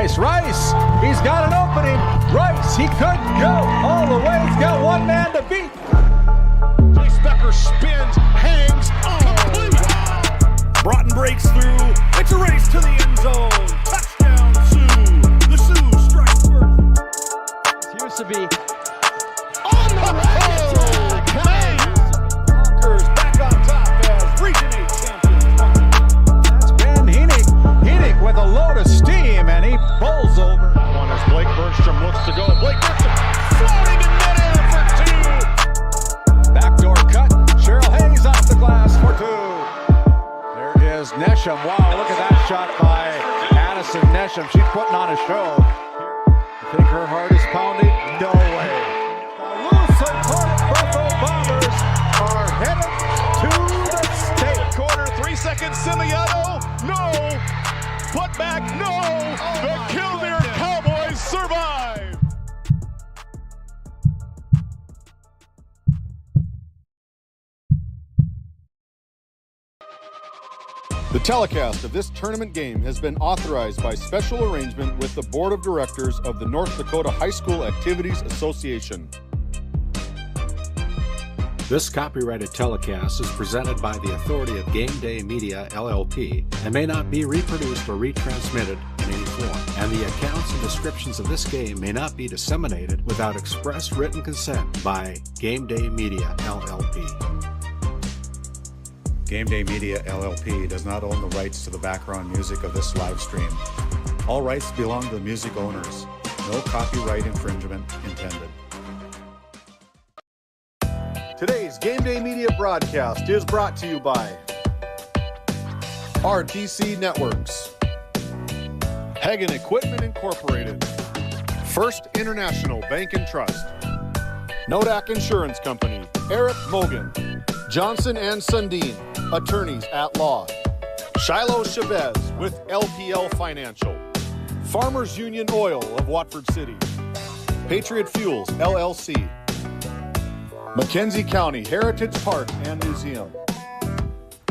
Rice. He's got an opening. Rice, he could go all the way. He's got one man to beat. Chase Becker spins, hangs, complete. Broughton breaks through. It's a race to the end zone. Touchdown, Sioux. The Sioux strike first. Used to be on the way. Conquers back on top as Region 8 champions. That's Ben Heenick. Heenick with a load of steam, and he pulls over. One as Blake Bergstrom looks to go. Blake Bergstrom floating in midair for two. Backdoor cut. Cheryl Hayes off the glass for two. There is Nesham. Wow, look at that shot by Addison Nesham. She's putting on a show. You think her heart is pounding? No way. The Lusitano Buffalo Bombers are headed to the state. Corner, 3 seconds. Simiano, no. Put back, no. The Killdeer Cowboys survive. The telecast of this tournament game has been authorized by special arrangement with the Board of Directors of the North Dakota High School Activities Association. This copyrighted telecast is presented by the authority of GameDay Media, LLP, and may not be reproduced or retransmitted in any form, and the accounts and descriptions of this game may not be disseminated without express written consent by GameDay Media, LLP. GameDay Media LLP does not own the rights to the background music of this live stream. All rights belong to the music owners. No copyright infringement intended. Today's GameDay Media broadcast is brought to you by RTC Networks, Hagen Equipment Incorporated, First International Bank and Trust, Nodak Insurance Company, Eric Mogan, Johnson and Sundin, Attorneys at Law, Shiloh Chavez with LPL Financial, Farmers Union Oil of Watford City, Patriot Fuels LLC, McKenzie County Heritage Park and Museum,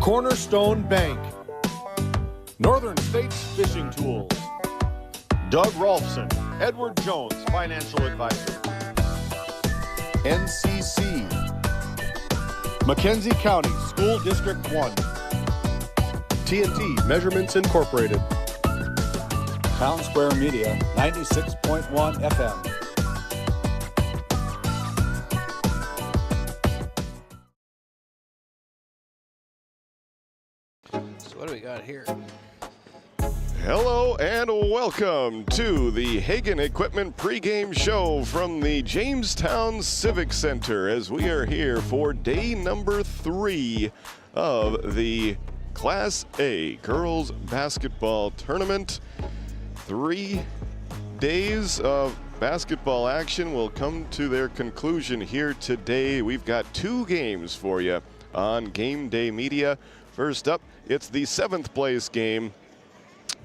Cornerstone Bank, Northern States Fishing Tools, Doug Rolfson, Edward Jones Financial Advisor, NCC, McKenzie County School District 1, TNT Measurements Incorporated, Town Square Media, 96.1 FM. So what do we got here? Hello and welcome to the Hagen Equipment pregame show from the Jamestown Civic Center as we are here for day number 3 of the Class A Girls Basketball Tournament. 3 days of basketball action will come to their conclusion here today. We've got 2 games for you on GameDay Media. First up, it's the 7th place game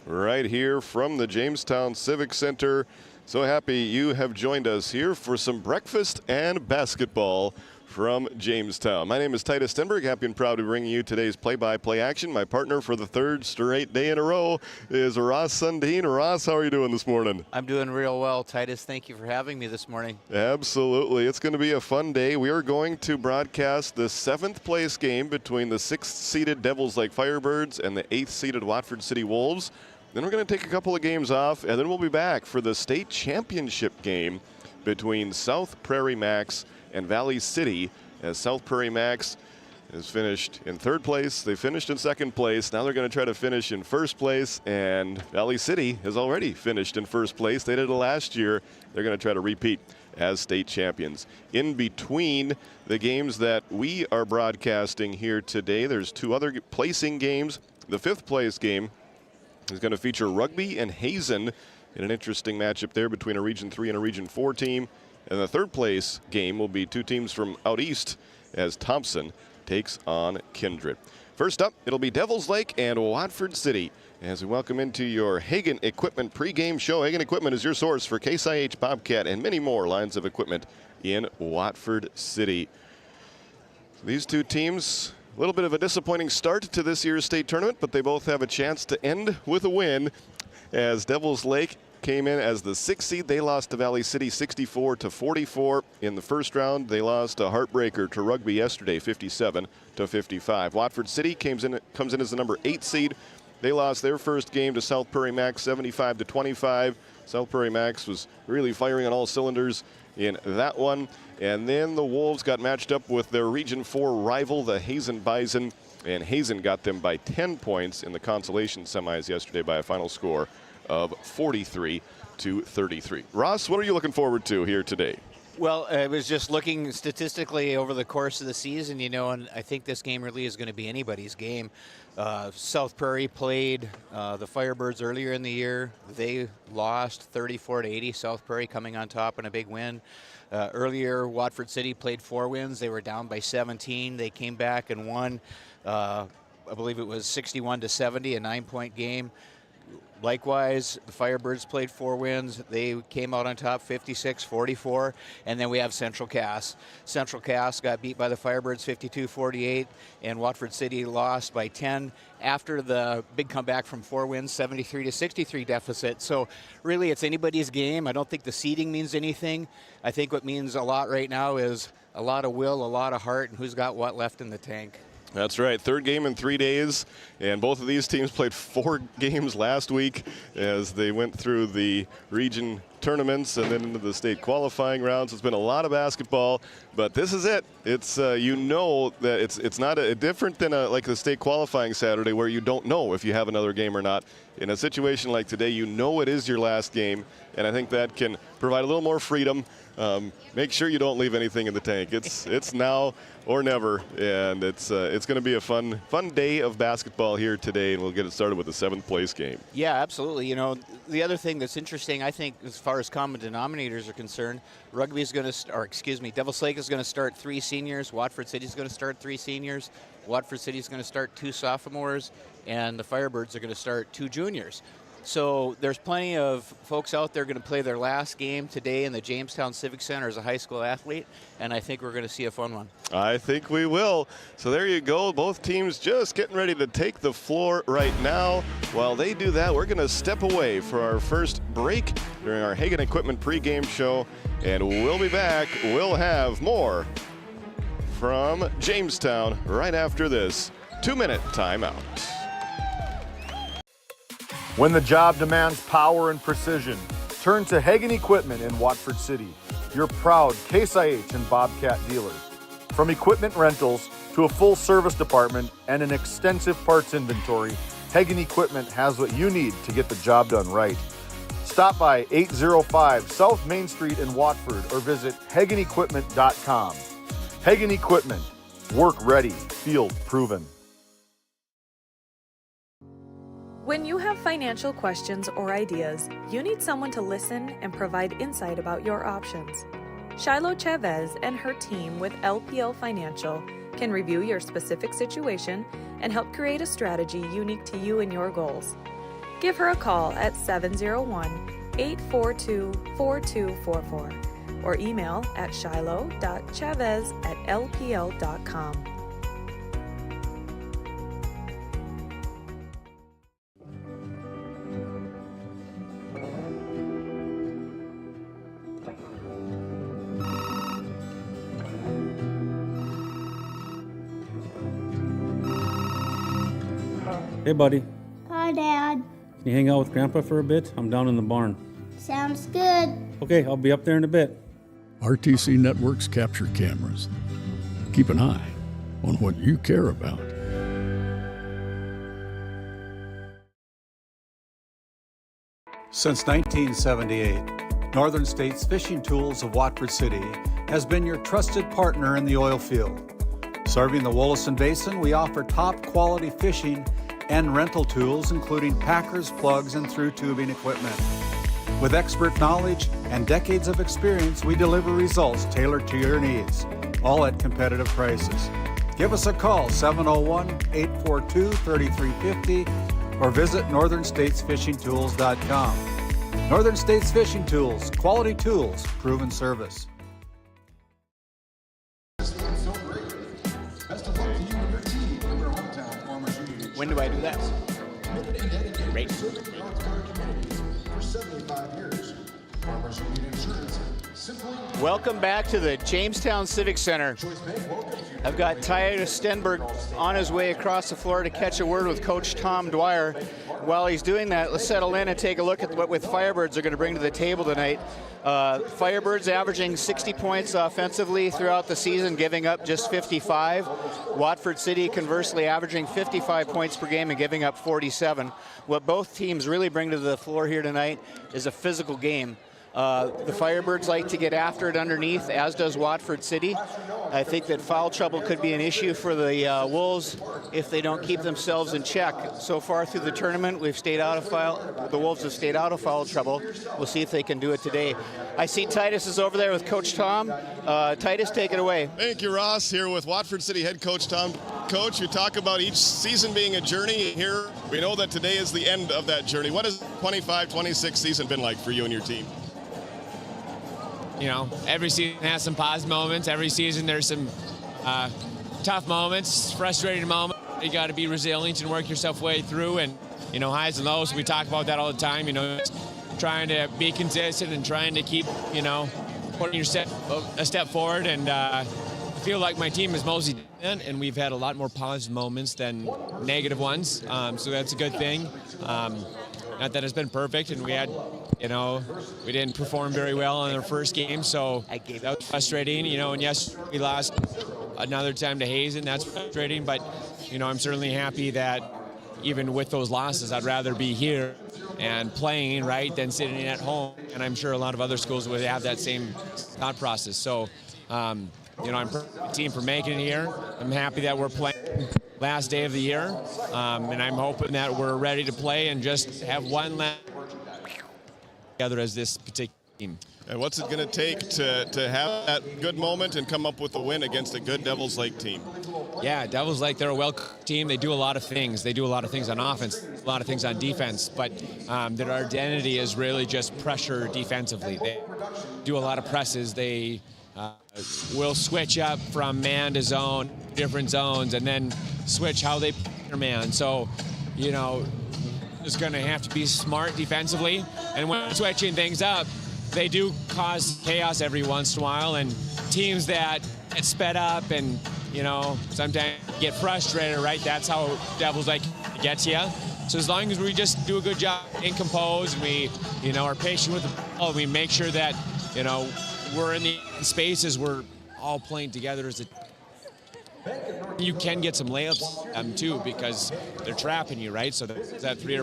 right here from the Jamestown Civic Center. So happy you have joined us here for some breakfast and basketball from Jamestown. My name is Titus Stenberg, happy and proud to bring you today's play-by-play action. My partner for the 3rd straight day in a row is Ross Sundin. Ross, how are you doing this morning? I'm doing real well, Titus. Thank you for having me this morning. Absolutely. It's going to be a fun day. We are going to broadcast the 7th place game between the 6th-seeded Devils Lake Firebirds and the 8th-seeded Watford City Wolves. Then we're going to take a couple of games off, and then we'll be back for the state championship game between South Prairie Max and Valley City, as South Prairie Max has finished in 3rd place. They finished in 2nd place. Now they're going to try to finish in 1st place, and Valley City has already finished in 1st place. They did it last year. They're going to try to repeat as state champions. In between the games that we are broadcasting here today, there's 2 other placing games. The 5th place game is going to feature Rugby and Hazen in an interesting matchup there between a Region 3 and a Region 4 team. And the 3rd place game will be 2 teams from out east as Thompson takes on Kindred. First up, it'll be Devils Lake and Watford City as we welcome into your Hagen Equipment pregame show. Hagen Equipment is your source for Case IH, Bobcat, and many more lines of equipment in Watford City. These 2 teams, a little bit of a disappointing start to this year's state tournament, but they both have a chance to end with a win as Devils Lake came in as the 6th seed. They lost to Valley City 64-44 in the first round. They lost a heartbreaker to Rugby yesterday, 57-55. Watford City comes in as the number 8 seed. They lost their first game to South Prairie Max 75-25. South Prairie Max was really firing on all cylinders in that one. And then the Wolves got matched up with their Region 4 rival, the Hazen Bison, and Hazen got them by 10 points in the consolation semis yesterday by a final score of 43-33. Ross, what are you looking forward to here today? Well, I was just looking statistically over the course of the season, you know, and I think this game really is going to be anybody's game. South Prairie played the Firebirds earlier in the year. They lost 34-80. South Prairie coming on top in a big win. Earlier, Watford City played 4 wins. They were down by 17. They came back and won, I believe it was 61-70, a 9-point game. Likewise, the Firebirds played 4 wins. They came out on top 56-44. And then we have Central Cass. Central Cass got beat by the Firebirds 52-48, and Watford City lost by 10 after the big comeback from 4 wins, 73-63 deficit. So really, it's anybody's game. I don't think the seeding means anything. I think what means a lot right now is a lot of will, a lot of heart, and who's got what left in the tank. That's right. 3rd game in 3 days, and both of these teams played 4 games last week as they went through the region tournaments and then into the state qualifying rounds. It's been a lot of basketball, but this is it. It's you know that it's not different than like the state qualifying Saturday where you don't know if you have another game or not. In a situation like today, you know it is your last game, and I think that can provide a little more freedom. Make sure you don't leave anything in the tank. It's now or never, and it's going to be a fun day of basketball here today, and we'll get it started with the 7th place game. Yeah, absolutely. You know, the other thing that's interesting, I think, as far as common denominators are concerned, Rugby is going to, Devil's Lake is going to start 3 seniors. Watford City is going to start 3 seniors. Watford City is going to start 2 sophomores, and the Firebirds are going to start 2 juniors. So there's plenty of folks out there going to play their last game today in the Jamestown Civic Center as a high school athlete, and I think we're going to see a fun one. I think we will. So there you go. Both teams just getting ready to take the floor right now. While they do that, we're going to step away for our first break during our Hagen Equipment pregame show, and we'll be back. We'll have more from Jamestown right after this 2-minute timeout. When the job demands power and precision, turn to Hagen Equipment in Watford City, your proud Case IH and Bobcat dealer. From equipment rentals to a full service department and an extensive parts inventory, Hagen Equipment has what you need to get the job done right. Stop by 805 South Main Street in Watford or visit HagenEquipment.com. Hagen Equipment, work ready, field proven. When you have financial questions or ideas, you need someone to listen and provide insight about your options. Shiloh Chavez and her team with LPL Financial can review your specific situation and help create a strategy unique to you and your goals. Give her a call at 701-842-4244 or email at shiloh.chavez@lpl.com. Hey, buddy. Hi, Dad. Can you hang out with Grandpa for a bit? I'm down in the barn. Sounds good. Okay, I'll be up there in a bit. RTC Networks capture cameras. Keep an eye on what you care about. Since 1978, Northern States Fishing Tools of Watford City has been your trusted partner in the oil field. Serving the Wollaston Basin, we offer top quality fishing and rental tools, including packers, plugs, and through tubing equipment. With expert knowledge and decades of experience, we deliver results tailored to your needs, all at competitive prices. Give us a call, 701-842-3350, or visit northernstatesfishingtools.com. Northern States Fishing Tools, quality tools, proven service. When do I do that? Great. Welcome back to the Jamestown Civic Center. I've got Titus Stenberg on his way across the floor to catch a word with Coach Tom Dwyer. While he's doing that, let's settle in and take a look at what Firebirds are going to bring to the table tonight. Firebirds averaging 60 points offensively throughout the season, giving up just 55. Watford City conversely averaging 55 points per game and giving up 47. What both teams really bring to the floor here tonight is a physical game. The Firebirds like to get after it underneath, as does Watford City. I think that foul trouble could be an issue for the Wolves if they don't keep themselves in check. So far through the tournament, we've stayed out of the Wolves have stayed out of foul trouble. We'll see if they can do it today. I see Titus is over there with Coach Tom. Titus, take it away. Thank you, Ross. Here with Watford City head coach Tom. Coach, you talk about each season being a journey. Here, we know that today is the end of that journey. What has 25-26 season been like for you and your team? You know, every season has some positive moments. Every season there's some tough moments, frustrating moments. You got to be resilient and work yourself way through, and, you know, highs and lows. We talk about that all the time, you know, trying to be consistent and trying to keep, you know, putting a step forward. And I feel like my team is mostly done, and we've had a lot more positive moments than negative ones. So that's a good thing. Not that it's been perfect, and we had, you know, we didn't perform very well in our first game, so that was frustrating, you know, and yes, we lost another time to Hazen. That's frustrating, but, you know, I'm certainly happy that even with those losses, I'd rather be here and playing, right, than sitting at home, and I'm sure a lot of other schools would have that same thought process. So, you know, I'm proud of the team for making it here. I'm happy that we're playing last day of the year, and I'm hoping that we're ready to play and just have one last together as this particular team. And what's it going to take to have that good moment and come up with a win against a good Devils Lake team? Yeah, Devils Lake, they're a well-coached team. They do a lot of things. They do a lot of things on offense, a lot of things on defense, but their identity is really just pressure defensively. They do a lot of presses. They will switch up from man to zone, different zones, and then switch how they play their man. So, you know, it's going to have to be smart defensively, and when switching things up, they do cause chaos every once in a while, and teams that get sped up and, you know, sometimes get frustrated, right? That's how Devils Lake gets you. So as long as we just do a good job and compose, and we, you know, are patient with the ball, we make sure that, you know, we're in the spaces, we're all playing together as a. You can get some layups too, because they're trapping you, right? So that 3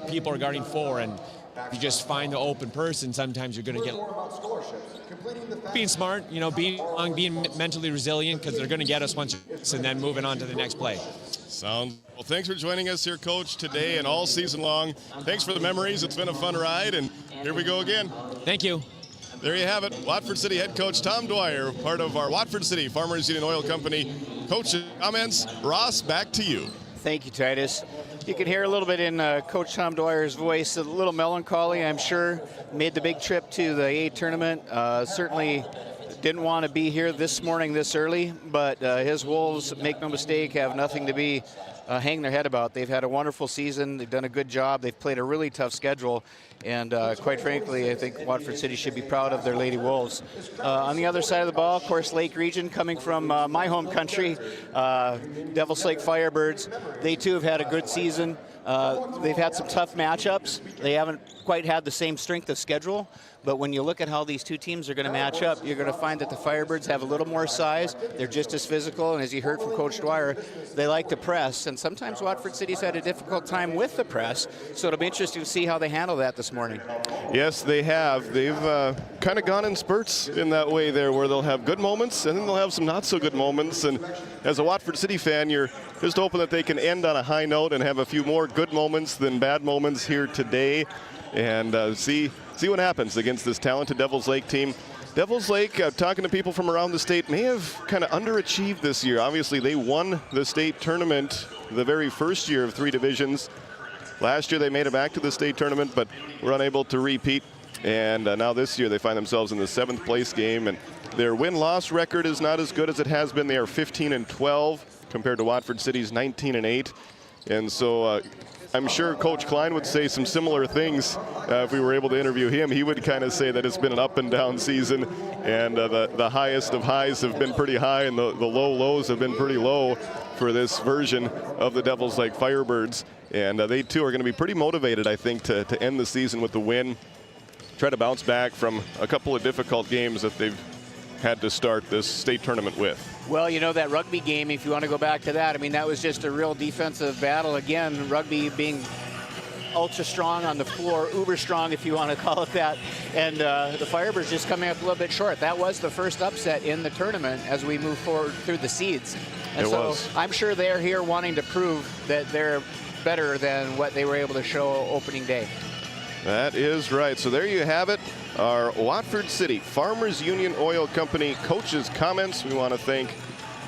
people are guarding 4, and if you just find the open person, sometimes you're going to get. Being smart, you know, being mentally resilient, because they're going to get us once, and then moving on to the next play. Sounds well. Thanks for joining us here, Coach, today and all season long. Thanks for the memories. It's been a fun ride, and here we go again. Thank you. There you have it. Watford City head coach Tom Dwyer, part of our Watford City Farmers Union Oil Company. Coach, comments. Ross, back to you. Thank you, Titus. You can hear a little bit in Coach Tom Dwyer's voice, a little melancholy, I'm sure. Made the big trip to the A tournament. Certainly didn't want to be here this morning this early, but his Wolves, make no mistake, have nothing to be hanging their head about. They've had a wonderful season. They've done a good job. They've played a really tough schedule. And quite frankly, I think Watford City should be proud of their Lady Wolves. On the other side of the ball, of course, Lake Region, coming from my home country, Devils Lake Firebirds. They too have had a good season. They've had some tough matchups. They haven't quite had the same strength of schedule. But when you look at how these two teams are going to match up, you're going to find that the Firebirds have a little more size. They're just as physical, and as you heard from Coach Dwyer, they like to press. And sometimes Watford City's had a difficult time with the press, so it'll be interesting to see how they handle that this morning. Yes, they have. They've kind of gone in spurts in that way there, where they'll have good moments, and then they'll have some not-so-good moments. And as a Watford City fan, you're just hoping that they can end on a high note and have a few more good moments than bad moments here today, and see what happens against this talented Devils Lake team. Devils Lake, talking to people from around the state, may have kind of underachieved this year. Obviously, they won the state tournament the very first year of 3 divisions. Last year, they made it back to the state tournament, but were unable to repeat. And now this year, they find themselves in the 7th place game. And their win-loss record is not as good as it has been. They are 15-12 compared to Watford City's 19-8. And so I'm sure Coach Klein would say some similar things if we were able to interview him. He would kind of say that it's been an up and down season, and the highest of highs have been pretty high, and the low lows have been pretty low for this version of the Devils Lake Firebirds. And they too are going to be pretty motivated, I think, to end the season with the win, try to bounce back from a couple of difficult games that they've had to start this state tournament with. Well, you know, that rugby game, if you want to go back to that, I mean, that was just a real defensive battle. Again, rugby being ultra strong on the floor, uber strong, if you want to call it that. And the Firebirds just coming up a little bit short. That was the first upset in the tournament as we move forward through the seeds. And so I'm sure they're here wanting to prove that they're better than what they were able to show opening day. That is right. So there you have it. Our Watford City Farmers Union Oil Company coach's comments. We want to thank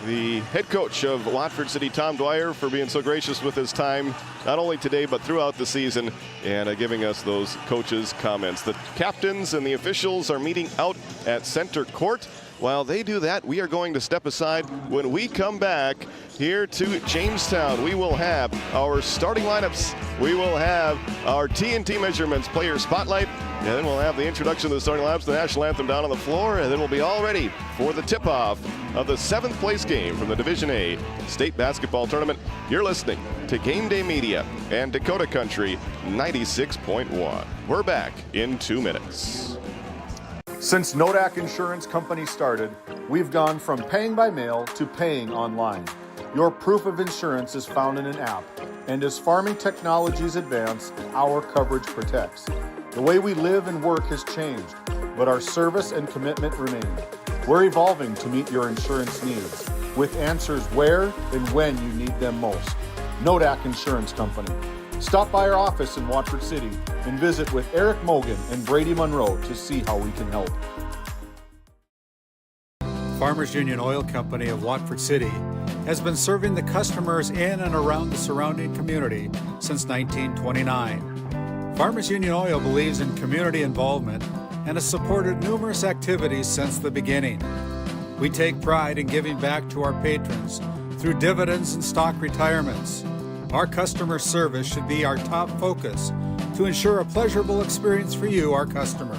the head coach of Watford City, Tom Dwyer, for being so gracious with his time, not only today, but throughout the season, and giving us those coaches' comments. The captains and the officials are meeting out at center court. While they do that, we are going to step aside. When we come back here to Jamestown, we will have our starting lineups. We will have our TNT measurements player spotlight, and then we'll have the introduction of the starting lineups, the national anthem down on the floor, and then we'll be all ready for the tip-off of the 7th place game from the Division A State Basketball Tournament. You're listening to Game Day Media and Dakota Country 96.1. We're back in 2 minutes. Since Nodak Insurance Company started, we've gone from paying by mail to paying online. Your proof of insurance is found in an app, and as farming technologies advance, our coverage protects. The way we live and work has changed, but our service and commitment remain. We're evolving to meet your insurance needs, with answers where and when you need them most. Nodak Insurance Company. Stop by our office in Watford City and visit with Eric Mogan and Brady Monroe to see how we can help. Farmers Union Oil Company of Watford City has been serving the customers in and around the surrounding community since 1929. Farmers Union Oil believes in community involvement and has supported numerous activities since the beginning. We take pride in giving back to our patrons through dividends and stock retirements. Our customer service should be our top focus to ensure a pleasurable experience for you, our customer.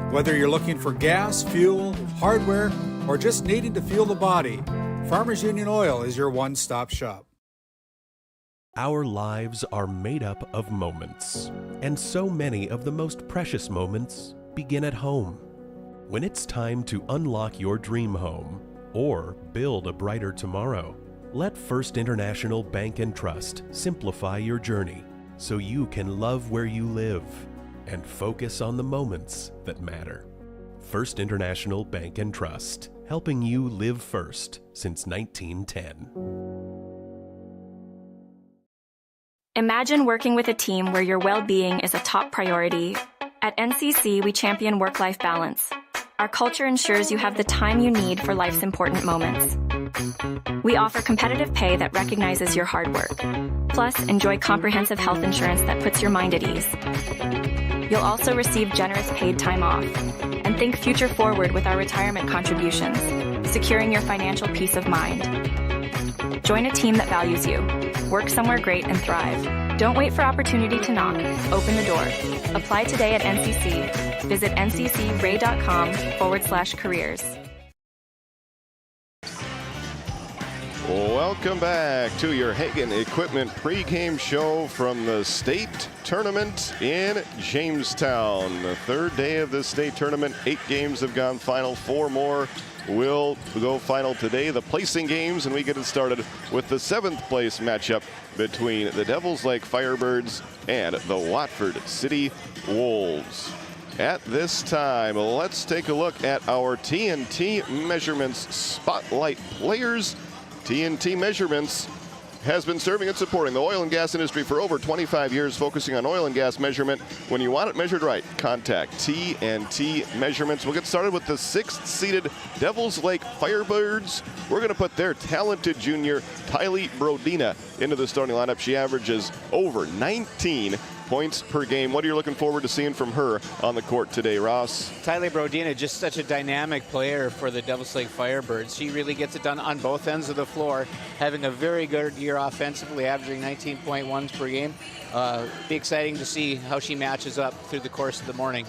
Whether you're looking for gas, fuel, hardware, or just needing to fuel the body, Farmers Union Oil is your one-stop shop. Our lives are made up of moments, and so many of the most precious moments begin at home. When it's time to unlock your dream home or build a brighter tomorrow, let First International Bank and Trust simplify your journey so you can love where you live and focus on the moments that matter. First International Bank and Trust, helping you live first since 1910. Imagine working with a team where your well-being is a top priority. At NCC, we champion work-life balance. Our culture ensures you have the time you need for life's important moments. We offer competitive pay that recognizes your hard work. Plus, enjoy comprehensive health insurance that puts your mind at ease. You'll also receive generous paid time off. And think future forward with our retirement contributions, securing your financial peace of mind. Join a team that values you. Work somewhere great and thrive. Don't wait for opportunity to knock. Open the door. Apply today at NCC. Visit nccray.com/careers. Welcome back to your Hagen Equipment pregame show from the state tournament in Jamestown. The third day of the state tournament. 8 games have gone final. 4 more will go final today. The placing games, and we get it started with the 7th place matchup between the Devils Lake Firebirds and the Watford City Wolves. At this time, let's take a look at our TNT Measurements Spotlight players. TNT Measurements has been serving and supporting the oil and gas industry for over 25 years, focusing on oil and gas measurement. When you want it measured right, contact TNT Measurements. We'll get started with the 6th-seeded Devils Lake Firebirds. We're going to put their talented junior, Tylee Brodina, into the starting lineup. She averages over 19 points per game. What are you looking forward to seeing from her on the court today, Ross? Tyler Brodina, just such a dynamic player for the Devils Lake Firebirds. She really gets it done on both ends of the floor, having a very good year offensively, averaging 19.1 per game. Be exciting to see how she matches up through the course of the morning.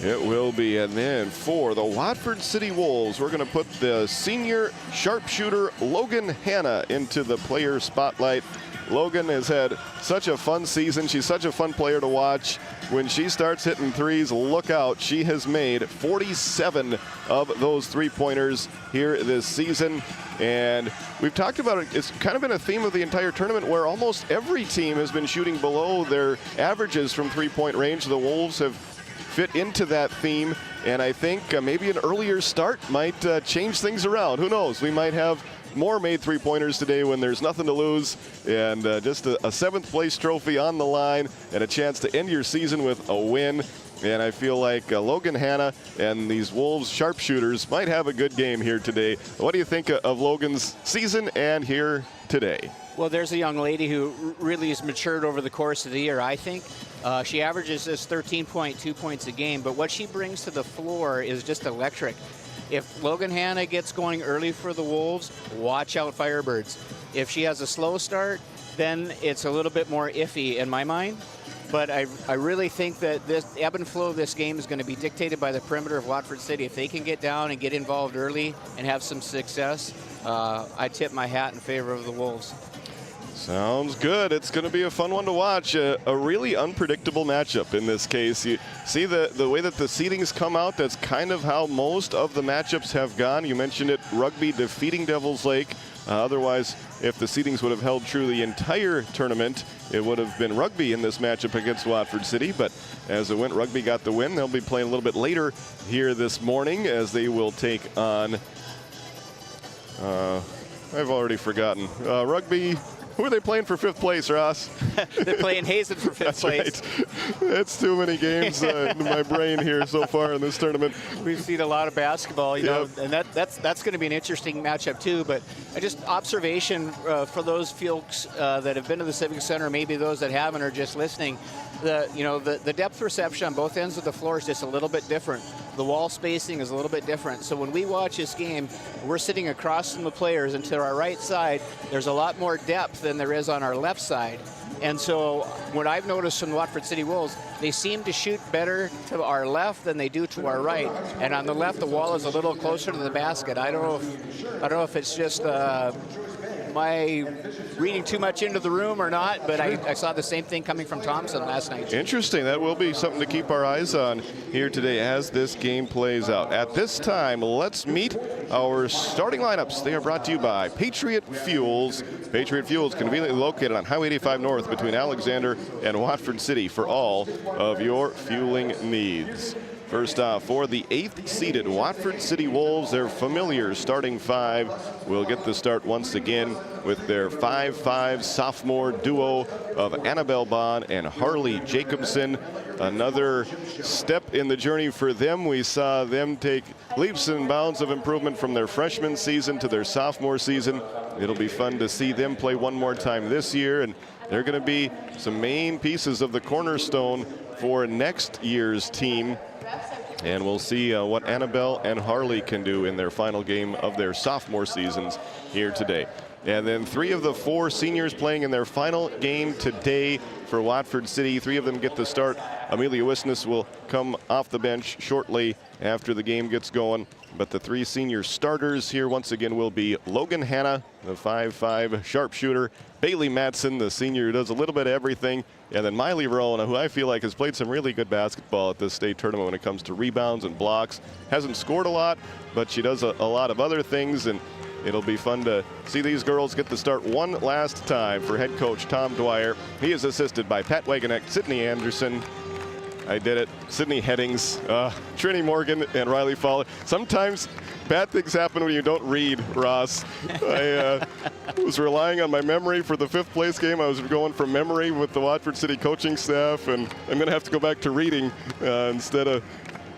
It will be. And then for the Watford City Wolves, we're going to put the senior sharpshooter Logan Hanna into the player spotlight. Logan has had such a fun season. She's such a fun player to watch. When she starts hitting threes, look out. She has made 47 of those three-pointers here this season. And we've talked about it. It's kind of been a theme of the entire tournament where almost every team has been shooting below their averages from three-point range. The Wolves have fit into that theme, and I think maybe an earlier start might change things around. Who knows? We might have more made three-pointers today when there's nothing to lose, and just a seventh place trophy on the line and a chance to end your season with a win. And I feel like Logan Hanna and these Wolves sharpshooters might have a good game here today. What do you think of Logan's season and here today? Well, there's a young lady who really has matured over the course of the year, I think. She averages this 13.2 points a game, but what she brings to the floor is just electric. If Logan Hanna gets going early for the Wolves, watch out Firebirds. If she has a slow start, then it's a little bit more iffy in my mind. But I really think that this ebb and flow of this game is going to be dictated by the perimeter of Watford City. If they can get down and get involved early and have some success, I tip my hat in favor of the Wolves. Sounds good. It's going to be a fun one to watch. A really unpredictable matchup in this case. You see the way that the seedings come out, that's kind of how most of the matchups have gone. You mentioned it, rugby defeating Devils Lake. Otherwise, if the seedings would have held true the entire tournament, it would have been rugby in this matchup against Watford City. But as it went, rugby got the win. They'll be playing a little bit later here this morning as they will take on, I've already forgotten, rugby. Who are they playing for fifth place, Ross? They're playing Hazen for fifth place. Right. It's too many games in my brain here so far in this tournament. We've seen a lot of basketball, you know, and that's going to be an interesting matchup too. But just observation for those folks that have been to the Civic Center, maybe those that haven't or just listening. The depth perception on both ends of the floor is just a little bit different. The wall spacing is a little bit different. So when we watch this game, we're sitting across from the players, and to our right side, there's a lot more depth than there is on our left side. And so what I've noticed from the Watford City Wolves, they seem to shoot better to our left than they do to our right. And on the left, the wall is a little closer to the basket. I don't know if it's just my reading too much into the room or not, but I saw the same thing coming from Thompson last night. Interesting. That will be something to keep our eyes on here today as this game plays out. At this time, let's meet our starting lineups. They are brought to you by Patriot Fuels. Patriot Fuels, conveniently located on Highway 85 North between Alexander and Watford City for all of your fueling needs. First off, for the 8th seeded Watford City Wolves, their familiar starting five will get the start once again with their 5'5" sophomore duo of Annabelle Bond and Harley Jacobson. Another step in the journey for them. We saw them take leaps and bounds of improvement from their freshman season to their sophomore season. It'll be fun to see them play one more time this year, and they're going to be some main pieces of the cornerstone for next year's team. And we'll see what Annabelle and Harley can do in their final game of their sophomore seasons here today. And then 3 of the 4 seniors playing in their final game today for Watford City. 3 of them get the start. Amelia Wisness will come off the bench shortly after the game gets going. But the 3 senior starters here once again will be Logan Hanna, the 5'5" sharpshooter, Bailey Matson, the senior who does a little bit of everything, and then Miley Verona, who I feel like has played some really good basketball at this state tournament when it comes to rebounds and blocks. Hasn't scored a lot, but she does a lot of other things, and it'll be fun to see these girls get the start one last time for head coach Tom Dwyer. He is assisted by Pat Wagonek, Sydney Anderson, I did it, Sydney Headings, Trini Morgan, and Riley Fowler. Sometimes bad things happen when you don't read, Ross. I was relying on my memory for the 5th place game. I was going from memory with the Watford City coaching staff, and I'm going to have to go back to reading instead of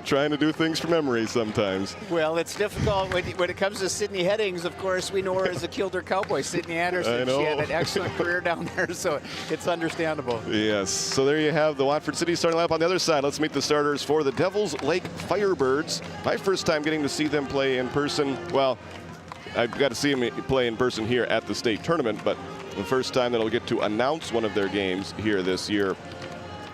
trying to do things from memory sometimes. Well, it's difficult when it comes to Sydney Headings. Of course, we know her as a Kildare Cowboy, Sydney Anderson. I know. She had an excellent career down there, so it's understandable. Yes, so there you have the Watford City starting lineup. On the other side, let's meet the starters for the Devils Lake Firebirds. My first time getting to see them play in person. Well, I've got to see them play in person here at the state tournament, but the first time that I'll get to announce one of their games here this year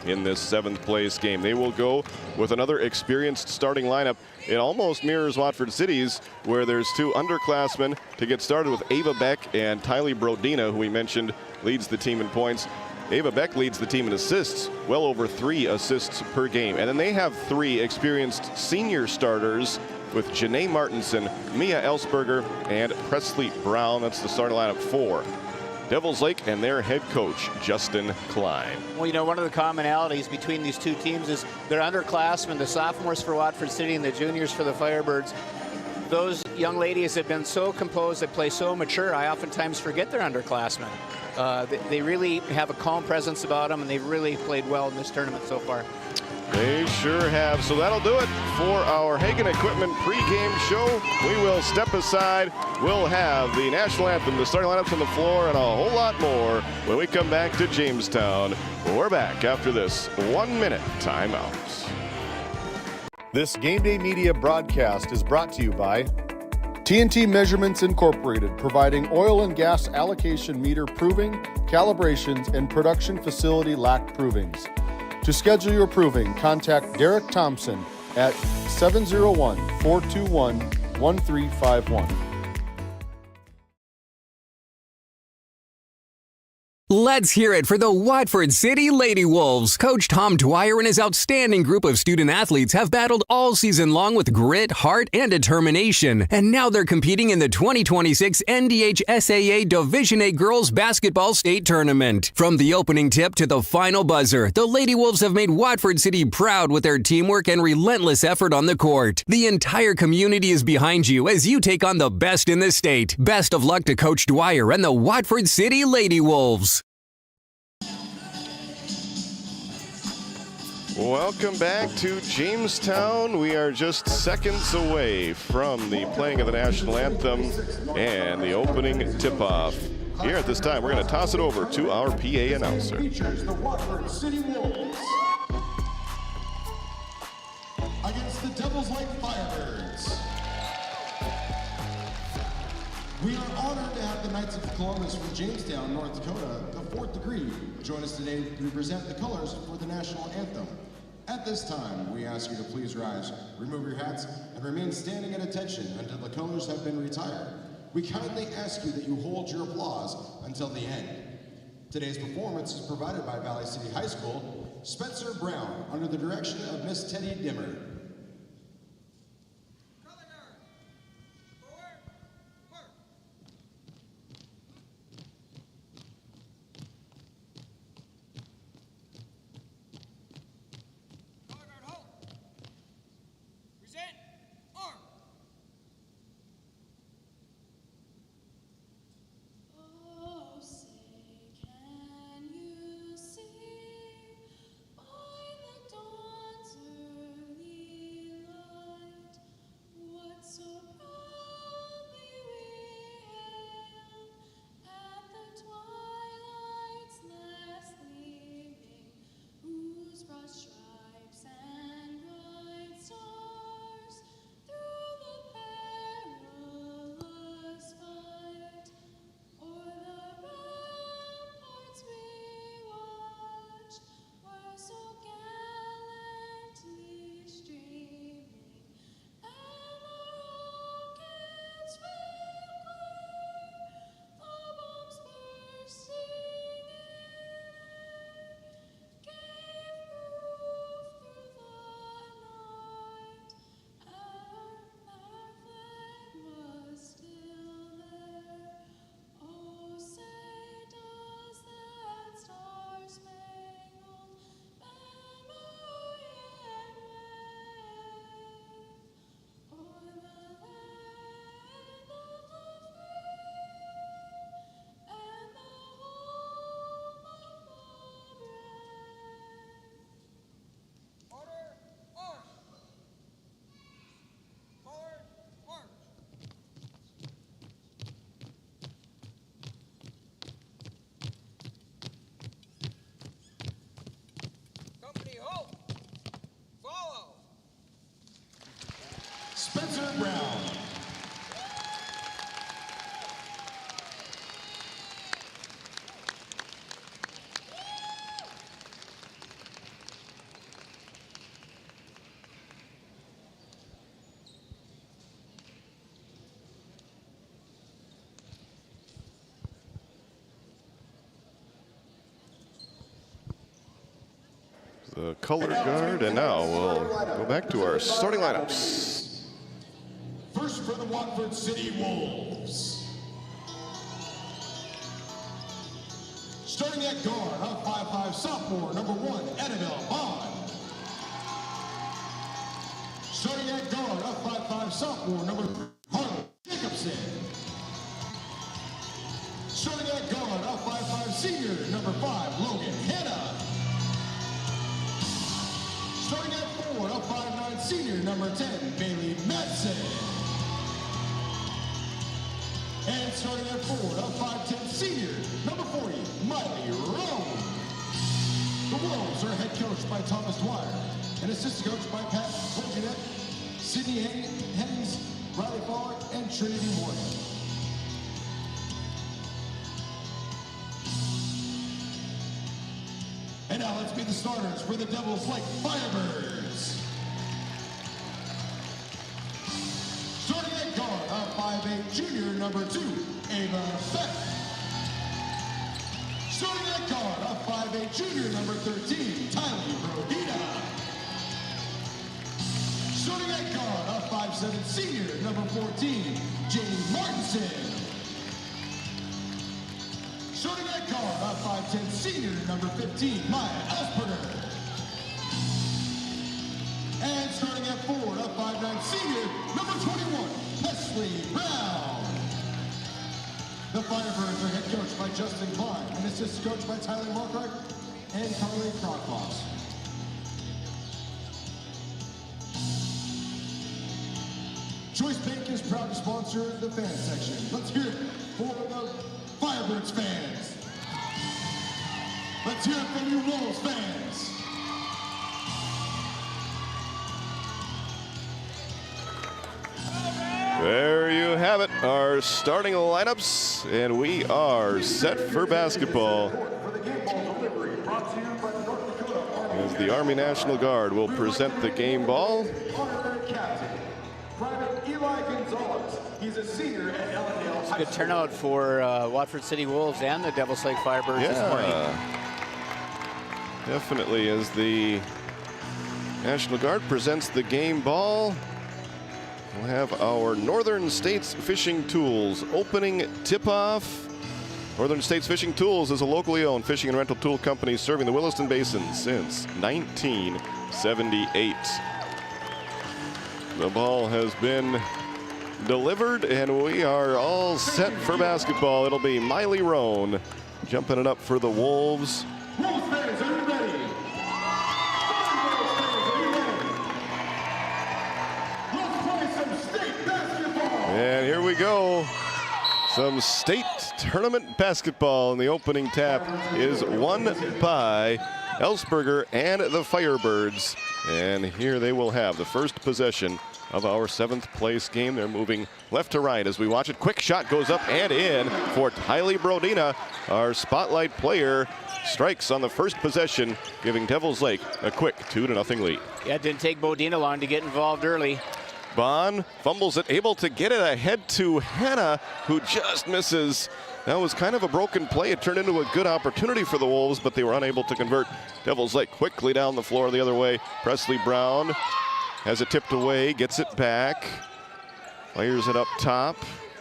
in this 7th place game. They will go with another experienced starting lineup. It almost mirrors Watford City's, where there's 2 underclassmen to get started with Ava Beck and Tylee Brodina, who we mentioned leads the team in points. Ava Beck leads the team in assists, well over 3 assists per game. And then they have 3 experienced senior starters with Janae Martinson, Mia Ellsberger, and Presley Brown. That's the starting lineup for Devils Lake and their head coach, Justin Klein. Well, you know, one of the commonalities between these two teams is they're underclassmen, the sophomores for Watford City and the juniors for the Firebirds. Those young ladies have been so composed, they play so mature, I oftentimes forget they're underclassmen. They really have a calm presence about them, and they've really played well in this tournament so far. They sure have. So that'll do it for our Hagen Equipment pregame show. We will step aside. We'll have the national anthem, the starting lineups on the floor, and a whole lot more when we come back to Jamestown. We're back after this 1-minute timeout. This Game Day Media broadcast is brought to you by TNT Measurements Incorporated, providing oil and gas allocation meter proving, calibrations, and production facility lack provings. To schedule your proving, contact Derek Thompson at 701-421-1351. Let's hear it for the Watford City Lady Wolves. Coach Tom Dwyer and his outstanding group of student athletes have battled all season long with grit, heart, and determination. And now they're competing in the 2026 NDHSAA Division A Girls Basketball State Tournament. From the opening tip to the final buzzer, the Lady Wolves have made Watford City proud with their teamwork and relentless effort on the court. The entire community is behind you as you take on the best in the state. Best of luck to Coach Dwyer and the Watford City Lady Wolves. Welcome back to Jamestown. We are just seconds away from the playing of the national anthem and the opening tip-off. Here at this time, we're going to toss it over to our PA announcer. Features the Watford City Wolves against the Devils Lake Firebirds. We are honored to have the Knights of Columbus from Jamestown, North Dakota, the 4th degree, join us today to present the colors for the national anthem. At this time, we ask you to please rise, remove your hats, and remain standing at attention until the colors have been retired. We kindly ask you that you hold your applause until the end. Today's performance is provided by Valley City High School, Spencer Brown, under the direction of Miss Teddy Dimmer. Spencer Brown. The color guard, and now we'll go back to our starting lineups. First for the Watford City Wolves. Starting at guard, a 5'5" sophomore, number 1, Annabelle Bond. Starting at guard, a 5'5" sophomore, number 3, Harlan Jacobson. Starting at guard, a 5'5" senior, number 5, Logan Hanna. Starting at 4, a 5'9" senior, number 10, Bailey Madsen. And starting at 4, a 5'10" senior, number 40, Miley Rowe. The Wolves are head coached by Thomas Dwyer and assistant coached by Pat Bojanet, Sydney Hennings, Riley Fowler, and Trinity Morgan. And now let's meet the starters for the Devils like Firebirds. Starting at guard, a 5'8" junior, number 2, Ava Beck. Starting at guard, a 5'8" junior, number 13, Tylee Brodina. Starting at guard, a 5'7" senior, number 14, Jamie Martinson. Starting at guard, a 5'10" senior, number 15, Maya Elsperger. And starting at 4, a 5'9" senior, number 21, Leslie Brown. The Firebirds are head coached by Justin Klein and assistant coached by Tyler Markart and Carly Crockfoss. Choice Bank is proud to sponsor the fan section. Let's hear it for the Firebirds fans. Let's hear it from you Wolves fans. There you have it, our starting lineups, and we are set for basketball. As the Army National Guard will present the game ball. He's a senior at Ellendale High Good turnout for Watford City Wolves and the Devils Lake Firebirds this morning. Definitely, as the National Guard presents the game ball. We'll have our Northern States Fishing Tools opening tip-off. Northern States Fishing Tools is a locally owned fishing and rental tool company serving the Williston Basin since 1978. The ball has been delivered, and we are all set for basketball. It'll be Miley Roan jumping it up for the Wolves. Wolves fans, are you ready? Let's play some state basketball. And here we go. Some state tournament basketball, and the opening tap is won by Elsperger and the Firebirds. And here they will have the first possession of our 7th place game. They're moving left to right as we watch it. Quick shot goes up and in for Tylee Brodina. Our spotlight player strikes on the first possession, giving Devils Lake a quick 2-0 lead. Yeah, it didn't take Bodina long to get involved early. Bond fumbles it, able to get it ahead to Hanna, who just misses. That was kind of a broken play. It turned into a good opportunity for the Wolves, but they were unable to convert. Devils Lake quickly down the floor the other way. Presley Brown has it tipped away, gets it back, fires it up top.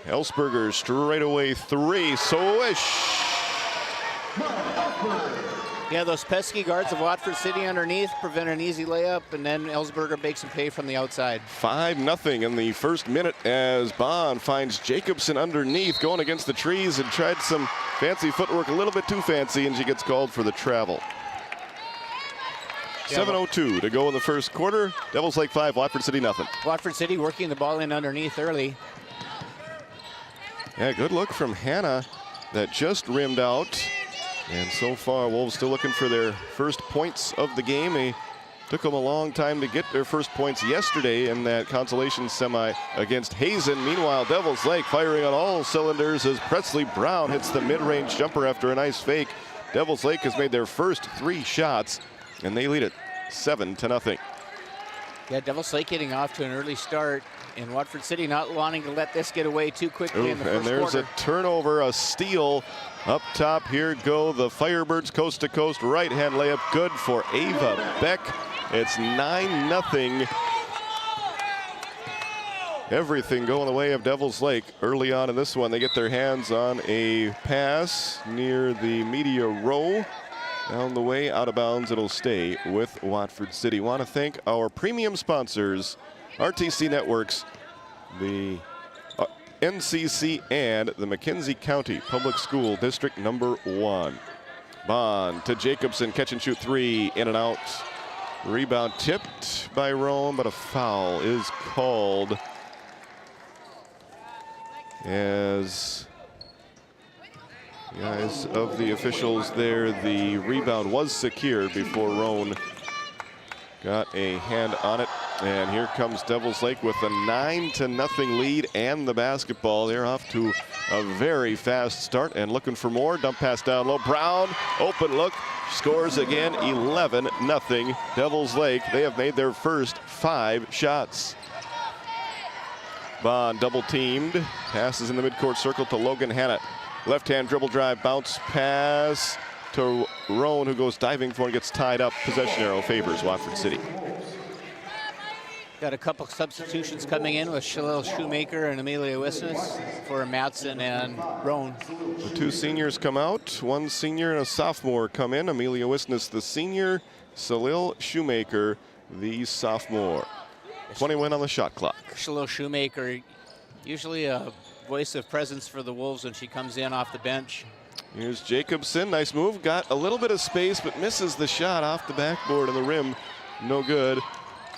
Elsperger straight away 3, swish. Yeah, those pesky guards of Watford City underneath prevent an easy layup, and then Elsperger makes him pay from the outside. 5-0 in the first minute as Bond finds Jacobson underneath, going against the trees, and tried some fancy footwork, a little bit too fancy, and she gets called for the travel. 7:02 to go in the first quarter. Devils Lake 5, Watford City nothing. Watford City working the ball in underneath early. Yeah, good look from Hanna that just rimmed out. And so far, Wolves still looking for their first points of the game. They Took them a long time to get their first points yesterday in that consolation semi against Hazen. Meanwhile, Devils Lake firing on all cylinders as Presley Brown hits the mid-range jumper after a nice fake. Devils Lake has made their first 3 shots, and they lead it 7-0. Yeah, Devils Lake getting off to an early start, and Watford City not wanting to let this get away too quickly in the first and there's quarter. a turnover, a steal up top. Here go the Firebirds, coast to coast, right-hand layup, good for Ava Beck. It's 9-0. Everything going the way of Devils Lake early on in this one. They get their hands on a pass near the media row. Down the way, out of bounds, it'll stay with Watford City. Want to thank our premium sponsors, RTC Networks, the NCC, and the McKenzie County Public School District number 1. Bond to Jacobson, catch and shoot 3, in and out. Rebound tipped by Rome, but a foul is called as the eyes of the officials there. The rebound was secured before Roan got a hand on it. And here comes Devils Lake with a 9-0 lead and the basketball. They're off to a very fast start and looking for more. Dump pass down low. Brown, open look, scores again. 11-0. Devils Lake, they have made their first 5 shots. Bond double teamed, passes in the midcourt circle to Logan Hannett. Left-hand dribble drive, bounce pass to Roan, who goes diving for and gets tied up. Possession arrow favors Watford City. Got a couple substitutions coming in with Shalil Shoemaker and Amelia Wisnes for Matson and Roan. The 2 seniors come out. 1 senior and a sophomore come in. Amelia Wisnes, the senior. Shalil Shoemaker, the sophomore. 20 on the shot clock. Shalil Shoemaker, usually a voice of presence for the Wolves when she comes in off the bench. Here's Jacobson, nice move. Got a little bit of space, but misses the shot off the backboard and the rim. No good.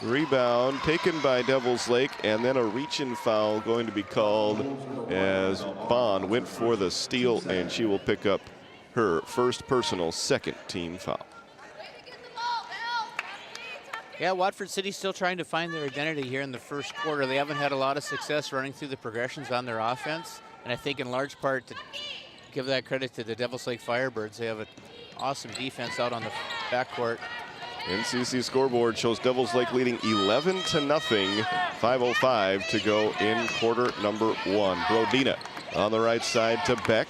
Rebound taken by Devils Lake, and then a reach-in foul going to be called as Bond went for the steal, and she will pick up her first personal, 2nd team foul. Yeah, Watford City still trying to find their identity here in the first quarter. They haven't had a lot of success running through the progressions on their offense, and I think in large part to give that credit to the Devils Lake Firebirds. They have an awesome defense out on the backcourt. NCC scoreboard shows Devils Lake leading 11-0. 5:05 to go in quarter number 1. Brodina on the right side to Beck,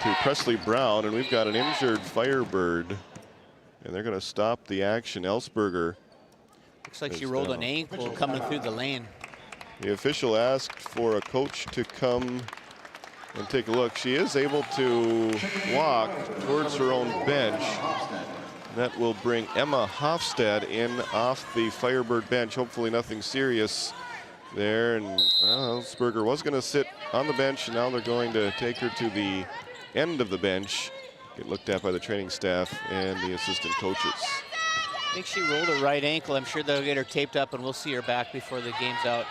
to Presley Brown, and we've got an injured Firebird, and they're going to stop the action. Ellsberger. Looks like she rolled an ankle coming through the lane. The official asked for a coach to come and take a look. She is able to walk towards her own bench. That will bring Emma Hofstad in off the Firebird bench. Hopefully nothing serious there. And Ellsberger was going to sit on the bench, and now they're going to take her to the end of the bench, get looked at by the training staff and the assistant coaches. I think she rolled her right ankle. I'm sure they'll get her taped up, and we'll see her back before the game's out.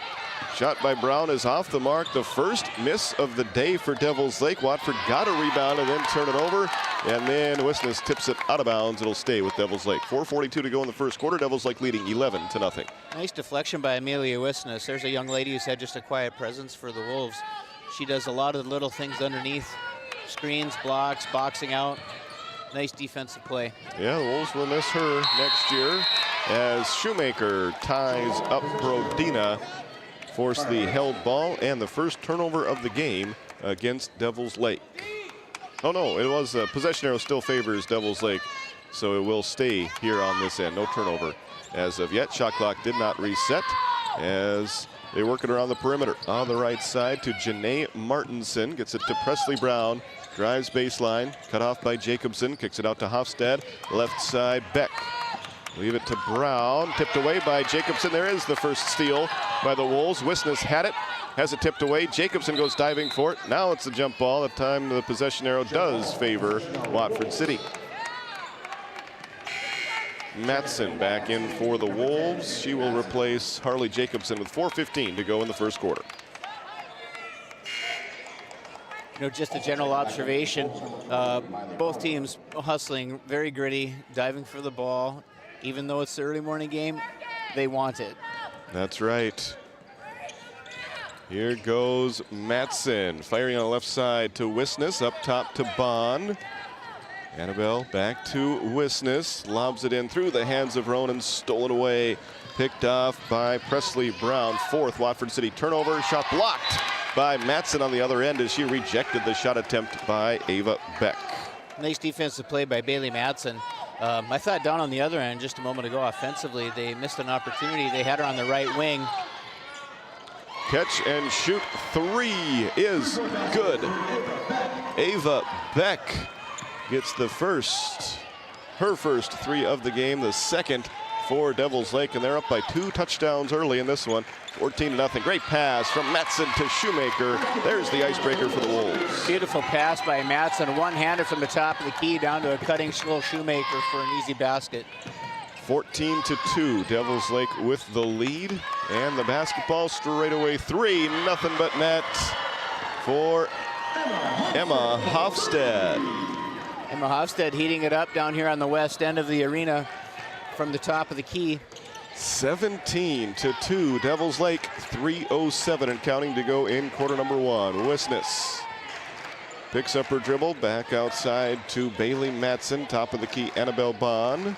Shot by Brown is off the mark. The first miss of the day for Devils Lake. Watford got a rebound and then turn it over. And then Wisnes tips it out of bounds. It'll stay with Devils Lake. 4:42 to go in the first quarter. Devils Lake leading 11-0. Nice deflection by Amelia Wisnes. There's a young lady who's had just a quiet presence for the Wolves. She does a lot of the little things underneath. Screens, blocks, boxing out. Nice defensive play. Yeah, the Wolves will miss her next year as Shoemaker ties up Brodina. Forced the held ball and the first turnover of the game against Devils Lake. Oh no, it was possession arrow still favors Devils Lake, so it will stay here on this end. No turnover as of yet. Shot clock did not reset as they work it around the perimeter. On the right side to Janae Martinson, gets it to Presley Brown, drives baseline, cut off by Jacobson, kicks it out to Hofstad, left side Beck. Leave it to Brown, tipped away by Jacobson. There is the first steal by the Wolves. Wisnes had it, has it tipped away. Jacobson goes diving for it. Now it's a jump ball. At the time the possession arrow does favor Watford City. Matson back in for the Wolves. She will replace Harley Jacobson with 4:15 to go in the first quarter. You know, just a general observation, both teams hustling, very gritty, diving for the ball. even though it's the early morning game, they want it. That's right. Here goes Matson, firing on the left side to Wisness, up top to Bond. Annabelle back to Wisness, lobs it in through the hands of Ronan, stolen away, picked off by Presley Brown. Fourth Watford City turnover, shot blocked by Matson on the other end as she rejected the shot attempt by Ava Beck. Nice defensive play by Bailey Matson. I thought down on the other end just a moment ago offensively, they missed an opportunity. They had her on the right wing. Catch and shoot three is good. Ava Beck gets her first three of the game, the second for Devils Lake, and they're up by 2 touchdowns early in this one, 14-0. Great pass from Matson to Shoemaker. There's the icebreaker for the Wolves. Beautiful pass by Matson, one-hander from the top of the key down to a cutting slow Shoemaker for an easy basket. 14-2, Devils Lake with the lead, and the basketball straight away three, nothing but net for Emma Hofstad. Emma Hofstad heating it up down here on the west end of the arena from the top of the key. 17-2, Devils Lake, 3:07 and counting to go in quarter number one. Wisness picks up her dribble, back outside to Bailey Matson, top of the key, Annabelle Bond.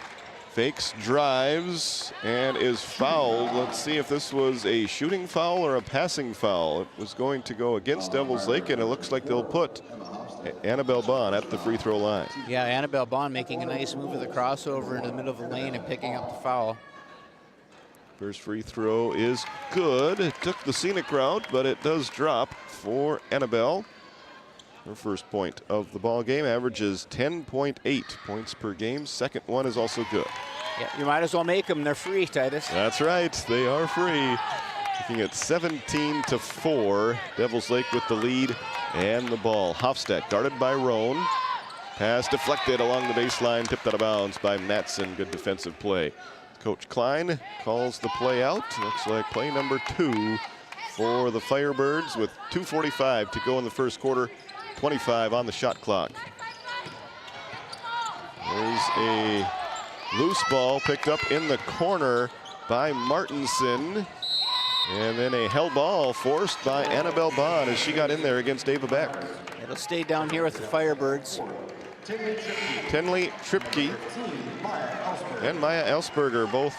Fakes, drives, and is fouled. Let's see if this was a shooting foul or a passing foul. It was going to go against Devils Lake, and it looks like they'll put Annabelle Bond at the free throw line. Yeah, Annabelle Bond making a nice move with the crossover into the middle of the lane and picking up the foul. First free throw is good. It took the scenic route, but it does drop for Annabelle. Her first point of the ball game, averages 10.8 points per game. Second one is also good. Yeah, you might as well make them. They're free, Titus. That's right. They are free. Looking at 17-4. Devils Lake with the lead and the ball. Hofstad guarded by Roan. Pass deflected along the baseline, tipped out of bounds by Matson. Good defensive play. Coach Klein calls the play out. Looks like play number 2 for the Firebirds with 2:45 to go in the first quarter. 25 on the shot clock. There's a loose ball picked up in the corner by Martinson. And then a held ball forced by Annabelle Bond as she got in there against Ava Beck. It'll stay down here with the Firebirds. Tenley Tripke and Maya Elsberger both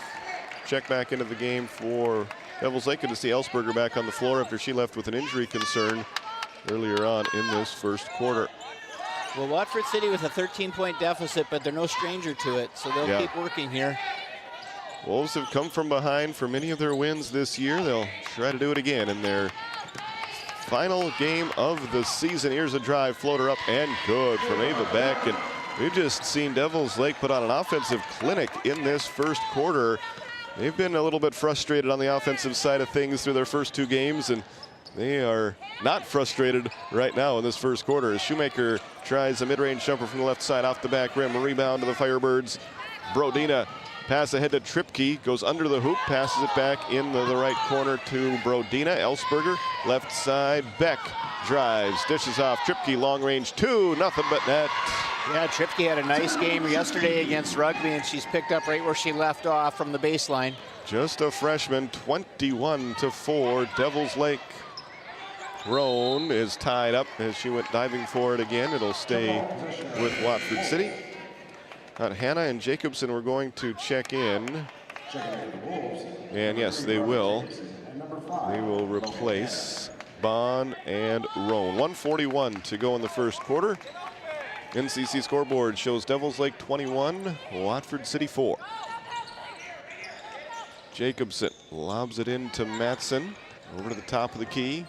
check back into the game for Devils Lake. Good to see Elsberger back on the floor after she left with an injury concern earlier on in this first quarter. Well, Watford City with a 13-point deficit, but they're no stranger to it, so they'll keep working here. Wolves have come from behind for many of their wins this year. They'll try to do it again in their final game of the season. Here's a drive, floater up and good from Ava Beck. And we've just seen Devils Lake put on an offensive clinic in this first quarter. They've been a little bit frustrated on the offensive side of things through their first 2 games, and they are not frustrated right now in this first quarter as Shoemaker tries a mid-range jumper from the left side off the back rim. A rebound to the Firebirds. Brodina pass ahead to Tripke, goes under the hoop, passes it back in the right corner to Brodina. Elsberger, left side, Beck drives, dishes off Tripke, long range 2, nothing but net. Yeah, Tripke had a nice game yesterday against Rugby, and she's picked up right where she left off from the baseline. Just a freshman, 21-4, Devils Lake. Roan is tied up as she went diving for it again. It'll stay with Watford City. Hannah and Jacobson were going to check in. And yes, they will. They will replace Bond and Roan. 1:41 to go in the first quarter. NCC scoreboard shows Devils Lake 21, Watford City 4. Jacobson lobs it into Matson. Over to the top of the key.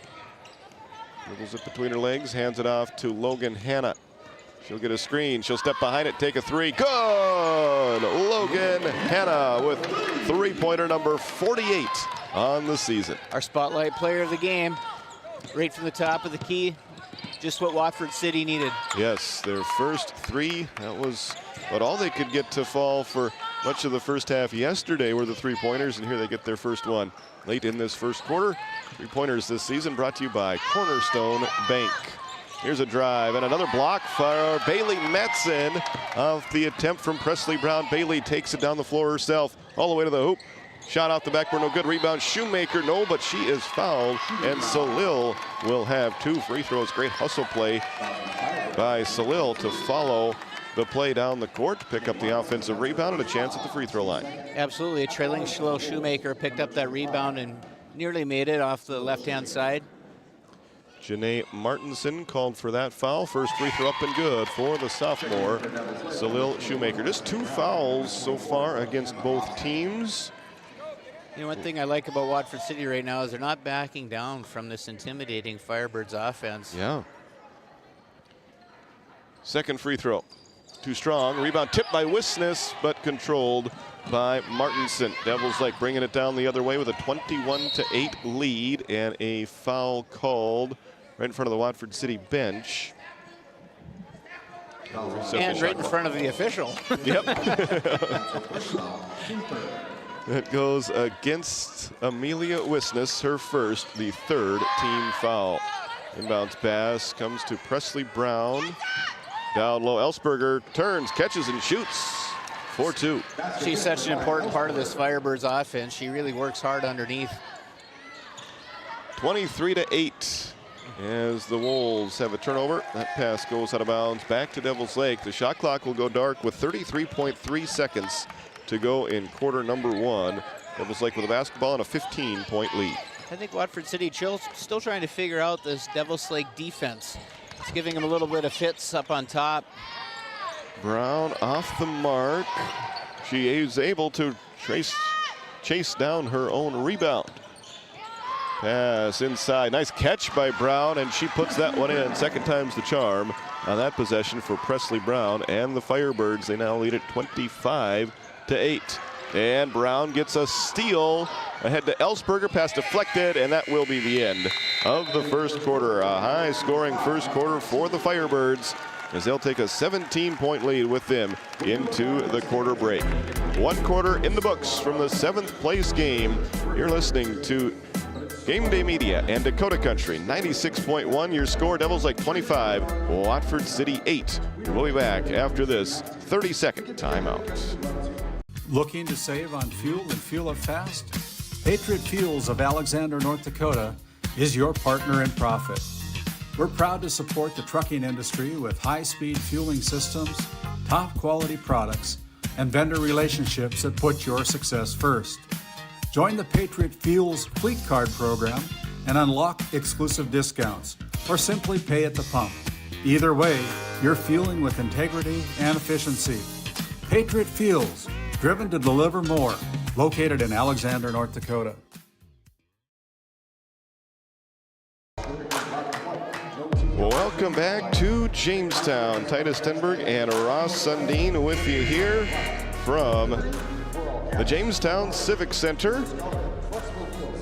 Dribbles it between her legs, hands it off to Logan Hannah. She'll get a screen, she'll step behind it, take a 3. Good! Logan Hannah with three-pointer number 48 on the season. Our spotlight player of the game, right from the top of the key. Just what Watford City needed. Yes, their first 3, that was but all they could get to fall for much of the first half yesterday were the 3-pointers, and here they get their first one late in this first quarter. 3-pointers this season brought to you by Cornerstone Bank. Here's a drive and another block for Bailey Metzen off the attempt from Presley Brown. Bailey takes it down the floor herself, all the way to the hoop. Shot off the backboard, no good. Rebound, Shoemaker, no, but she is fouled. And Salil will have 2 free throws. Great hustle play by Salil to follow the play down the court, pick up the offensive rebound and a chance at the free throw line. Absolutely, a trailing Salil Shoemaker picked up that rebound and nearly made it off the left-hand side. Janae Martinson called for that foul. First free throw up and good for the sophomore, Salil Shoemaker. Just 2 fouls so far against both teams. You know, one thing I like about Watford City right now is they're not backing down from this intimidating Firebirds offense. Yeah. Second free throw. Too strong. Rebound tipped by Wisness, but controlled by Martinson. Devils Lake bringing it down the other way with a 21-8 lead and a foul called right in front of the Watford City bench. And right in front of the official. Yep. That goes against Amelia Wisness, her first, the 3rd team foul. Inbounds pass comes to Presley Brown. Down low, Ellsberger turns, catches, and shoots. 4-2. She's such an important part of this Firebirds offense. She really works hard underneath. 23-8 as the Wolves have a turnover. That pass goes out of bounds back to Devils Lake. The shot clock will go dark with 33.3 seconds to go in quarter number 1. Devils Lake with a basketball and a 15-point lead. I think Watford City still trying to figure out this Devils Lake defense. It's giving them a little bit of fits up on top. Brown off the mark. She is able to chase down her own rebound. Pass inside. Nice catch by Brown, and she puts that one in. Second time's the charm on that possession for Presley Brown and the Firebirds. They now lead at 25-8. And Brown gets a steal ahead to Ellsberger. Pass deflected, and that will be the end of the first quarter. A high-scoring first quarter for the Firebirds as they'll take a 17-point lead with them into the quarter break. 1 quarter in the books from the 7th place game. You're listening to Game Day Media and Dakota Country 96.1. Your score, Devils Lake 25, Watford City 8. We'll be back after this 30-second timeout. Looking to save on fuel and fuel up fast? Patriot Fuels of Alexander, North Dakota is your partner in profit. We're proud to support the trucking industry with high-speed fueling systems, top-quality products, and vendor relationships that put your success first. Join the Patriot Fuels Fleet Card program and unlock exclusive discounts, or simply pay at the pump. Either way, you're fueling with integrity and efficiency. Patriot Fuels, driven to deliver more, located in Alexander, North Dakota. Welcome back to Jamestown. Titus Tenberg and Ross Sundin with you here from the Jamestown Civic Center.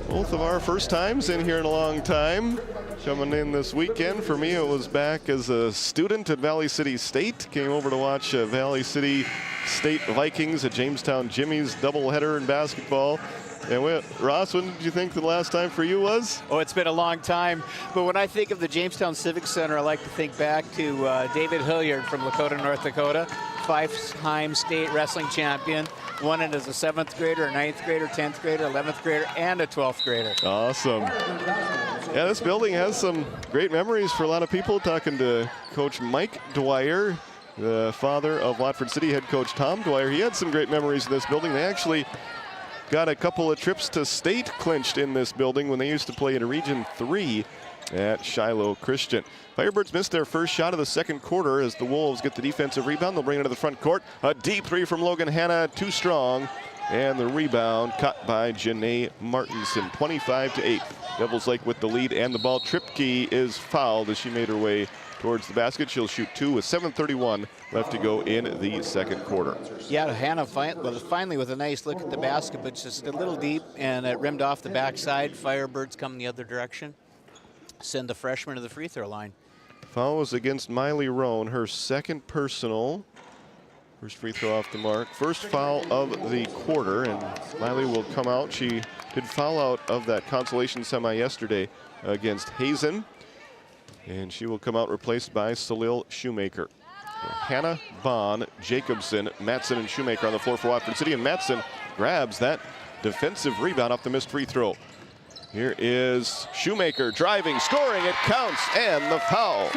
Both of our first times in here in a long time. Coming in this weekend. For me, it was back as a student at Valley City State. Came over to watch Valley City State Vikings at Jamestown Jimmy's doubleheader in basketball. And Ross, when did you think the last time for you was? Oh, it's been a long time. But when I think of the Jamestown Civic Center, I like to think back to David Hilliard from Lakota, North Dakota, 5-time state wrestling champion. Won it as a 7th grader, a 9th grader, 10th grader, 11th grader, and a 12th grader. Awesome. Yeah, this building has some great memories for a lot of people. Talking to Coach Mike Dwyer, the father of Watford City head coach Tom Dwyer. He had some great memories in this building. They actually got a couple of trips to state clinched in this building when they used to play in Region 3 at Shiloh Christian. Firebirds missed their first shot of the second quarter as the Wolves get the defensive rebound. They'll bring it to the front court. A deep 3 from Logan Hanna, too strong. And the rebound cut by Janae Martinson, 25-8. Devils Lake with the lead and the ball. Tripke is fouled as she made her way towards the basket. She'll shoot 2 with 7:31 left to go in the second quarter. Yeah, Hannah finally with a nice look at the basket, but just a little deep, and it rimmed off the backside. Firebirds come the other direction. Send the freshman to the free throw line. Foul was against Miley Roan, her second personal. First free throw off the mark. First foul of the quarter, and Miley will come out. She did foul out of that consolation semi yesterday against Hazen. and she will come out replaced by Salil Shoemaker. So Hannah, Bond, Jacobson, Matson, and Shoemaker on the floor for Watford City, and Matson grabs that defensive rebound off the missed free throw. Here is Shoemaker driving, scoring, it counts, and the foul.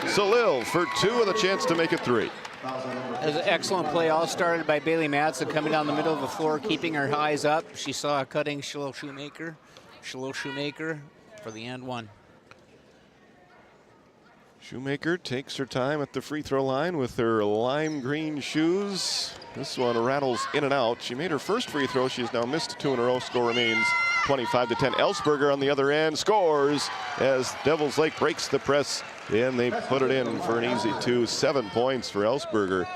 Salil for 2 with a chance to make it 3. It was an excellent play, all started by Bailey Matson coming down the middle of the floor, keeping her eyes up. She saw a cutting Salil Shoemaker for the and one. Shoemaker takes her time at the free throw line with her lime green shoes. This one rattles in and out. She made her first free throw. She's now missed 2 in a row. Score remains 25-10. Ellsberger on the other end scores as Devils Lake breaks the press, and they put it in for an easy 2. 7 points for Ellsberger.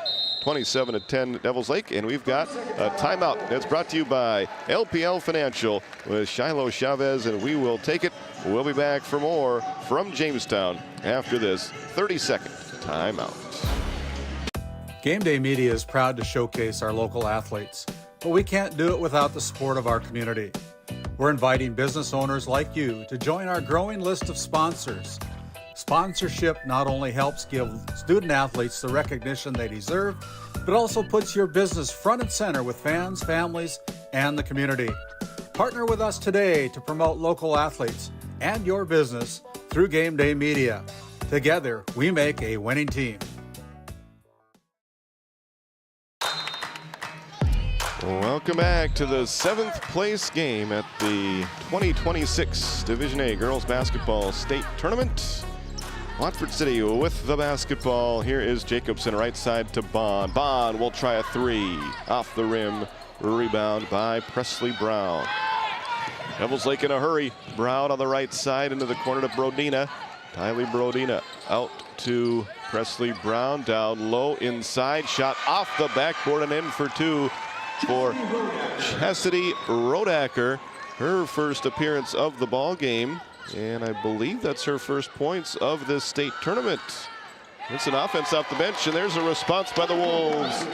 27-10 Devils Lake, and we've got a timeout. That's brought to you by LPL Financial with Shiloh Chavez, and we will take it. We'll be back for more from Jamestown after this 30-second timeout. GameDay Media is proud to showcase our local athletes, but we can't do it without the support of our community. We're inviting business owners like you to join our growing list of sponsors. Sponsorship not only helps give student athletes the recognition they deserve, but also puts your business front and center with fans, families, and the community. Partner with us today to promote local athletes and your business through GameDay Media. Together, we make a winning team. Welcome back to the 7th place game at the 2026 Division A Girls Basketball State Tournament. Watford City with the basketball. Here is Jacobson, right side to Bond. Bond will try a 3 off the rim. Rebound by Presley Brown. Devils Lake in a hurry. Brown on the right side into the corner to Brodina. Tylee Brodina out to Presley Brown. Down low inside. Shot off the backboard and in for 2 for Chastity Rodacker. Her first appearance of the ball game. And I believe that's her first points of this state tournament. It's an offense off the bench, and there's a response by the Wolves.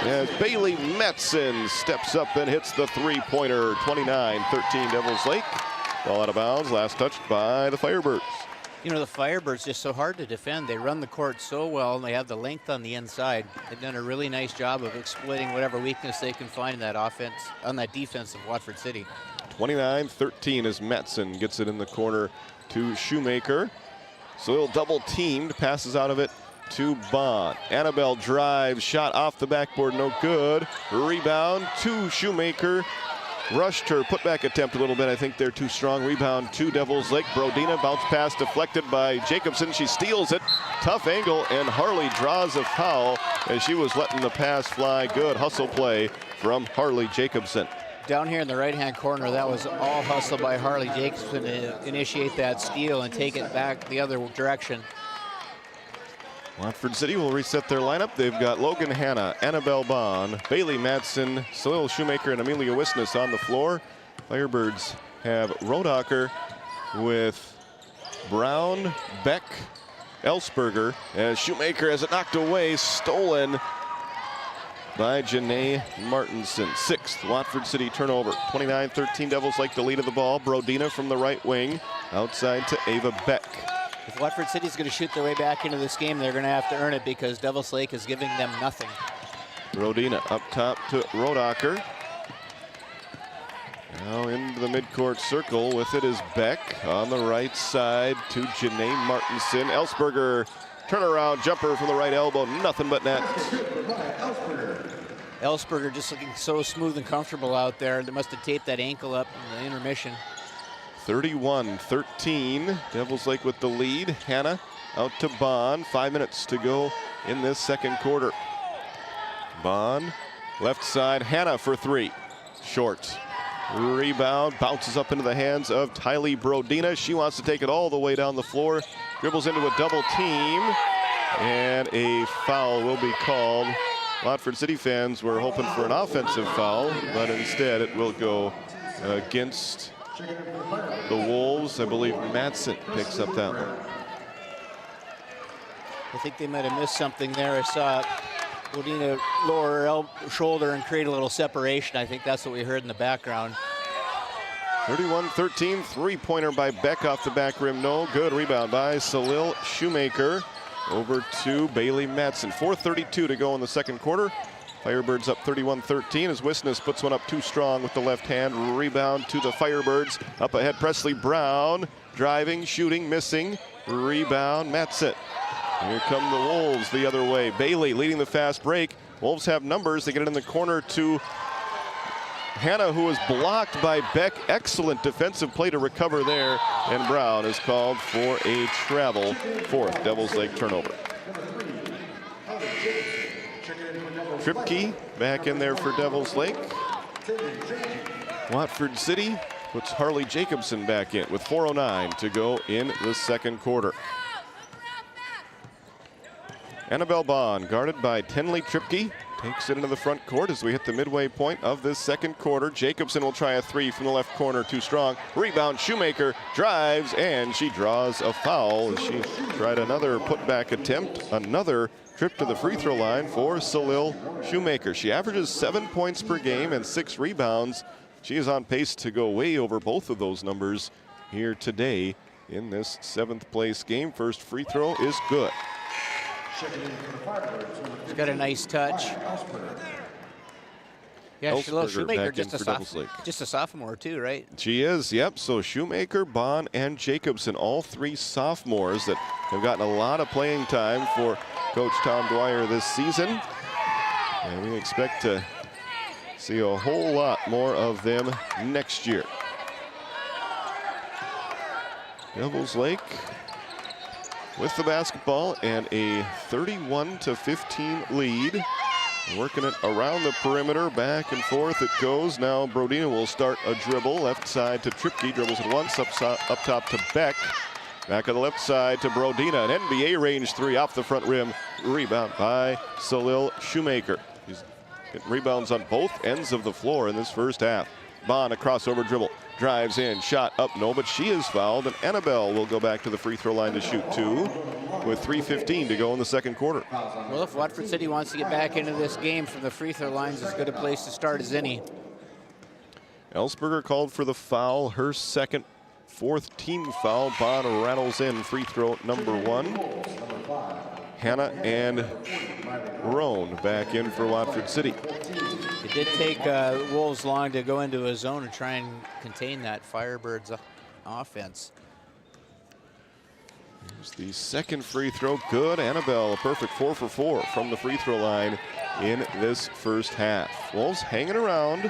As Bailey Matson steps up and hits the 3-pointer. 29-13 Devils Lake. Ball out of bounds, last touched by the Firebirds. You know, the Firebirds just so hard to defend. They run the court so well, and they have the length on the inside. They've done a really nice job of exploiting whatever weakness they can find in that offense, on that defense of Watford City. 29-13 as Matson gets it in the corner to Shoemaker. So double teamed, passes out of it to Bond. Annabelle drives, shot off the backboard, no good. Rebound to Shoemaker. Rushed her putback attempt a little bit. I think they're too strong. Rebound to Devils Lake. Brodina, bounce pass deflected by Jacobson. She steals it. Tough angle, and Harley draws a foul as she was letting the pass fly. Good hustle play from Harley Jacobson. Down here in the right-hand corner, that was all hustle by Harley Jacobson to initiate that steal and take it back the other direction. Watford City will reset their lineup. They've got Logan Hanna, Annabelle Bond, Bailey Matson, Salil Shoemaker, and Amelia Wisness on the floor. Firebirds have Rodacker with Brown, Beck, Ellsberger, as Shoemaker has it knocked away, stolen by Janae Martinson. 6th Watford City turnover. 29-13 Devils Lake the lead of the ball. Brodina from the right wing, outside to Ava Beck. If Watford City's going to shoot their way back into this game, they're going to have to earn it because Devils Lake is giving them nothing. Brodina up top to Rodacker. Now into the midcourt circle with it is Beck on the right side to Janae Martinson. Ellsberger, turnaround jumper from the right elbow, nothing but net. Ellsberger just looking so smooth and comfortable out there. They must have taped that ankle up in the intermission. 31-13, Devils Lake with the lead. Hannah out to Bond. 5 minutes to go in this second quarter. Bond, left side, Hannah for 3. Short. Rebound, bounces up into the hands of Tylee Brodina. She wants to take it all the way down the floor. Dribbles into a double team, and a foul will be called. Watford City fans were hoping for an offensive foul, but instead it will go against the Wolves. I believe Matson picks up that one. I think they might have missed something there. I saw Brodina lower her shoulder and create a little separation. I think that's what we heard in the background. 31-13, three-pointer by Beck off the back rim. No good. Rebound by Salil Shoemaker. Over to Bailey Madsen. 4:32 to go in the second quarter. Firebirds up 31-13 as Wisness puts one up too strong with the left hand. Rebound to the Firebirds. Up ahead, Presley Brown. Driving, shooting, missing. Rebound, Madsen. Here come the Wolves the other way. Bailey leading the fast break. Wolves have numbers. They get it in the corner to Hannah, who is blocked by Beck. Excellent defensive play to recover there. And Brown is called for a travel. Fourth Devils Lake turnover. Tripke back in there for Devils Lake. Watford City puts Harley Jacobson back in with 4:09 to go in the second quarter. Annabelle Bond, guarded by Tenley Tripke, takes it into the front court as we hit the midway point of this second quarter. Jacobson will try a three from the left corner, too strong. Rebound, Shoemaker drives, and she draws a foul. She tried another putback attempt, another trip to the free throw line for Salil Shoemaker. She averages 7 points per game and 6 rebounds. She is on pace to go way over both of those numbers here today in this 7th place game. First free throw is good. She's got a nice touch. Yeah, Salil Shoemaker, just a sophomore too, right? She is, yep. So Shoemaker, Bond, and Jacobson, all three sophomores that have gotten a lot of playing time for Coach Tom Dwyer this season. And we expect to see a whole lot more of them next year. Devils Lake with the basketball and a 31-15 lead. Working it around the perimeter, back and forth it goes. Now Brodina will start a dribble, left side to Tripke, dribbles it once, up top to Beck. Back on the left side to Brodina, an NBA range three off the front rim. Rebound by Salil Shoemaker. He's getting rebounds on both ends of the floor in this first half. Bond, a crossover dribble, drives in, shot up, no, but she is fouled, and Annabelle will go back to the free throw line to shoot two with 3:15 to go in the second quarter. Well, if Watford City wants to get back into this game from the free throw lines, as good a place to start as any. Ellsberger called for the foul, her second, fourth team foul. Bond rattles in free throw number one. Hannah and Roan back in for Watford City. It did take Wolves long to go into a zone and try and contain that Firebirds offense. Here's the second free throw, good. Annabelle, a perfect 4 for 4 from the free throw line in this first half. Wolves hanging around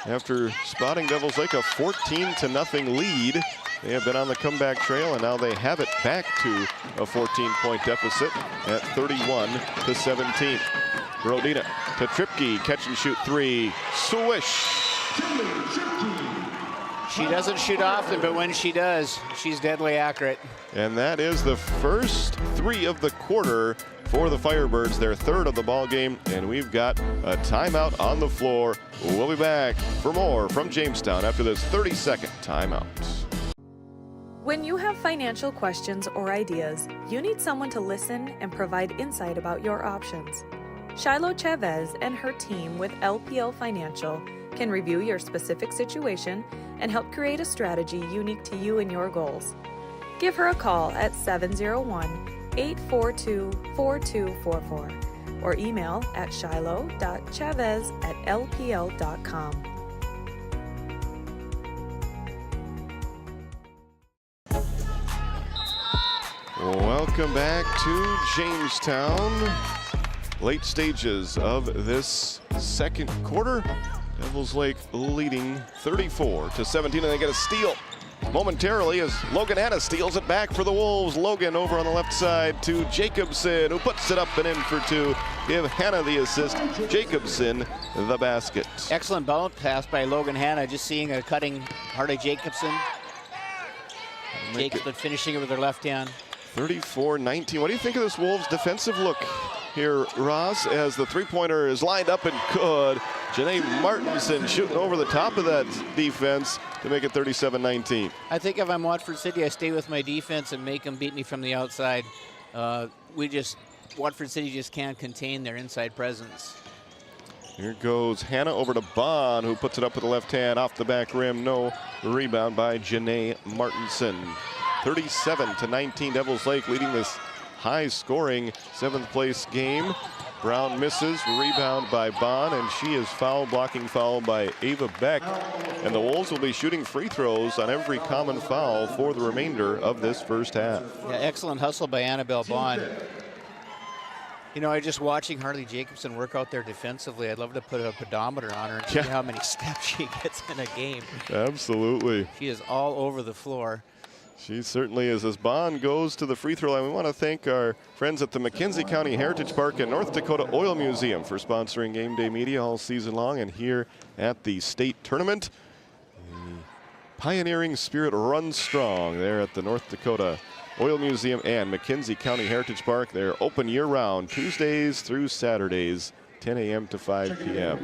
after spotting Devils Lake a 14-0 lead. They have been on the comeback trail, and now they have it back to a 14-point deficit at 31-17. Brodina to Tripke, catch and shoot three, swish. She doesn't shoot often, but when she does, she's deadly accurate. And that is the first three of the quarter for the Firebirds, their third of the ball game, and we've got a timeout on the floor. We'll be back for more from Jamestown after this 30-second timeout. When you have financial questions or ideas, you need someone to listen and provide insight about your options. Shiloh Chavez and her team with LPL Financial can review your specific situation and help create a strategy unique to you and your goals. Give her a call at 701-842-4244 or email at shiloh.chavez@lpl.com. Welcome back to Jamestown. Late stages of this second quarter. Devils Lake leading 34-17, and they get a steal momentarily as Logan Hanna steals it back for the Wolves. Logan over on the left side to Jacobson, who puts it up and in for two. Give Hanna the assist, Jacobson the basket. Excellent bounce pass by Logan Hanna, just seeing a cutting Harley Jacobson. Jacobson finishing it with her left hand. 34-19. What do you think of this Wolves defensive look here, Ross, as the three-pointer is lined up and good? Janae Martinson shooting over the top of that defense to make it 37-19. I think if I'm Watford City, I stay with my defense and make them beat me from the outside. Watford City just can't contain their inside presence. Here goes Hannah over to Bond, who puts it up with the left hand off the back rim. No rebound by Janae Martinson. 37-19, Devils Lake leading this high-scoring 7th place game. Brown misses, rebound by Bond, and she is blocking foul by Ava Beck. And the Wolves will be shooting free throws on every common foul for the remainder of this first half. Yeah, excellent hustle by Annabelle Bond. You know, just watching Harley Jacobson work out there defensively, I'd love to put a pedometer on her and see how many steps she gets in a game. Absolutely. She is all over the floor. She certainly is. As Bond goes to the free throw line, we want to thank our friends at the McKenzie County Heritage Park and North Dakota Oil Museum for sponsoring Game Day Media all season long. And here at the state tournament, the pioneering spirit runs strong there at the North Dakota Oil Museum and McKenzie County Heritage Park. They're open year-round, Tuesdays through Saturdays, 10 a.m. to 5 p.m.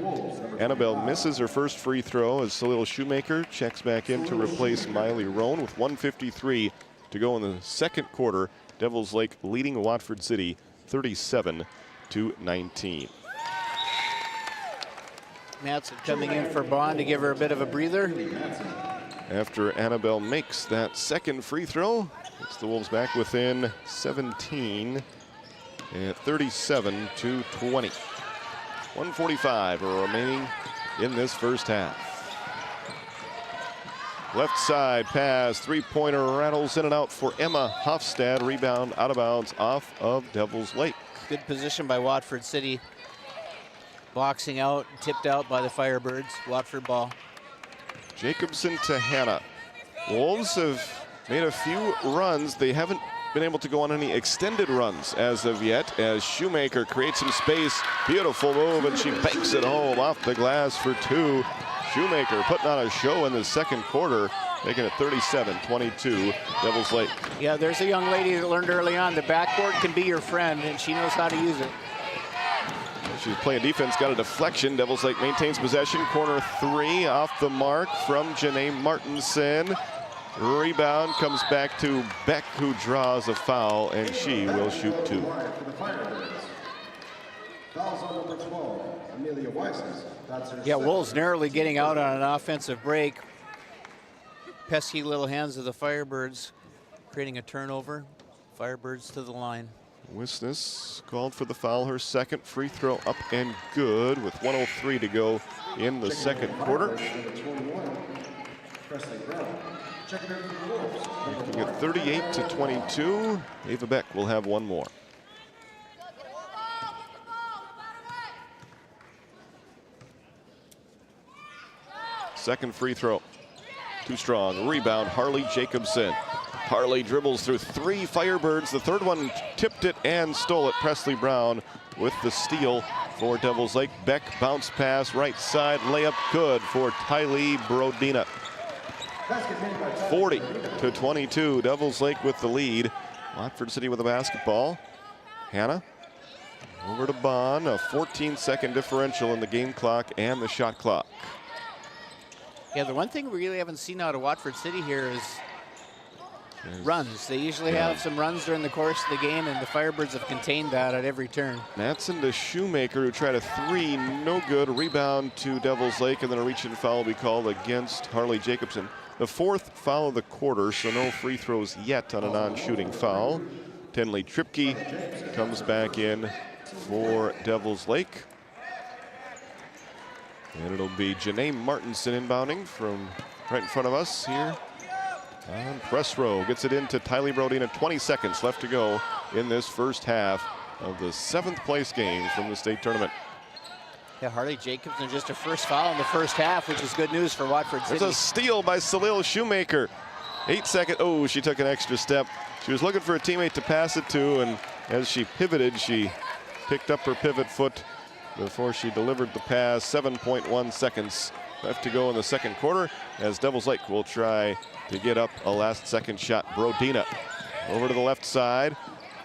Annabelle misses her first free throw as Salil Shoemaker checks back in to replace Miley Roan with 1:53 to go in the second quarter. Devils Lake leading Watford City 37-19. Matson coming in for Bond to give her a bit of a breather. After Annabelle makes that second free throw, it's the Wolves back within 17 at 37-20. 1:45 remaining in this first half. Left side pass, three-pointer rattles in and out for Emma Hofstad. Rebound out of bounds off of Devils Lake. Good position by Watford City. Boxing out, tipped out by the Firebirds. Watford ball. Jacobson to Hannah. Wolves have made a few runs. They haven't been able to go on any extended runs as of yet, as Shoemaker creates some space. Beautiful move, and she banks it home off the glass for two. Shoemaker putting on a show in the second quarter, making it 37-22, Devils Lake. Yeah, there's a young lady that learned early on the backboard can be your friend, and she knows how to use it. She's playing defense, got a deflection. Devils Lake maintains possession. Corner three off the mark from Janae Martinson. Rebound comes back to Beck, who draws a foul, and she will shoot two. Yeah, Wolves narrowly getting out on an offensive break. Pesky little hands of the Firebirds creating a turnover. Firebirds to the line. Wisness called for the foul. Her second free throw up and good with 1:03 to go in the second quarter. Making it 38-22. Ava Beck will have one more. Second free throw. Too strong. Rebound, Harley Jacobson. Harley dribbles through three Firebirds. The third one tipped it and stole it. Presley Brown with the steal for Devils Lake. Beck bounce pass, right side, layup good for Tylee Brodina. 40-22, Devils Lake with the lead. Watford City with the basketball. Hannah over to Bond, a 14-second differential in the game clock and the shot clock. Yeah, the one thing we really haven't seen out of Watford City here is runs. They usually have some runs during the course of the game, and the Firebirds have contained that at every turn. Matson to Shoemaker, who tried a three, no good. Rebound to Devils Lake, and then a reach-in foul will be called against Harley Jacobson. The fourth foul of the quarter, so no free throws yet on a non-shooting foul. Tenley Tripke comes back in for Devils Lake. And it'll be Janae Martinson inbounding from right in front of us here. On press row, gets it into Tylee Brodina. 20 seconds left to go in this first half of the 7th place game from the state tournament. Yeah, Harley Jacobson just her first foul in the first half, which is good news for Watford City. There's a steal by Salil Shoemaker. 8 seconds. Oh, she took an extra step. She was looking for a teammate to pass it to, and as she pivoted, she picked up her pivot foot before she delivered the pass. 7.1 seconds left to go in the second quarter as Devils Lake will try to get up a last-second shot. Brodina over to the left side.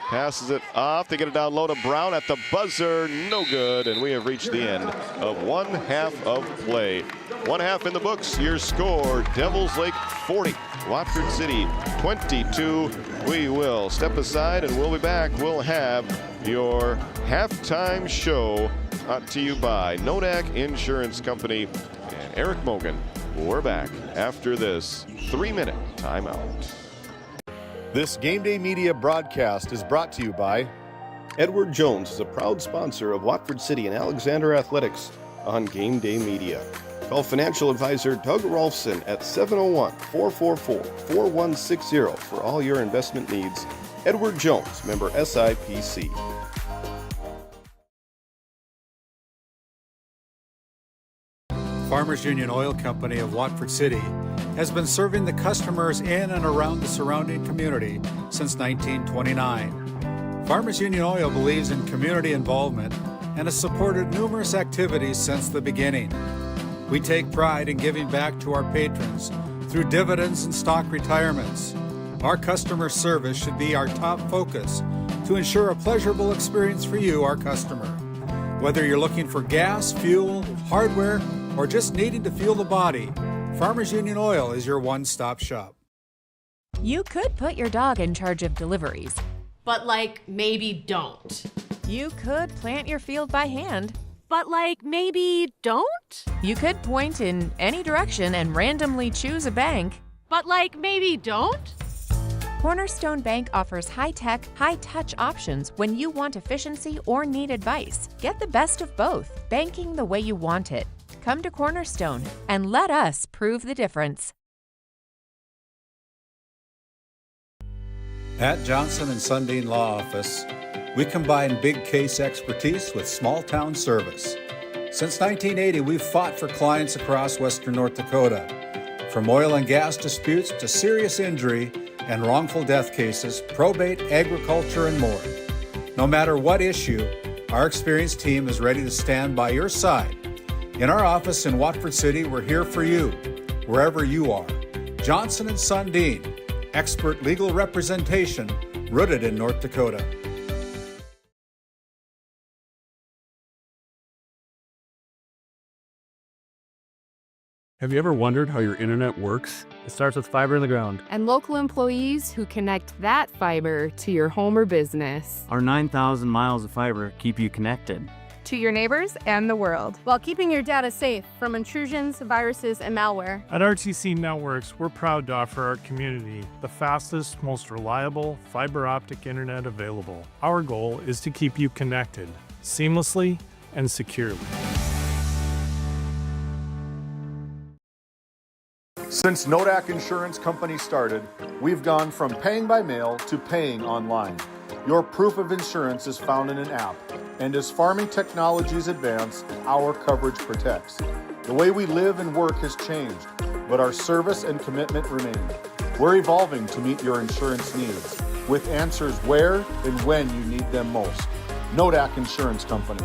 Passes it off. They get it down low to Brown at the buzzer. No good. And we have reached the end of one half of play. One half in the books. Your score, Devils Lake 40, Watford City 22. We will step aside and we'll be back. We'll have your halftime show brought to you by Nodak Insurance Company and Eric Mogan. We're back after this 3-minute timeout. This Game Day Media broadcast is brought to you by Edward Jones is a proud sponsor of Watford City and Alexander Athletics on Game Day Media. Call financial advisor Doug Rolfson at 701-444-4160 for all your investment needs. Edward Jones, member SIPC. Farmers Union Oil Company of Watford City has been serving the customers in and around the surrounding community since 1929. Farmers Union Oil believes in community involvement and has supported numerous activities since the beginning. We take pride in giving back to our patrons through dividends and stock retirements. Our customer service should be our top focus to ensure a pleasurable experience for you, our customer. Whether you're looking for gas, fuel, hardware, or just needing to fuel the body, Farmers Union Oil is your one-stop shop. You could put your dog in charge of deliveries, but maybe don't. You could plant your field by hand, but maybe don't? You could point in any direction and randomly choose a bank, but maybe don't? Cornerstone Bank offers high-tech, high-touch options when you want efficiency or need advice. Get the best of both, banking the way you want it. Come to Cornerstone and let us prove the difference. At Johnson & Sundin Law Office, we combine big case expertise with small town service. Since 1980, we've fought for clients across western North Dakota. From oil and gas disputes to serious injury and wrongful death cases, probate, agriculture, and more. No matter what issue, our experienced team is ready to stand by your side. In our office in Watford City, we're here for you, wherever you are. Johnson & Sundin, expert legal representation rooted in North Dakota. Have you ever wondered how your internet works? It starts with fiber in the ground. And local employees who connect that fiber to your home or business. Our 9,000 miles of fiber keep you connected to your neighbors and the world, while keeping your data safe from intrusions, viruses, and malware. At RTC Networks, we're proud to offer our community the fastest, most reliable fiber optic internet available. Our goal is to keep you connected seamlessly and securely. Since Nodak Insurance Company started, we've gone from paying by mail to paying online. Your proof of insurance is found in an app, and as farming technologies advance, our coverage protects. The way we live and work has changed, but our service and commitment remain. We're evolving to meet your insurance needs, with answers where and when you need them most. Nodak Insurance Company.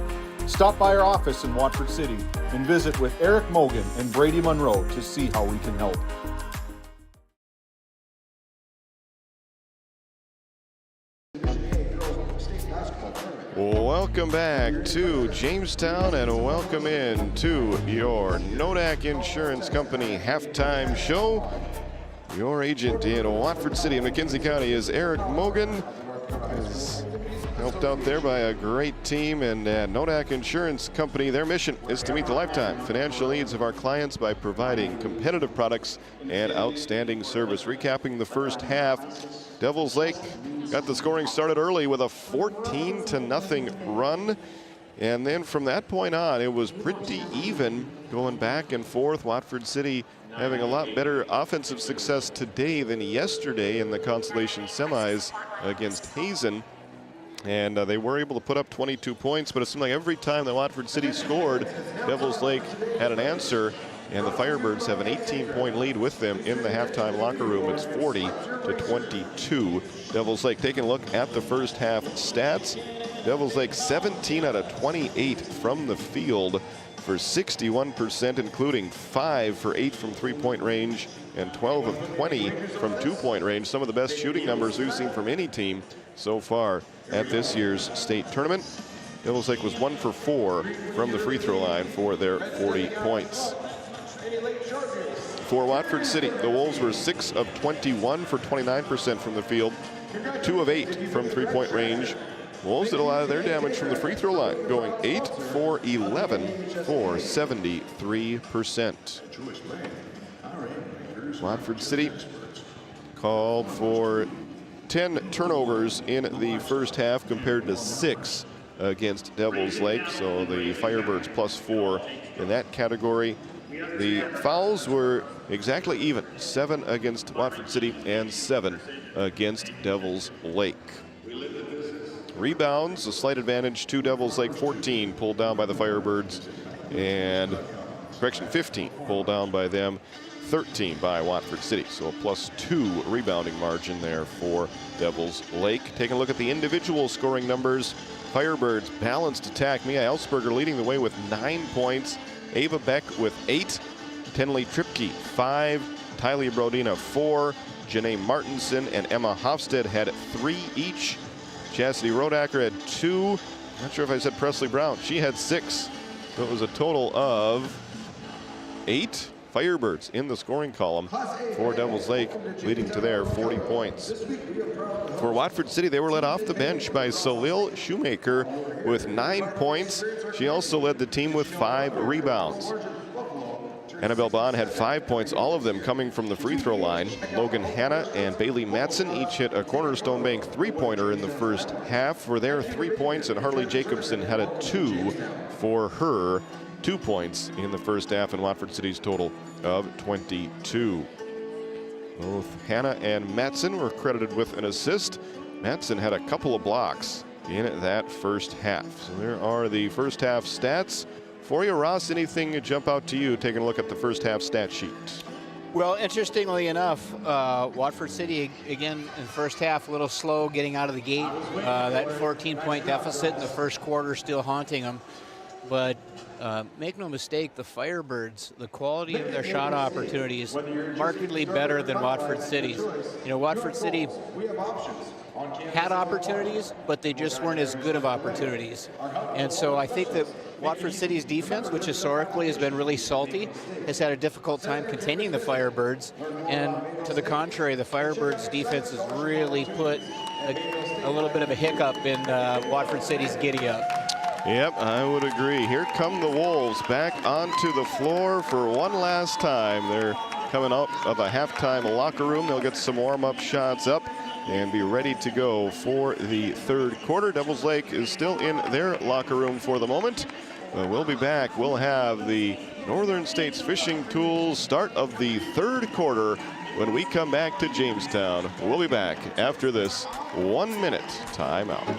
Stop by our office in Watford City and visit with Eric Mogan and Brady Monroe to see how we can help. Welcome back to Jamestown and welcome in to your Nodak Insurance Company halftime show. Your agent in Watford City and McKenzie County is Eric Mogan. Is helped out there by a great team, and Nodak Insurance Company, their mission is to meet the lifetime financial needs of our clients by providing competitive products and outstanding service. Recapping the first half, Devils Lake got the scoring started early with a 14-0 run, and then from that point on it was pretty even going back and forth. Watford City having a lot better offensive success today than yesterday in the consolation semis against Hazen. And they were able to put up 22 points, but it seemed like every time that Watford City scored, Devils Lake had an answer, and the Firebirds have an 18-point lead with them in the halftime locker room. It's 40-22. Devils Lake. Taking a look at the first half stats, Devils Lake 17 out of 28 from the field for 61%, including 5 for 8 from three-point range and 12 of 20 from two-point range. Some of the best shooting numbers we've seen from any team so far at this year's state tournament. Devils Lake was 1 for 4 from the free throw line for their 40 points. For Watford City, the Wolves were 6 of 21 for 29% from the field, 2 of 8 from three-point range, Wolves did a lot of their damage from the free throw line, going 8 for 11 for 73%. Watford City called for 10 turnovers in the first half compared to 6 against Devils Lake, so the Firebirds +4 in that category. The fouls were exactly even, 7 against Watford City and 7 against Devils Lake. Rebounds, a slight advantage to Devils Lake, 14 pulled down by the Firebirds, and 15 pulled down by them, 13 by Watford City. So a +2 rebounding margin there for Devils Lake. Taking a look at the individual scoring numbers. Firebirds balanced attack. Mia Elsberger leading the way with 9 points. Ava Beck with 8. Tenley Tripke 5. Tylee Brodina 4. Janae Martinson and Emma Hofstad had 3 each. Chastity Rodacker had 2. Not sure if I said Presley Brown. She had 6. So it was a total of 8 Firebirds in the scoring column for Devils Lake, leading to their 40 points. For Watford City, they were led off the bench by Solil Shoemaker with 9 points. She also led the team with 5 rebounds. Annabelle Bond had 5 points, all of them coming from the free throw line. Logan Hanna and Bailey Matson each hit a Cornerstone Bank 3-pointer in the first half for their 3 points, and Harley Jacobson had a 2 for her 2 points in the first half, and Watford City's total of 22. Both Hanna and Matson were credited with an assist. Matson had a couple of blocks in that first half. So there are the first half stats for you. Ross, anything jump out to you taking a look at the first half stat sheet? Well, interestingly enough, Watford City, again, in the first half, a little slow getting out of the gate. That 14-point deficit in the first quarter still haunting them. But make no mistake, the Firebirds, the quality of their shot opportunities, markedly better than Watford City's. You know, Watford City had opportunities, but they just weren't as good of opportunities. And so I think that Watford City's defense, which historically has been really salty, has had a difficult time containing the Firebirds. And to the contrary, the Firebirds' defense has really put a little bit of a hiccup in Watford City's giddy-up. Yep, I would agree. Here come the Wolves back onto the floor for one last time. They're coming out of a halftime locker room. They'll get some warm-up shots up and be ready to go for the third quarter. Devils Lake is still in their locker room for the moment. We'll be back. We'll have the Northern States Fishing Tools start of the third quarter when we come back to Jamestown. We'll be back after this 1-minute timeout.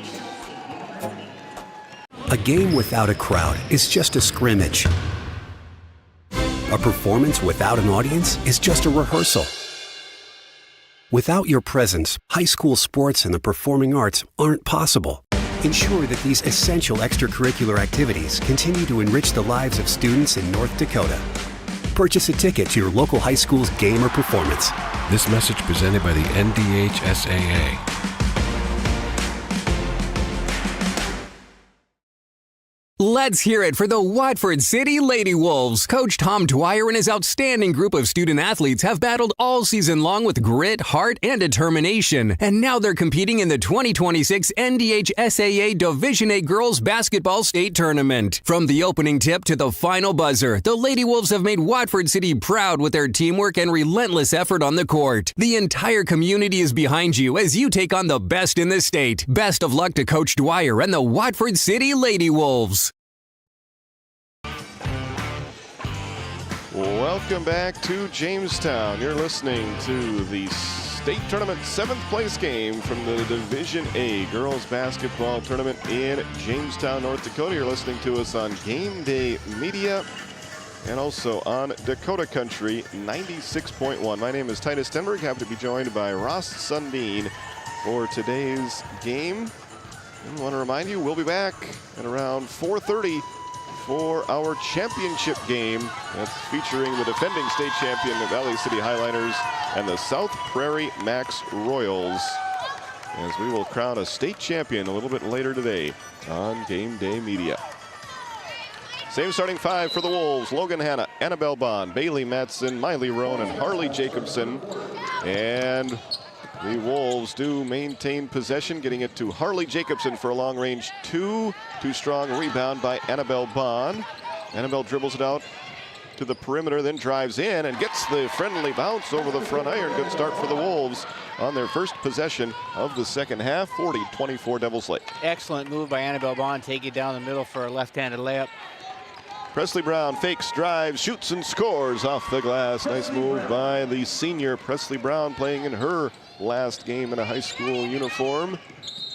A game without a crowd is just a scrimmage. A performance without an audience is just a rehearsal. Without your presence, high school sports and the performing arts aren't possible. Ensure that these essential extracurricular activities continue to enrich the lives of students in North Dakota. Purchase a ticket to your local high school's game or performance. This message presented by the NDHSAA. Let's hear it for the Watford City Lady Wolves. Coach Tom Dwyer and his outstanding group of student athletes have battled all season long with grit, heart, and determination. And now they're competing in the 2026 NDHSAA Division A Girls Basketball State Tournament. From the opening tip to the final buzzer, the Lady Wolves have made Watford City proud with their teamwork and relentless effort on the court. The entire community is behind you as you take on the best in the state. Best of luck to Coach Dwyer and the Watford City Lady Wolves. Welcome back to Jamestown. You're listening to the state tournament 7th place game from the Division A Girls Basketball Tournament in Jamestown, North Dakota. You're listening to us on GameDay Media and also on Dakota Country 96.1. My name is Titus Stenberg. Happy to be joined by Ross Sundin for today's game. And I want to remind you, we'll be back at around 4:30 for our championship game. That's featuring the defending state champion, the Valley City Highliners, and the South Prairie Max Royals, as we will crown a state champion a little bit later today on GameDay Media. Same starting 5 for the Wolves: Logan Hanna, Annabelle Bond, Bailey Matson, Miley Roan, and Harley Jacobson. And The Wolves do maintain possession, getting it to Harley Jacobson for a long-range two. Too strong rebound by Annabelle Bond. Annabelle dribbles it out to the perimeter, then drives in and gets the friendly bounce over the front iron. Good start for the Wolves on their first possession of the second half. 40-24 Devils Lake. Excellent move by Annabelle Bond, taking it down the middle for a left-handed layup. Presley Brown fakes, drives, shoots, and scores off the glass. Nice move by the senior Presley Brown, playing in her last game in a high school uniform.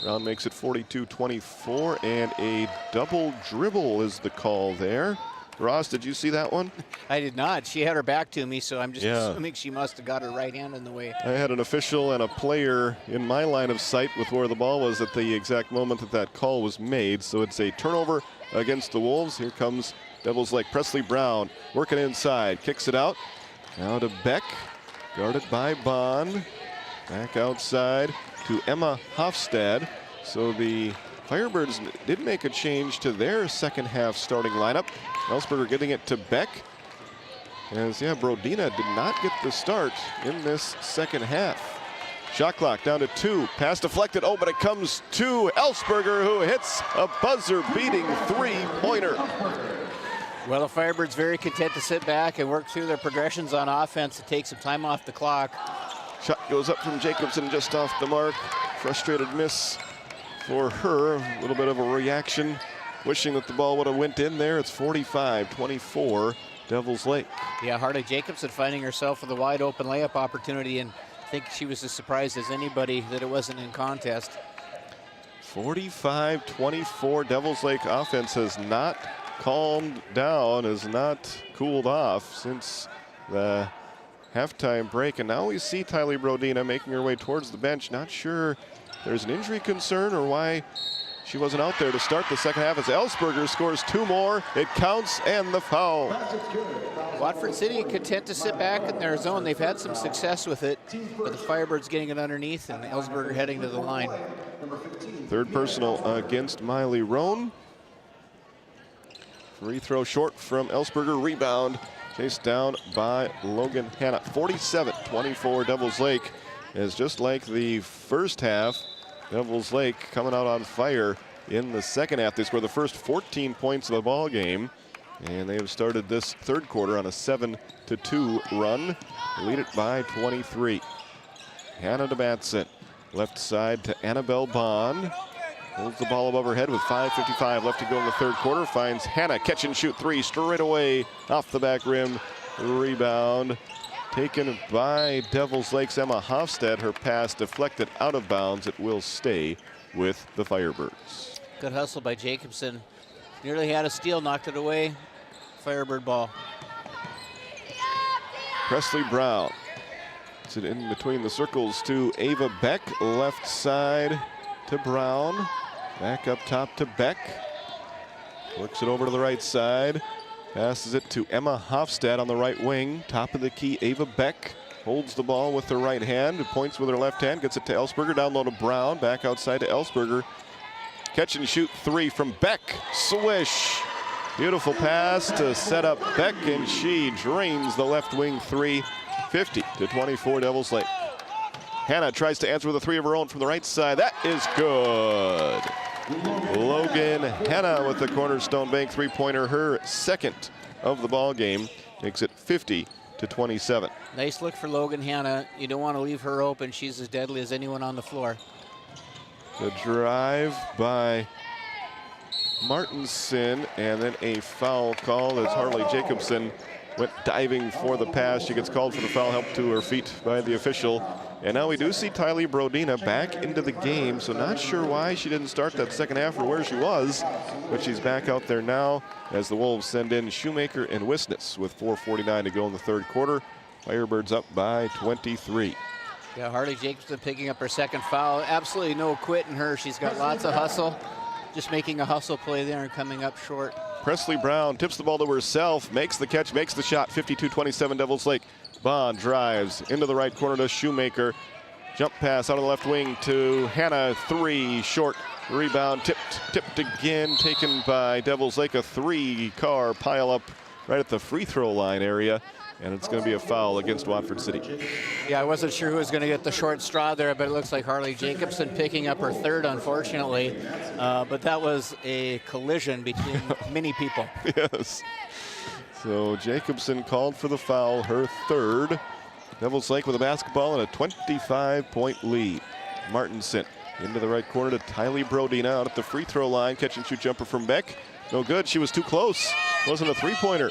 Brown makes it 42-24, and a double dribble is the call there. Ross, did you see that one? I did not. She had her back to me, so I'm just assuming she must have got her right hand in the way. I had an official and a player in my line of sight with where the ball was at the exact moment that that call was made. So it's a turnover against the Wolves. Here comes Devils Lake. Presley Brown working inside, kicks it out. Now to Beck, guarded by Bond. Back outside to Emma Hofstad. So the Firebirds did make a change to their second half starting lineup. Ellsberger getting it to Beck. As Brodina did not get the start in this second half. Shot clock down to 2. Pass deflected. Oh, but it comes to Ellsberger, who hits a buzzer-beating three-pointer. Well, the Firebirds very content to sit back and work through their progressions on offense to take some time off the clock. Shot goes up from Jacobson just off the mark. Frustrated miss for her. A little bit of a reaction, wishing that the ball would have went in there. It's 45-24 Devils Lake. Yeah, Harley Jacobson finding herself with a wide open layup opportunity, and I think she was as surprised as anybody that it wasn't in contest. 45-24 Devils Lake offense has not calmed down, has not cooled off since the halftime break. And now we see Tylee Brodina making her way towards the bench. Not sure there's an injury concern or why she wasn't out there to start the second half, as Ellsberger scores 2 more. It counts, and the foul. Watford City content to sit back in their zone. They've had some success with it, but the Firebirds getting it underneath and Ellsberger heading to the line. Third personal against Miley Roan. Free throw short from Ellsberger. Rebound chased down by Logan Hanna. 47-24 Devils Lake. Is just like the first half, Devils Lake coming out on fire in the second half. They score the first 14 points of the ball game, and they have started this third quarter on a 7-2 run. Lead it by 23. Hannah to Batson. Left side to Annabelle Bond. Holds the ball above her head with 5:55 left to go in the third quarter. Finds Hannah, catch and shoot 3 straight away off the back rim. Rebound taken by Devils Lake's Emma Hofstad. Her pass deflected out of bounds. It will stay with the Firebirds. Good hustle by Jacobson. Nearly had a steal, knocked it away. Firebird ball. Presley Brown. It's it in between the circles to Ava Beck. Left side to Brown. Back up top to Beck. Works it over to the right side. Passes it to Emma Hofstad on the right wing. Top of the key, Ava Beck holds the ball with her right hand. Points with her left hand. Gets it to Ellsberger. Down low to Brown. Back outside to Ellsberger. Catch and shoot 3 from Beck. Swish. Beautiful pass to set up Beck, and she drains the left wing 3. 50-24 Devils Lake. Hannah tries to answer with a 3 of her own from the right side. That is good. Logan Hannah with the cornerstone bank 3-pointer, her second of the ball game, makes it 50-27. Nice look for Logan Hannah. You don't want to leave her open. She's as deadly as anyone on the floor. The drive by Martinson, and then a foul call as Harley Jacobson went diving for the pass. She gets called for the foul, helped to her feet by the official. And now we do see Tylee Brodina back into the game, so not sure why she didn't start that second half or where she was, but she's back out there now as the Wolves send in Shoemaker and Wisness with 4:49 to go in the third quarter. Firebirds up by 23. Yeah, Harley Jacobson picking up her second foul. Absolutely no quit in her. She's got lots of hustle. Just making a hustle play there and coming up short. Presley Brown tips the ball to herself, makes the catch, makes the shot. 52-27 Devils Lake. Bond drives into the right corner to Shoemaker. Jump pass out of the left wing to Hannah. 3 short. Rebound tipped again, taken by Devils Lake. A 3-car pile up right at the free throw line area, and it's going to be a foul against Watford City. Yeah, I wasn't sure who was going to get the short straw there, but it looks like Harley Jacobson picking up her third, unfortunately. But that was a collision between many people. Yes. So Jacobson called for the foul, her third. Devils Lake with a basketball and a 25-point lead. Martinson into the right corner to Tylee Brodina out at the free throw line. Catch and shoot jumper from Beck. No good. She was too close. Wasn't a three-pointer.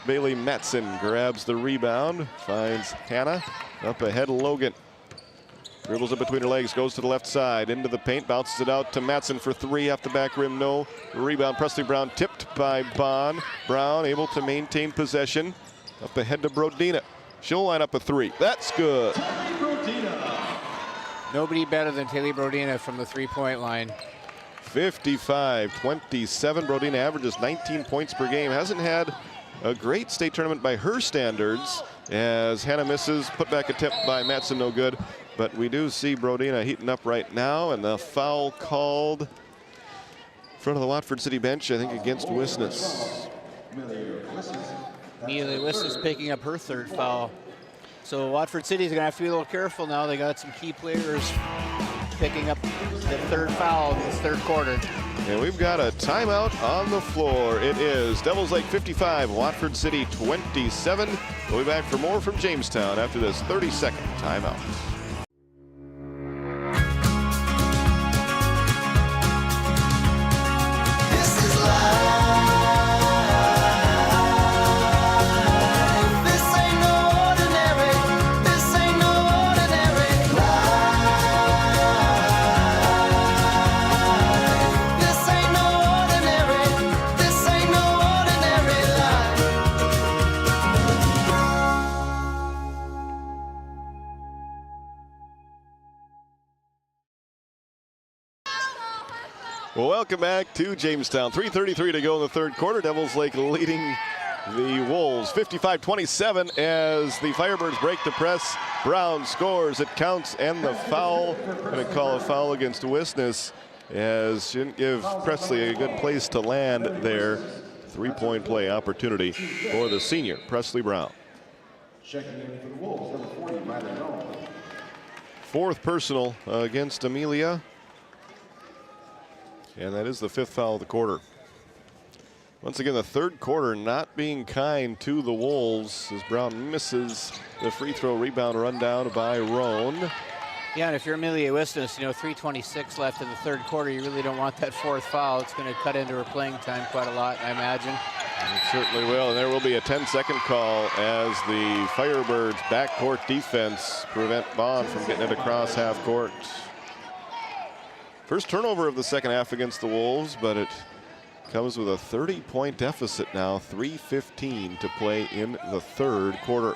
Bailey Matson grabs the rebound, finds Hannah up ahead of Logan. Dribbles it between her legs, goes to the left side, into the paint, bounces it out to Matson for three off the back rim, no. Rebound, Presley Brown tipped by Bond. Brown able to maintain possession, up ahead to Brodina. She'll line up a three. That's good. Nobody better than Tylee Brodina from the three-point line. 55-27. Brodina averages 19 points per game. Hasn't had a great state tournament by her standards, as Hannah misses. Put back attempt by Matson, no good. But we do see Brodina heating up right now, and the foul called in front of the Watford City bench, I think, against Wisness. Amelia Wisness picking up her third foul. So Watford City's going to have to be a little careful now. They got some key players picking up the third foul in this third quarter. And we've got a timeout on the floor. It is Devils Lake 55, Watford City 27. We'll be back for more from Jamestown after this 30-second timeout. Well, welcome back to Jamestown. 3:33 to go in the third quarter. Devils Lake leading the Wolves 55-27 as the Firebirds break the press. Brown scores, it counts, and the foul. Going to call a foul against Wisness, as she didn't give Presley a good place to land there. Three-point play opportunity for the senior, Presley Brown. Checking in for the Wolves, number 40, Riley Rowe. Fourth personal against Amelia. And that is the fifth foul of the quarter. Once again, the third quarter not being kind to the Wolves as Brown misses the free throw. Rebound run down by Roan. Yeah, and if you're Amelia Wisness, 3:26 left in the third quarter, you really don't want that fourth foul. It's going to cut into her playing time quite a lot, I imagine. It certainly will, and there will be a 10-second call as the Firebirds' backcourt defense prevent Bond from getting it across half court. First turnover of the second half against the Wolves, but it comes with a 30-point deficit now, 3:15 to play in the third quarter.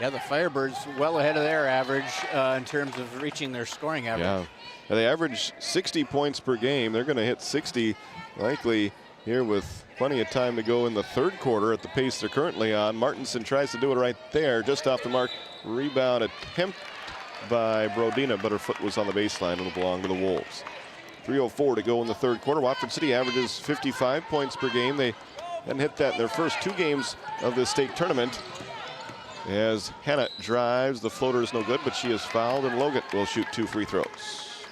Yeah, the Firebirds well ahead of their average in terms of reaching their scoring average. Yeah, and they average 60 points per game. They're going to hit 60 likely here with plenty of time to go in the third quarter at the pace they're currently on. Martinson tries to do it right there, just off the mark. Rebound attempt by Brodina, but her foot was on the baseline. It'll belong to the Wolves. 3:04 to go in the third quarter. Watford City averages 55 points per game. They hadn't hit that in their first two games of the state tournament. As Hannah drives, the floater is no good, but she is fouled, and Logan will shoot two free throws.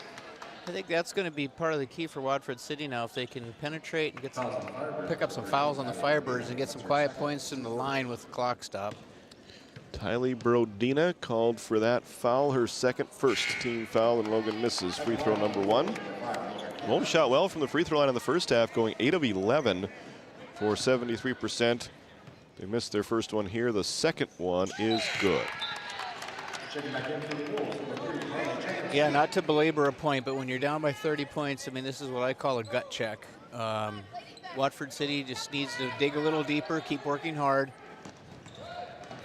I think that's going to be part of the key for Watford City now. If they can penetrate and pick up some fouls on the Firebirds and get some quiet points in the line with the clock stop. Tylee Brodina called for that foul, her second first team foul, and Logan misses free throw number one. Wolves shot well from the free throw line in the first half, going 8 of 11 for 73%. They missed their first one here. The second one is good. Yeah, not to belabor a point, but when you're down by 30 points, I mean, this is what I call a gut check. Watford City just needs to dig a little deeper, keep working hard,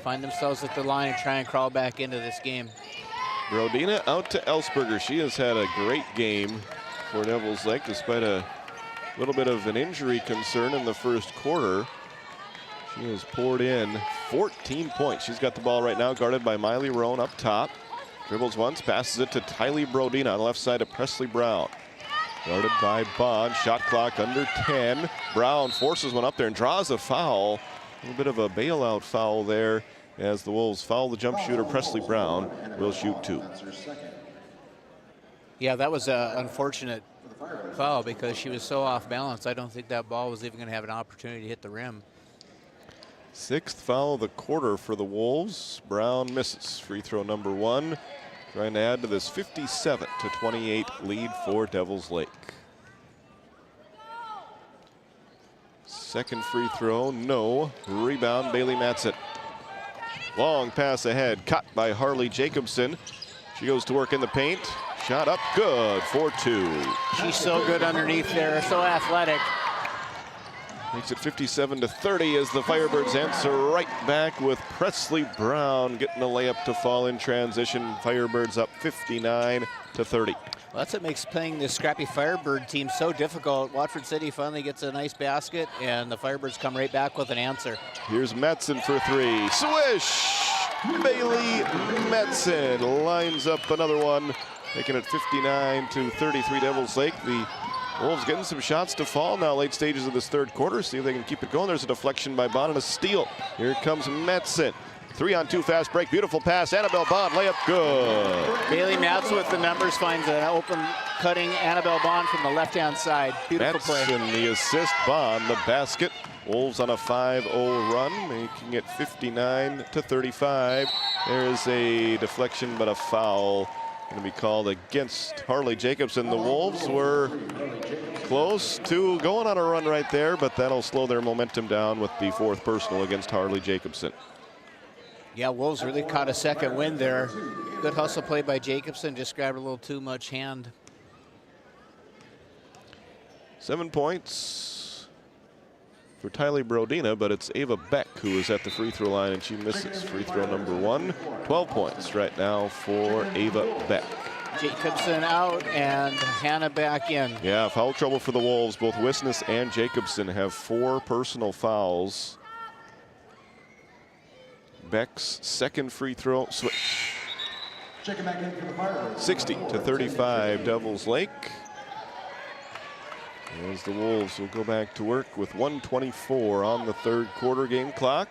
find themselves at the line and try and crawl back into this game. Brodina out to Ellsberger. She has had a great game for Devils Lake despite a little bit of an injury concern in the first quarter. She has poured in 14 points. She's got the ball right now, guarded by Miley Roan up top. Dribbles once, passes it to Tylee Brodina on the left side of Presley Brown. Guarded by Bond. Shot clock under 10. Brown forces one up there and draws a foul. A little bit of a bailout foul there as the Wolves foul the jump shooter. Presley Brown will shoot 2. Yeah, that was an unfortunate foul because she was so off balance. I don't think that ball was even going to have an opportunity to hit the rim. 6th foul of the quarter for the Wolves. Brown misses. Free throw number 1. Trying to add to this 57-28 lead for Devils Lake. Second free throw, no. Rebound, Bailey Matson. Long pass ahead, cut by Harley Jacobson. She goes to work in the paint. Shot up, good for 2. She's so good underneath there, so athletic. Makes it 57-30 as the Firebirds answer right back with Presley Brown getting a layup to fall in transition. Firebirds up 59-30. Well, that's what makes playing this scrappy Firebird team so difficult. Watford City finally gets a nice basket, and the Firebirds come right back with an answer. Here's Matson for 3. Swish! Bailey Matson lines up another one, making it 59-33 Devils Lake. The Wolves getting some shots to fall now, late stages of this third quarter. See if they can keep it going. There's a deflection by Bond and a steal. Here comes Matson. 3-on-2 fast break. Beautiful pass. Annabelle Bond, layup good. Bailey Matson with the numbers finds an open cutting Annabelle Bond from the left-hand side. Beautiful play. Matson the assist, Bond the basket. Wolves on a 5-0 run, making it 59-35. There's a deflection, but a foul going to be called against Harley Jacobson. The Wolves were close to going on a run right there, but that'll slow their momentum down with the 4th personal against Harley Jacobson. Yeah, Wolves really caught a second wind there. Good hustle play by Jacobson, just grabbed a little too much hand. 7 points for Tylee Brodina, but it's Ava Beck who is at the free throw line, and she misses. Free throw number 1. 12 points right now for Ava Beck. Jacobson out and Hannah back in. Yeah, foul trouble for the Wolves. Both Wisness and Jacobson have 4 personal fouls. Beck's second free throw switch. 60-35 Devils Lake. As the Wolves will go back to work with 1:24 on the third quarter game clock.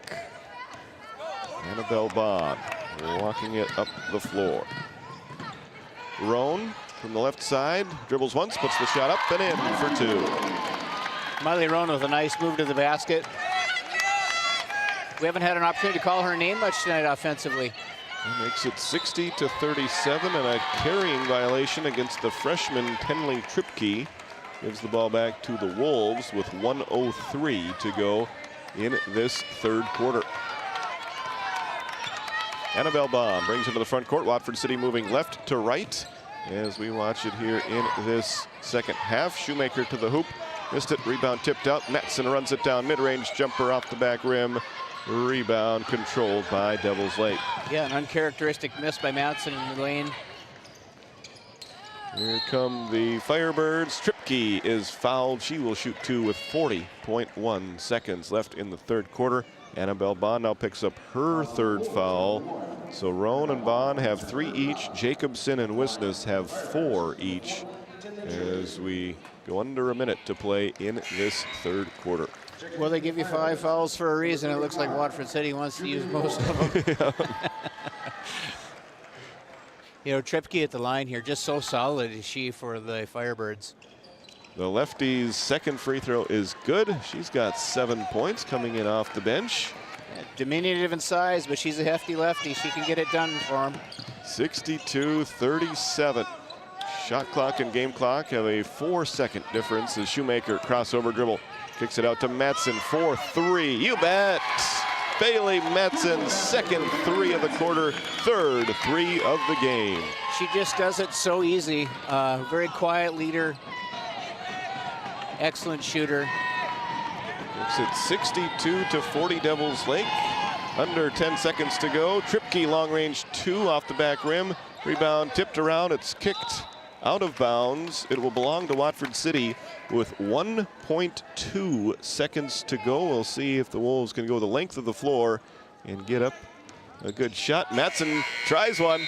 Annabelle Bond walking it up the floor. Roan from the left side, dribbles once, puts the shot up and in for 2. Miley Roan with a nice move to the basket. We haven't had an opportunity to call her name much tonight offensively. That makes it 60-37 and a carrying violation against the freshman Tenley Tripke. Gives the ball back to the Wolves with 1:03 to go in this third quarter. Annabelle Bond brings it to the front court. Watford City moving left to right as we watch it here in this second half. Shoemaker to the hoop. Missed it. Rebound tipped out. Matson runs it down. Mid-range jumper off the back rim. Rebound controlled by Devils Lake. Yeah, an uncharacteristic miss by Matson in the lane. Here come the Firebirds. Tripke is fouled. She will shoot 2 with 40.1 seconds left in the third quarter. Annabelle Bond now picks up her 3rd foul. So Roan and Bond have 3 each. Jacobson and Wisness have 4 each as we go under a minute to play in this third quarter. Well, they give you 5 fouls for a reason. It looks like Watford City wants to use most of them. You know, Tripke at the line here, just so solid is she for the Firebirds. The lefty's second free throw is good. She's got 7 points coming in off the bench. Diminutive in size, but she's a hefty lefty. She can get it done for them. 62-37. Shot clock and game clock have a 4-second difference as Shoemaker crossover dribble. Kicks it out to Matson for 3. You bet! Bailey Matson's second 3 of the quarter, third 3 of the game. She just does it so easy. Very quiet leader. Excellent shooter. Makes it 62-40 Devils Lake. Under 10 seconds to go. Tripke long range 2 off the back rim. Rebound tipped around. It's kicked out of bounds. It will belong to Watford City with 1.2 seconds to go. We'll see if the Wolves can go the length of the floor and get up a good shot. Matson tries one.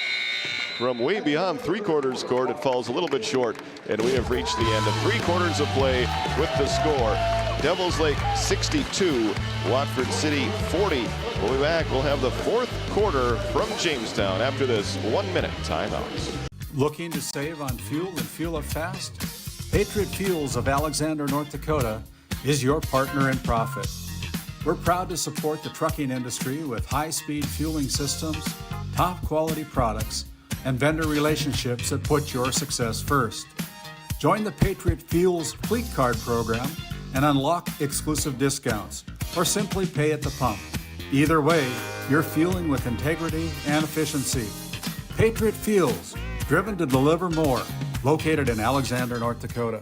from way beyond three-quarters court. It falls a little bit short, and we have reached the end of 3 quarters of play with the score. Devils Lake 62, Watford City 40. We'll be back. We'll have the 4th quarter from Jamestown after this 1-minute timeout. Looking to save on fuel and fuel up fast? Patriot Fuels of Alexander, North Dakota is your partner in profit. We're proud to support the trucking industry with high-speed fueling systems, top-quality products, and vendor relationships that put your success first. Join the Patriot Fuels Fleet Card program and unlock exclusive discounts, or simply pay at the pump. Either way, you're fueling with integrity and efficiency. Patriot Fuels, driven to deliver more, located in Alexander, North Dakota.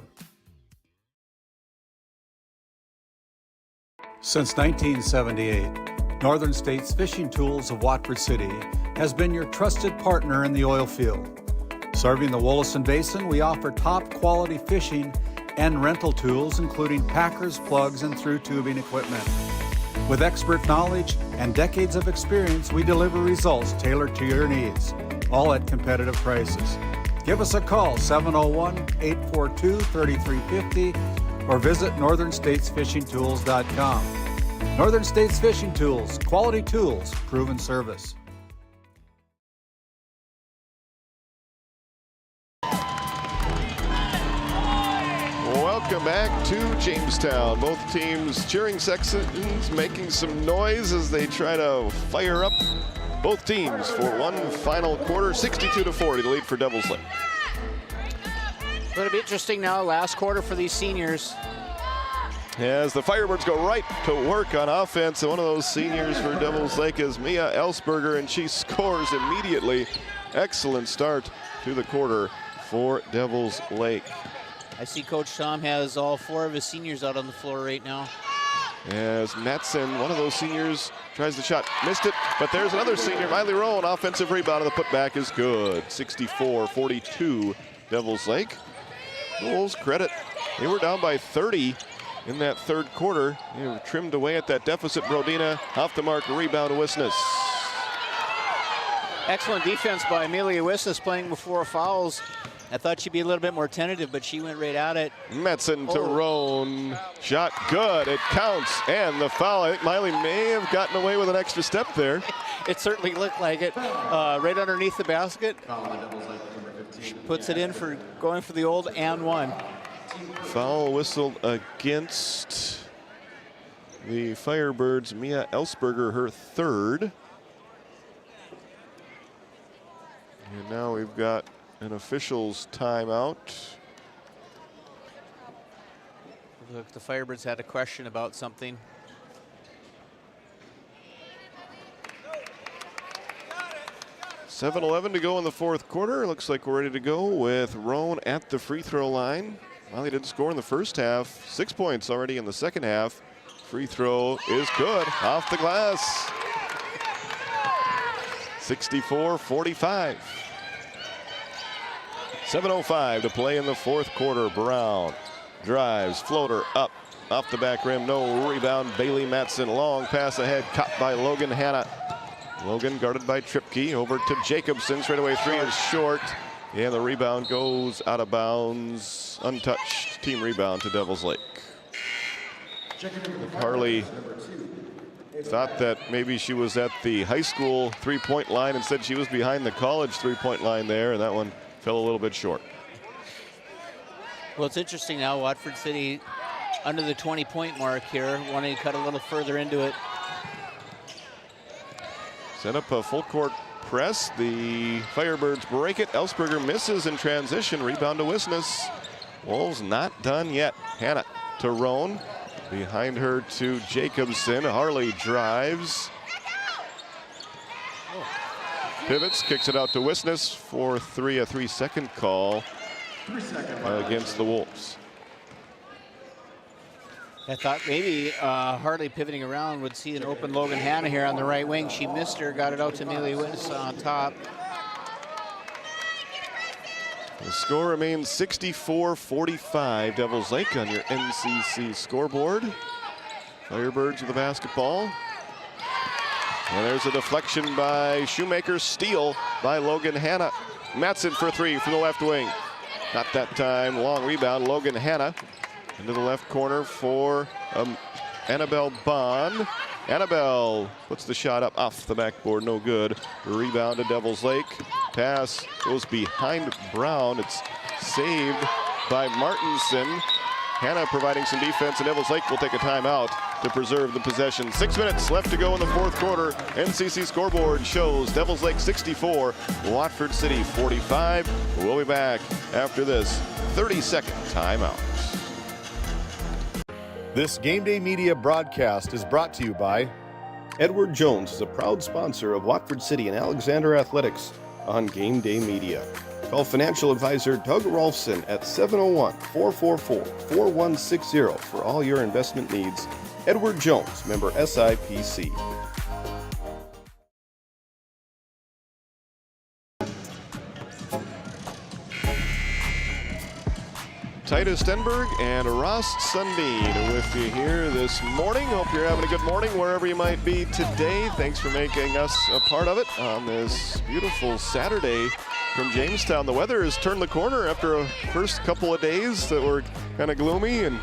Since 1978, Northern States Fishing Tools of Watford City has been your trusted partner in the oil field. Serving the Wollaston Basin, we offer top quality fishing and rental tools, including packers, plugs, and through tubing equipment. With expert knowledge and decades of experience, we deliver results tailored to your needs, all at competitive prices. Give us a call, 701-842-3350, or visit northernstatesfishingtools.com. Northern States Fishing Tools, quality tools, proven service. Welcome back to Jamestown. Both teams cheering sections, making some noise as they try to fire up both teams for one final quarter. 62-40, the lead for Devils Lake. It'll be interesting now, last quarter for these seniors. As the Firebirds go right to work on offense, and one of those seniors for Devils Lake is Mia Ellsberger, and she scores immediately. Excellent start to the quarter for Devils Lake. I see Coach Tom has all 4 of his seniors out on the floor right now. As Matson, one of those seniors, tries the shot, missed it, but there's another senior, Miley Rowan, offensive rebound, and the putback is good. 64-42, Devils Lake. The Wolves credit, they were down by 30 in that 3rd quarter. They were trimmed away at that deficit. Brodina off the mark, rebound to Wisnes. Excellent defense by Amelia Wisnes, playing before fouls. I thought she'd be a little bit more tentative, but she went right at it. Metzen to Roan. Shot good. It counts. And the foul. I think Miley may have gotten away with an extra step there. It certainly looked like it. Right underneath the basket. She puts it in for going for the old and one. Foul whistled against the Firebirds. Mia Ellsberger, her 3rd. And now we've got an official's timeout. Look, the Firebirds had a question about something. $7:11 to go in the 4th quarter. Looks like we're ready to go with Roan at the free throw line. Miley didn't score in the first half. 6 points already in the second half. Free throw is good, off the glass. 64-45. 7:05 to play in the 4th quarter. Brown drives, floater up, off the back rim, no rebound. Bailey Matson, long pass ahead, caught by Logan Hanna. Logan guarded by Tripke, over to Jacobson, straight away 3 is short. And the rebound goes out of bounds, untouched. Team rebound to Devils Lake. Harley thought that maybe she was at the high school 3-point line. Instead, she was behind the college 3-point line there, and that one fell a little bit short. Well, it's interesting now, Watford City under the 20-point mark here, wanting to cut a little further into it. Set up a full court press. The Firebirds break it. Ellsberger misses in transition. Rebound to Wisnes. Wolves not done yet. Hanna to Roan. Behind her to Jacobson. Harley drives. Pivots, kicks it out to Wisnes for 3, a 3-second call against the Wolves. I thought maybe Harley pivoting around would see an open Logan Hanna here on the right wing. She missed her, got it out to Amelia Wisnes on top. The score remains 64-45. Devils Lake on your NCC scoreboard. Firebirds with the basketball. And there's a deflection by Shoemaker, steal by Logan Hanna. Matson for three from the left wing. Not that time. Long rebound. Logan Hanna into the left corner for Annabelle Bond. Annabelle puts the shot up off the backboard, no good. Rebound to Devils Lake. Pass goes behind Brown. It's saved by Martinson. Hanna providing some defense, and Devils Lake will take a timeout to preserve the possession. 6 minutes left to go in the fourth quarter. NCC scoreboard shows Devils Lake 64, Watford City 45. We'll be back after this 30-second timeout. This Game Day Media broadcast is brought to you by Edward Jones is a proud sponsor of Watford City and Alexander Athletics on Game Day Media. Call financial advisor Doug Rolfson at 701-444-4160 for all your investment needs. Edward Jones, member SIPC. Titus Stenberg and Ross Sundin with you here this morning. Hope you're having a good morning wherever you might be today. Thanks for making us a part of it on this beautiful Saturday from Jamestown. The weather has turned the corner after a first couple of days that were kind of gloomy and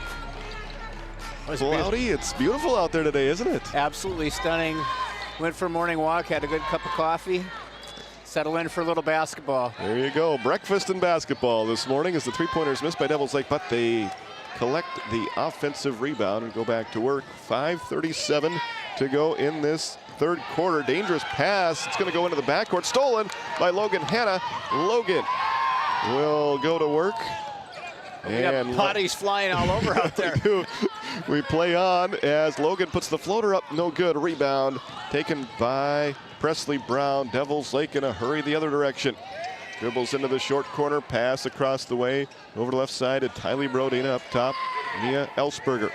cloudy. It's beautiful out there today, isn't it? Absolutely stunning. Went for a morning walk, had a good cup of coffee. Settle in for a little basketball. There you go. Breakfast and basketball this morning as the three-pointers missed by Devils Lake, but they collect the offensive rebound and go back to work. 5:37 to go in this third quarter. Dangerous pass. It's going to go into the backcourt. Stolen by Logan Hanna. Logan will go to work. And potties flying all over out there. We play on as Logan puts the floater up. No good. Rebound taken by Presley Brown. Devils Lake in a hurry the other direction. Dribbles into the short corner. Pass across the way. Over the left side to Tylee Brodina up top. Mia Elsberger.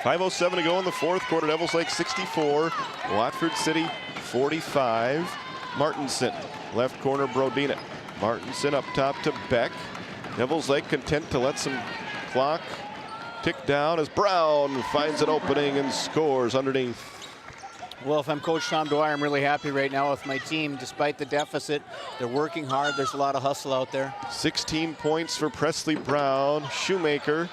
5:07 to go in the fourth quarter. Devils Lake 64. Watford City 45. Martinson. Left corner Brodina. Martinson up top to Beck. Devils Lake content to let some clock tick down as Brown finds an opening and scores underneath. Well, if I'm Coach Tom Dwyer, I'm really happy right now with my team. Despite the deficit, they're working hard. There's a lot of hustle out there. 16 points for Presley Brown. Shoemaker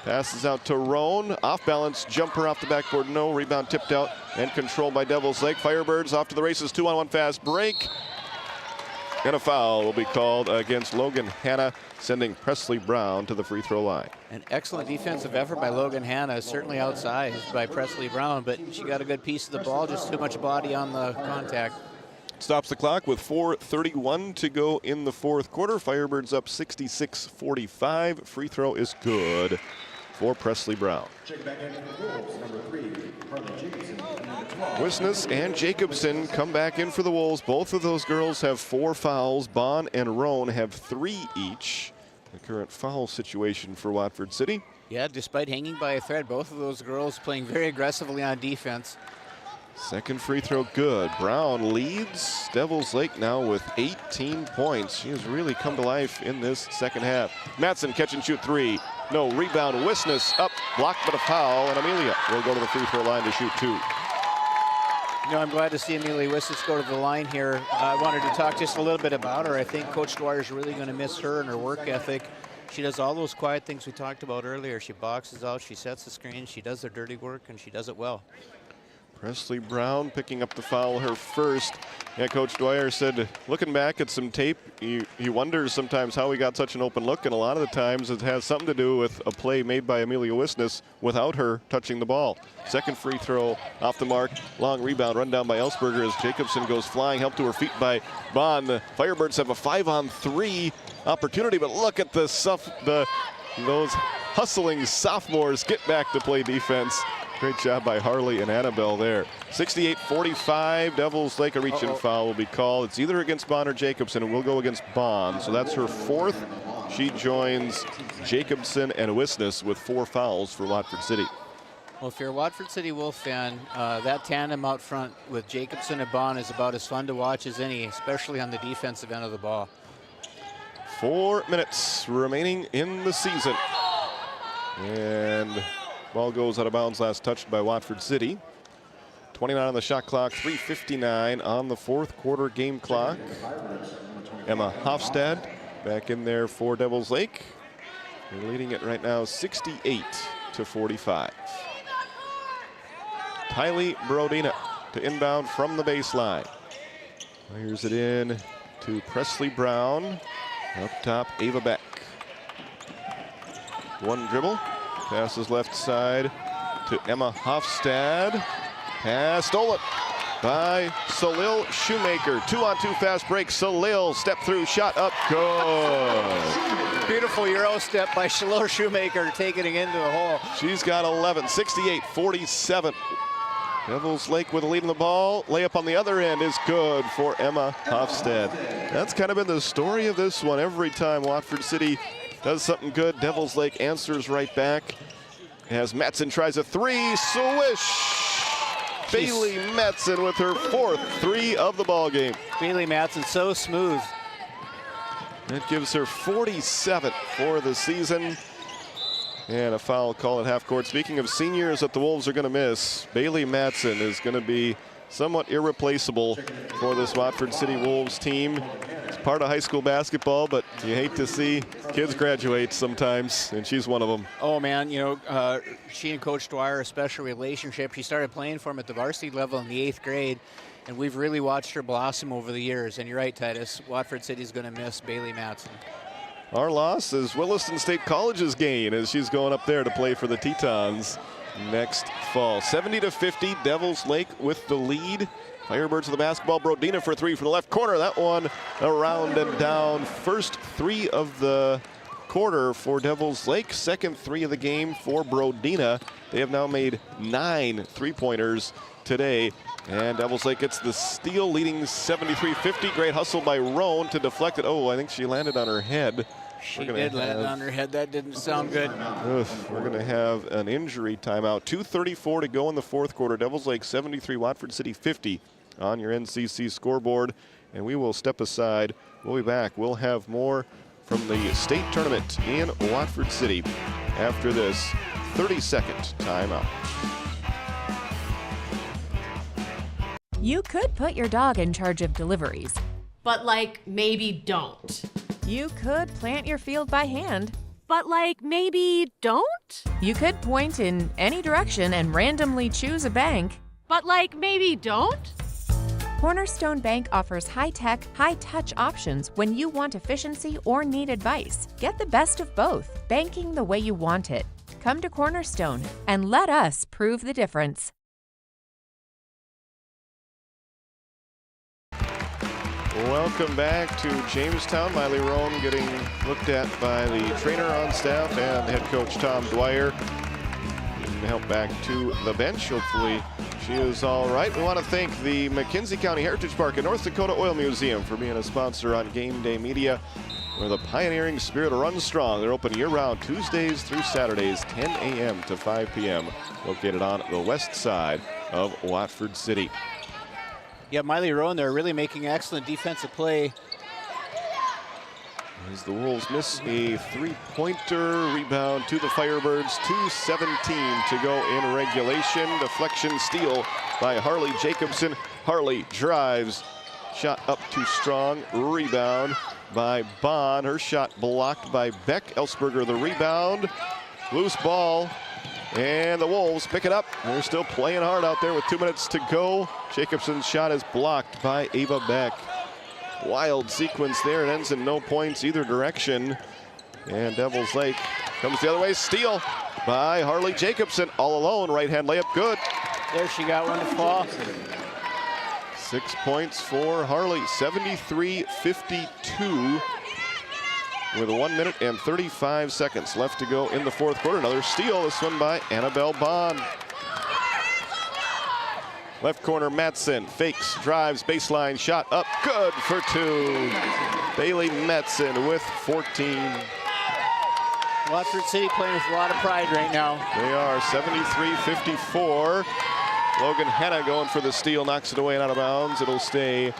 passes out to Roan. Off balance jumper off the backboard. No. Rebound tipped out and controlled by Devils Lake. Firebirds off to the races. 2-on-1 fast break. And a foul will be called against Logan Hanna, sending Presley Brown to the free throw line. An excellent defensive effort by Logan Hanna, certainly outsized by Presley Brown, but she got a good piece of the ball, just too much body on the contact. Stops the clock with 4:31 to go in the fourth quarter. Firebirds up 66-45. Free throw is good for Presley Brown. Check back into the Wolves, number 3, Harley Jacobson, number 12. Wisness and Jacobson come back in for the Wolves. Both of those girls have 4 fouls. Bond and Roan have 3 each. The current foul situation for Watford City. Yeah, despite hanging by a thread, both of those girls playing very aggressively on defense. Second free throw good. Brown leads Devils Lake now with 18 points. She has really come to life in this second half. Matson catch and shoot 3. No. Rebound. Wisness up, blocked but a foul, and Amelia will go to the free throw line to shoot 2. You know, I'm glad to see Amelia Wissis go to the line here. I wanted to talk just a little bit about her. I think Coach Dwyer's really going to miss her and her work ethic. She does all those quiet things we talked about earlier. She boxes out, she sets the screen, she does the dirty work, and she does it well. Presley Brown picking up the foul, her first. Yeah, Coach Dwyer said, looking back at some tape, he wonders sometimes how he got such an open look, and a lot of the times it has something to do with a play made by Amelia Wisness without her touching the ball. Second free throw off the mark, long rebound, run down by Elsberger as Jacobson goes flying, helped to her feet by Bond. The Firebirds have a 5-on-3 opportunity, but look at those hustling sophomores get back to play defense. Great job by Harley and Annabelle there. 68-45, Devils Lake, a reach-in foul will be called. It's either against Bond or Jacobson, and we'll go against Bond. So that's her 4th. She joins Jacobson and Wisness with 4 fouls for Watford City. Well, if you're a Watford City Wolf fan, that tandem out front with Jacobson and Bond is about as fun to watch as any, especially on the defensive end of the ball. 4 minutes remaining in the season. And ball goes out of bounds, last touched by Watford City. 29 on the shot clock, 3:59 on the fourth quarter game clock. Emma Hofstad back in there for Devils Lake. They're leading it right now 68-45. Tylee Brodina to inbound from the baseline. Fires it in to Presley Brown. Up top, Ava Beck. One dribble, passes left side to Emma Hofstad. Pass stolen by Salil Shoemaker. 2-on-2 fast break. Salil step through, shot up, good. Beautiful Euro step by Salil Shoemaker, taking it into the hole. She's got 11, 68-47. Devils Lake with a lead on the ball. Layup on the other end is good for Emma Hofstad. That's kind of been the story of this one. Every time Watford City does something good, Devils Lake answers right back. As Matson tries a three, swish! Bailey Matson with her 4th three of the ball game. Bailey Matson, so smooth. That gives her 47 for the season. And a foul call at half court. Speaking of seniors that the Wolves are going to miss, Bailey Matson is going to be somewhat irreplaceable for this Watford City Wolves team. It's part of high school basketball, but you hate to see kids graduate sometimes, and she's one of them. Oh man, you know, she and Coach Dwyer, a special relationship. She started playing for him at the varsity level in the 8th grade, and we've really watched her blossom over the years. And you're right, Titus, Watford City is going to miss Bailey Matson. Our loss is Williston State College's gain as she's going up there to play for the Tetons next fall. 70-50, Devils Lake with the lead. Firebirds of the basketball. Brodina for 3 from the left corner. That one around and down. First 3 of the quarter for Devils Lake. Second 3 of the game for Brodina. They have now made 9 3-pointers today. And Devils Lake gets the steal, leading 73-50. Great hustle by Roan to deflect it. Oh, I think she landed on her head. She did land on her head. That didn't sound good. We're going to have an injury timeout. 2:34 to go in the 4th quarter. Devils Lake 73, Watford City 50 on your NCC scoreboard. And we will step aside. We'll be back. We'll have more from the state tournament in Watford City after this 30-second timeout. You could put your dog in charge of deliveries. But like, maybe don't. You could plant your field by hand. But like, maybe don't? You could point in any direction and randomly choose a bank. But like, maybe don't? Cornerstone Bank offers high-tech, high-touch options when you want efficiency or need advice. Get the best of both, banking the way you want it. Come to Cornerstone and let us prove the difference. Welcome back to Jamestown. Miley Roan getting looked at by the trainer on staff and head coach Tom Dwyer. And help back to the bench. Hopefully she is all right. We want to thank the McKenzie County Heritage Park and North Dakota Oil Museum for being a sponsor on Game Day Media, where the pioneering spirit runs strong. They're open year-round, Tuesdays through Saturdays, 10 a.m. to 5 p.m., located on the west side of Watford City. Yeah, Miley Roan, they're really making excellent defensive play. As the Wolves miss a 3-pointer, rebound to the Firebirds, 2:17 to go in regulation. Deflection steal by Harley Jacobson. Harley drives, shot up too strong, rebound by Bond. Her shot blocked by Beck. Elsberger the rebound, loose ball. And the Wolves pick it up. They're still playing hard out there with 2 minutes to go. Jacobson's shot is blocked by Ava Beck. Wild sequence there. It ends in no points either direction. And Devils Lake comes the other way. Steal by Harley Jacobson. All alone. Right-hand layup. Good. There she got one to fall. 6 points for Harley. 73-52. With 1 minute and 35 seconds left to go in the 4th quarter. Another steal, this one by Annabelle Bond. Left corner, Matson fakes, drives, baseline, shot up, good for 2. Bailey Matson with 14. Watford City playing with a lot of pride right now. They are 73-54. Logan Henna going for the steal, knocks it away and out of bounds. It'll stay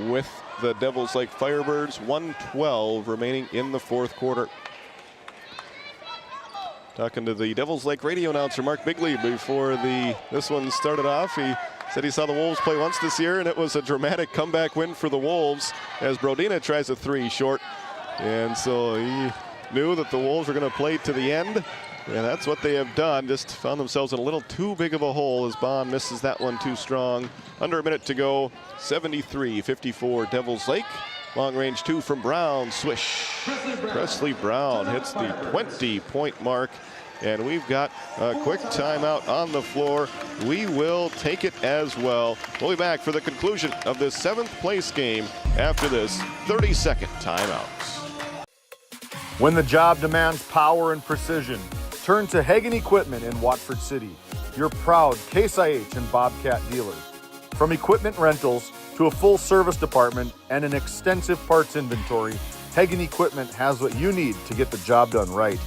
with the Devils Lake Firebirds. 1:12 remaining in the 4th quarter. Talking to the Devils Lake radio announcer Mark Bigley before this one started off. He said he saw the Wolves play once this year, and it was a dramatic comeback win for the Wolves as Brodina tries a 3 short. And so he knew that the Wolves were going to play to the end, and that's what they have done. Just found themselves in a little too big of a hole as Bond misses that one too strong. Under a minute to go, 73-54 Devils Lake. Long range 2 from Brown, swish. Presley Brown hits the 20-point mark, and we've got a quick timeout on the floor. We will take it as well. We'll be back for the conclusion of this 7th place game after this 30-second timeout. When the job demands power and precision, turn to Hagen Equipment in Watford City, your proud Case IH and Bobcat dealer. From equipment rentals to a full service department and an extensive parts inventory, Hagen Equipment has what you need to get the job done right.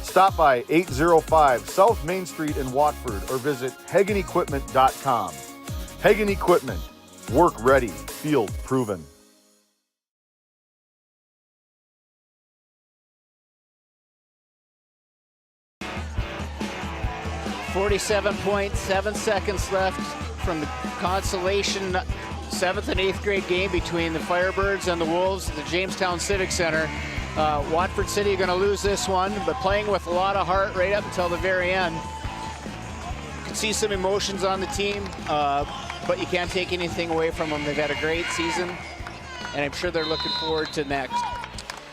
Stop by 805 South Main Street in Watford or visit HagenEquipment.com. Hagen Equipment, work ready, field proven. 47.7 seconds left from the consolation 7th and 8th grade game between the Firebirds and the Wolves at the Jamestown Civic Center. Watford City going to lose this one, but playing with a lot of heart right up until the very end. You can see some emotions on the team, but you can't take anything away from them. They've had a great season, and I'm sure they're looking forward to next.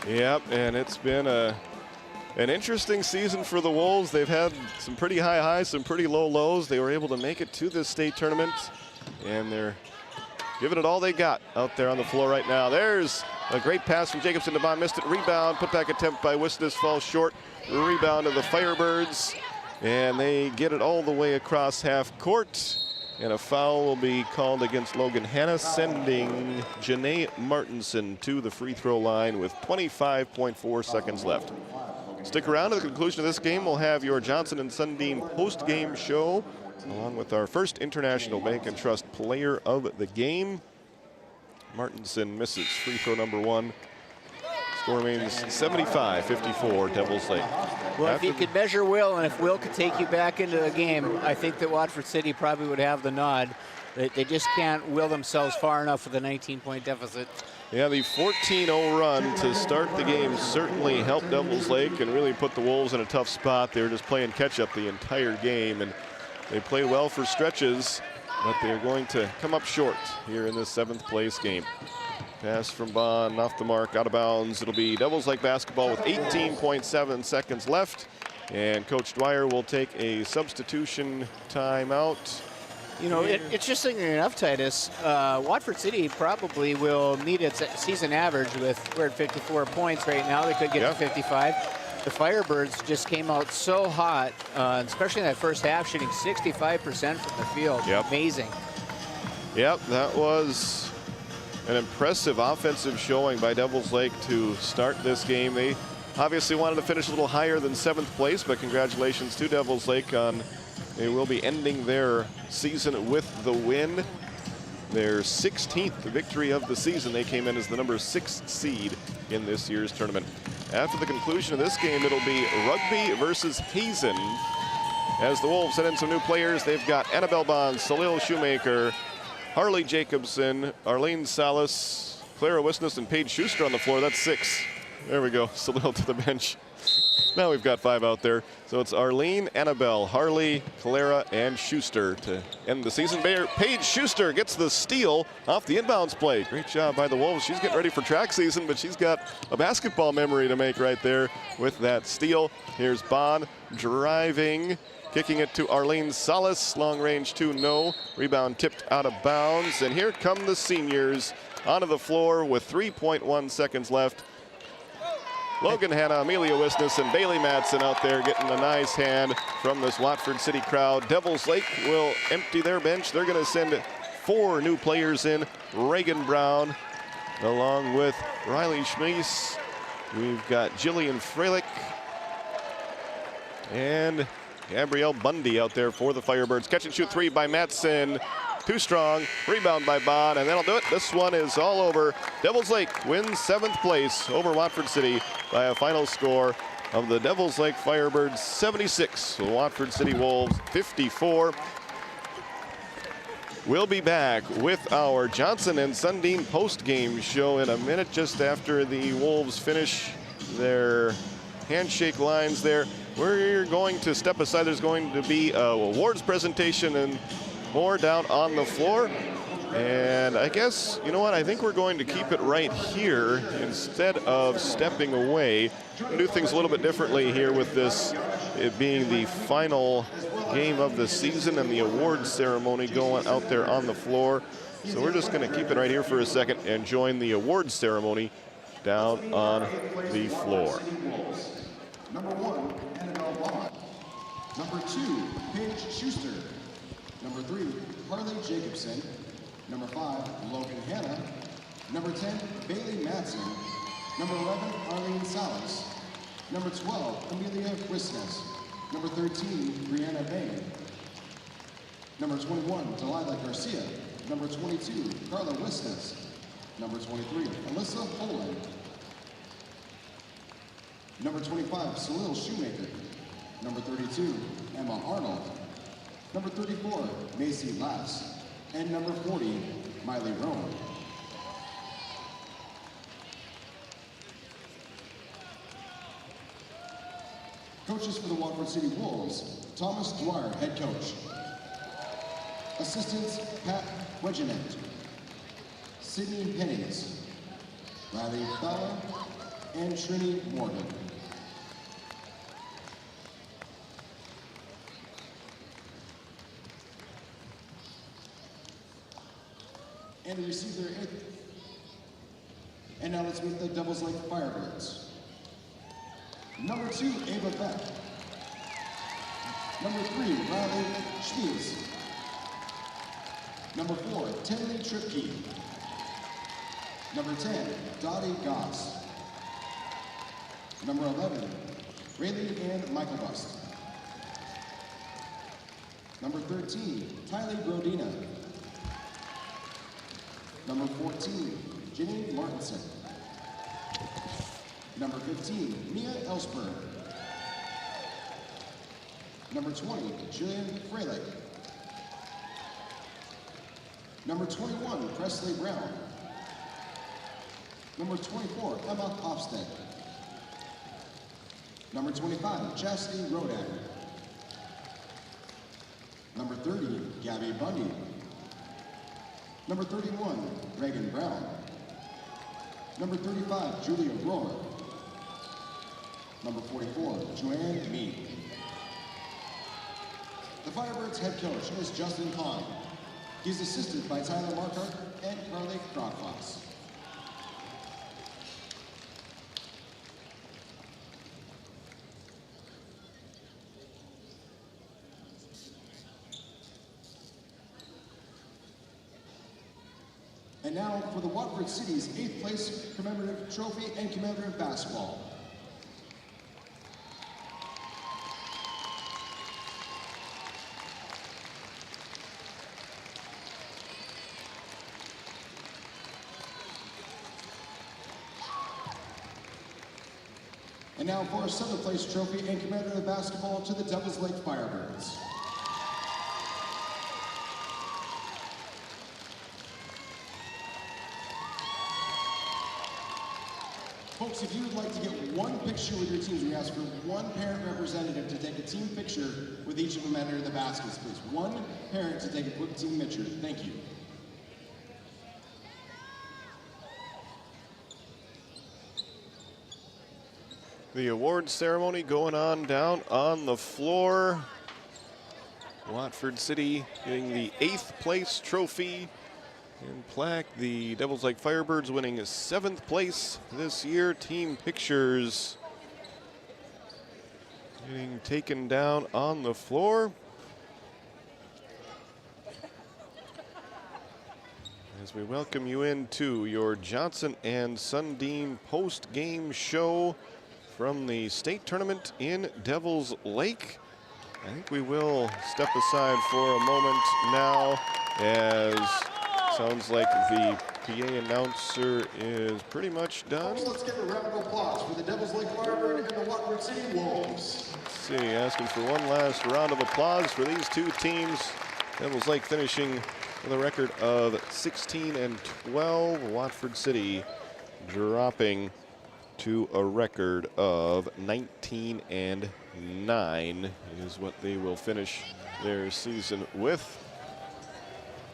Yep, and it's been an interesting season for the Wolves. They've had some pretty high highs, some pretty low lows. They were able to make it to this state tournament, and they're giving it all they got out there on the floor right now. There's a great pass from Jacobson to Bond, missed it, rebound, put back attempt by Wisnes falls short. Rebound of the Firebirds, and they get it all the way across half court. And a foul will be called against Logan Hanna, sending Janae Martinson to the free throw line with 25.4 seconds left. Stick around to the conclusion of this game. We'll have your Johnson and Sundin post-game show, along with our first International Bank and Trust player of the game. Martinson misses free throw number 1. Score remains 75-54 Devils Lake. Well, if you could measure Will, and if Will could take you back into the game, I think that Watford City probably would have the nod. They just can't will themselves far enough with a 19-point deficit. Yeah, the 14-0 run to start the game certainly helped Devils Lake and really put the Wolves in a tough spot. They were just playing catch-up the entire game, and they played well for stretches, but they're going to come up short here in this 7th place game. Pass from Bond, off the mark, out of bounds. It'll be Devils Lake basketball with 18.7 seconds left, and Coach Dwyer will take a substitution timeout. You know, it's just enough, Titus. Watford City probably will meet its season average we're at 54 points right now. They could get to 55. The Firebirds just came out so hot, especially in that first half, shooting 65% from the field. Amazing. Yep, that was an impressive offensive showing by Devils Lake to start this game. They obviously wanted to finish a little higher than 7th place, but congratulations to Devils Lake on they will be ending their season with the win. Their 16th victory of the season. They came in as the number 6 seed in this year's tournament. After the conclusion of this game, it'll be Rugby versus Hazen. As the Wolves send in some new players, they've got Annabelle Bonds, Salil Shoemaker, Harley Jacobson, Arlene Salas, Clara Wisnes, and Paige Schuster on the floor. That's 6. There we go. Salil to the bench. Now we've got 5 out there. So it's Arlene, Annabelle, Harley, Clara, and Schuster to end the season. Paige Schuster gets the steal off the inbounds play. Great job by the Wolves. She's getting ready for track season, but she's got a basketball memory to make right there with that steal. Here's Bond driving, kicking it to Arlene Salas. Long range 2, no. Rebound tipped out of bounds. And here come the seniors onto the floor with 3.1 seconds left. Logan Hanna, Amelia Wisnes, and Bailey Madsen out there getting a nice hand from this Watford City crowd. Devils Lake will empty their bench. They're going to send 4 new players in. Reagan Brown, along with Riley Schmeese. We've got Jillian Freilich and Gabrielle Bundy out there for the Firebirds. Catch and shoot 3 by Madsen. Too strong. Rebound by Bond, and that'll do it. This one is all over. Devils Lake wins 7th place over Watford City by a final score of the Devils Lake Firebirds 76, the Watford City Wolves 54. We'll be back with our Johnson and Sundin post-game show in a minute, just after the Wolves finish their handshake lines there. We're going to step aside. There's going to be a awards presentation and more down on the floor. And I guess, you know what, I think we're going to keep it right here instead of stepping away. Do things a little bit differently here with this, it being the final game of the season and the awards ceremony going out there on the floor. So we're just going to keep it right here for a second and join the awards ceremony down on the floor. Number 1, Annabelle Bond. Number 2, Paige Schuster. Number 3, Harley Jacobson. Number 5, Logan Hanna. Number 10, Bailey Madsen. Number 11, Arlene Salas. Number 12, Amelia Risnes. Number 13, Brianna Bain. Number 21, Delilah Garcia. Number 22, Carla Wisnes. Number 23, Alyssa Holland. Number 25, Salil Shoemaker. Number 32, Emma Arnold. Number 34, Macy Lass. And number 40, Miley Rowan. Coaches for the Watford City Wolves, Thomas Dwyer, head coach. Assistants, Pat Wedgenet, Sydney Hennings, Riley Fowler, and Trini Morgan. And to receive their 8th. And now let's meet the Devils Lake Firebirds. Number 2, Ava Beck. Number 3, Riley Schmees. Number 4, Tenley Tripke. Number 10, Dottie Goss. Number 11, Rayleigh Ann Michael Bust. Number 13, Tylee Brodina. Number 14, Janine Martinson. Number 15, Mia Ellsberg. Number 20, Jillian Freilich. Number 21, Presley Brown. Number 24, Emma Hofstad. Number 25, Chastity Rodak. Number 30, Gabby Bundy. Number 31, Reagan Brown. Number 35, Julia Rohr. Number 44, Joanne Mead. The Firebirds head coach is Justin Hahn. He's assisted by Tyler Markart and Carly Crockfoss. And now for the Watford City's 8th place commemorative trophy and commemorative basketball. And now for a 7th place trophy and commemorative basketball to the Devils Lake Firebirds. Folks, if you would like to get one picture with your teams, we ask for one parent representative to take a team picture with each of them entering the baskets, please. One parent to take a quick team picture. Thank you. The awards ceremony going on down on the floor. Watford City getting the 8th place trophy and plaque. The Devils Lake Firebirds winning 7th place this year. Team pictures getting taken down on the floor. As we welcome you into your Johnson and Sundin post-game show from the state tournament in Devils Lake. I think we will step aside for a moment now as Sounds like the PA announcer is pretty much done. Let's give a round of applause for the Devils Lake Firebird and the Watford City Wolves. Let's see, asking for one last round of applause for these two teams. Devils Lake finishing with a record of 16-12. Watford City dropping to a record of 19-9 is what they will finish their season with.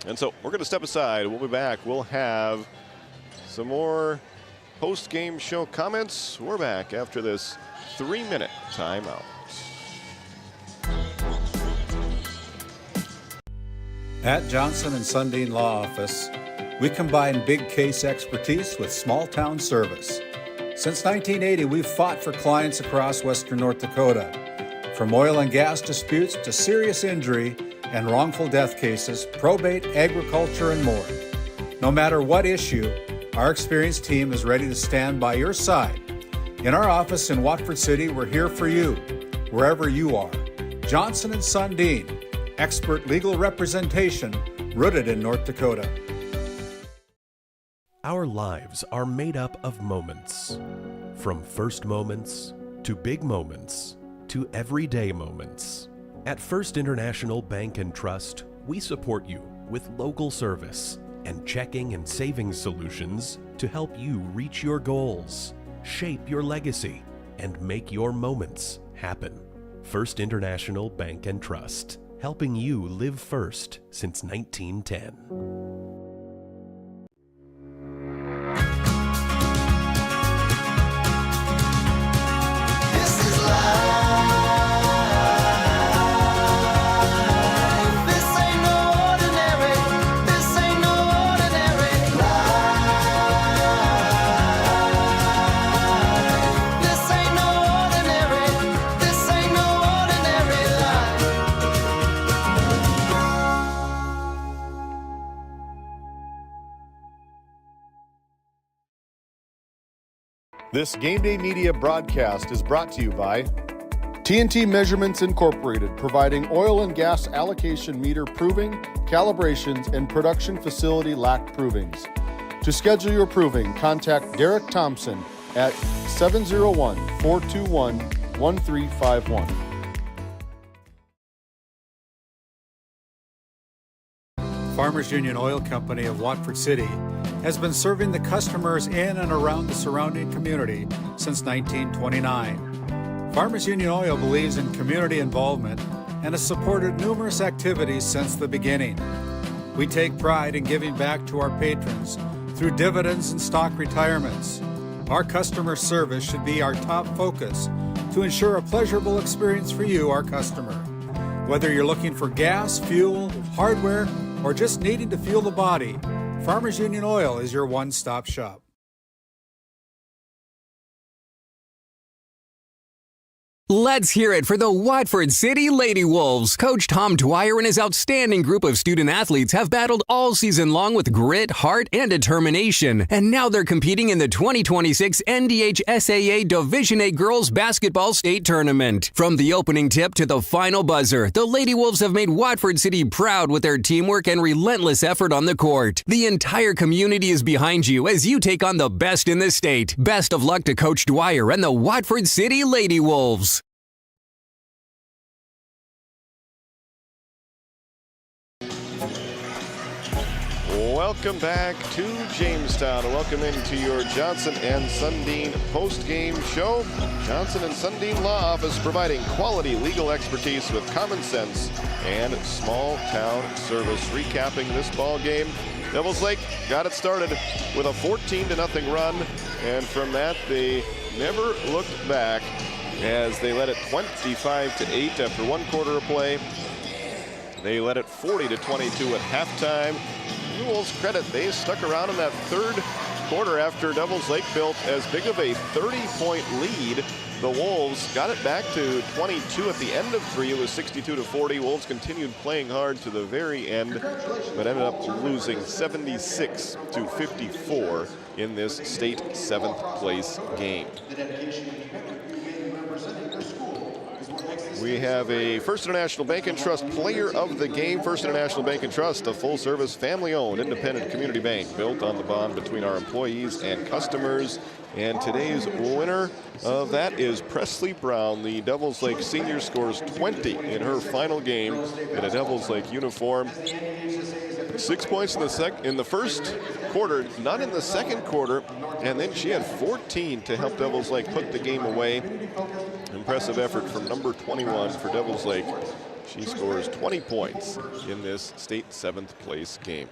And so we're going to step aside. We'll be back. We'll have some more post-game show comments. We're back after this 3-minute timeout. At Johnson & Sundin Law Office, we combine big case expertise with small town service. Since 1980, we've fought for clients across western North Dakota. From oil and gas disputes to serious injury and wrongful death cases, probate, agriculture, and more. No matter what issue, our experienced team is ready to stand by your side. In our office in Watford City, we're here for you, wherever you are. Johnson & Sundin, expert legal representation rooted in North Dakota. Our lives are made up of moments. From first moments, to big moments, to everyday moments. At First International Bank and Trust, we support you with local service and checking and savings solutions to help you reach your goals, shape your legacy, and make your moments happen. First International Bank and Trust, helping you live first since 1910. This Game Day Media broadcast is brought to you by TNT Measurements Incorporated, providing oil and gas allocation meter proving, calibrations, and production facility lac provings. To schedule your proving, contact Derek Thompson at 701-421-1351. Farmers Union Oil Company of Watford City has been serving the customers in and around the surrounding community since 1929. Farmers Union Oil believes in community involvement and has supported numerous activities since the beginning. We take pride in giving back to our patrons through dividends and stock retirements. Our customer service should be our top focus to ensure a pleasurable experience for you, our customer. Whether you're looking for gas, fuel, hardware, or just needing to fuel the body, Farmers Union Oil is your one-stop shop. Let's hear it for the Watford City Lady Wolves. Coach Tom Dwyer and his outstanding group of student athletes have battled all season long with grit, heart, and determination. And now they're competing in the 2026 NDHSAA Division A Girls Basketball State Tournament. From the opening tip to the final buzzer, the Lady Wolves have made Watford City proud with their teamwork and relentless effort on the court. The entire community is behind you as you take on the best in the state. Best of luck to Coach Dwyer and the Watford City Lady Wolves. Welcome back to Jamestown. Welcome into your Johnson & Sundin post-game show. Johnson & Sundin Law Office providing quality legal expertise with common sense and small town service. Recapping this ball game, Devils Lake got it started with a 14-0 run, and from that they never looked back as they led it 25-8 after one quarter of play. They led it 40-22 at halftime. The Wolves credit, they stuck around in that third quarter after Devils Lake built as big of a 30-point lead. The Wolves got it back to 22 at the end of three. It was 62-40. Wolves continued playing hard to the very end, but ended up losing 76-54 in this state seventh place game. We have a First International Bank and Trust Player of the Game. First International Bank and Trust, a full-service, family-owned, independent community bank built on the bond between our employees and customers. And today's winner of that is Presley Brown. The Devils Lake senior scores 20 in her final game in a Devils Lake uniform. 6 points in the first quarter, none in the second quarter, and then she had 14 to help Devils Lake put the game away. Impressive effort from number 21 for Devils Lake. She scores 20 points in this state 7th place game.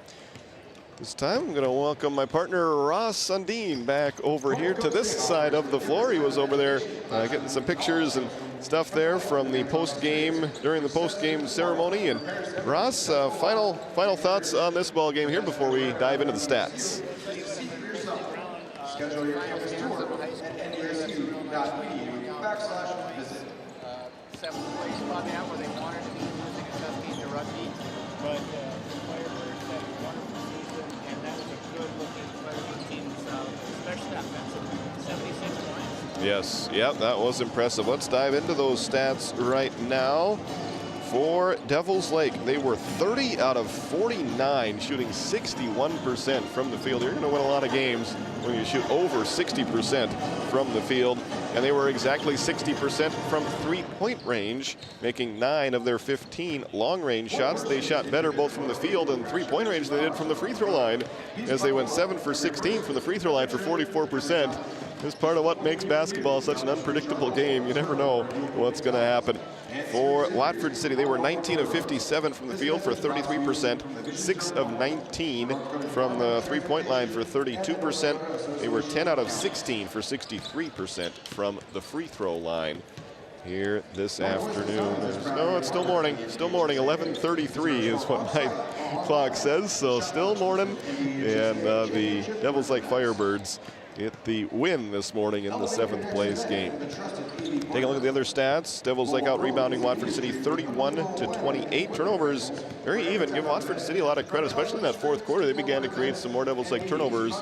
This time, I'm going to welcome my partner, Ross Sundin, back over here to this side of the floor. He was over there getting some pictures and stuff there from the during the post-game ceremony. And Ross, final thoughts on this ball game here before we dive into the stats. Seventh place spot now where they wanted to be losing a tough game to rugby, but the Firebirds had a wonderful season, and that was a good-looking Firebird team, especially offensively. 76 points. Yes, yeah, that was impressive. Let's dive into those stats right now. For Devils Lake, they were 30 out of 49, shooting 61% from the field. You're going to win a lot of games when you shoot over 60% from the field. And they were exactly 60% from three-point range, making 9 of their 15 long-range shots. They shot better both from the field and three-point range than they did from the free throw line, as they went 7 for 16 from the free throw line for 44%. This is part of what makes basketball such an unpredictable game. You never know what's going to happen. For Watford City, they were 19 of 57 from the field for 33%, 6 of 19 from the three-point line for 32%. They were 10 out of 16 for 63% from the free throw line here this afternoon. No, it's still morning. Still morning. 11:33 is what my clock says, so still morning. And the Devils Lake Firebirds get the win this morning in the 7th place game. Take a look at the other stats. Devils Lake out rebounding Watford City 31-28. Turnovers very even. Give Watford City a lot of credit, especially in that fourth quarter. They began to create some more Devils Lake turnovers.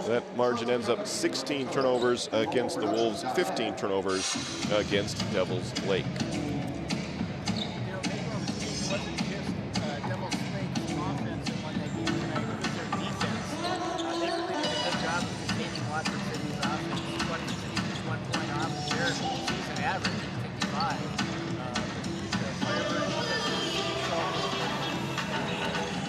That margin ends up 16 turnovers against the Wolves, 15 turnovers against Devils Lake.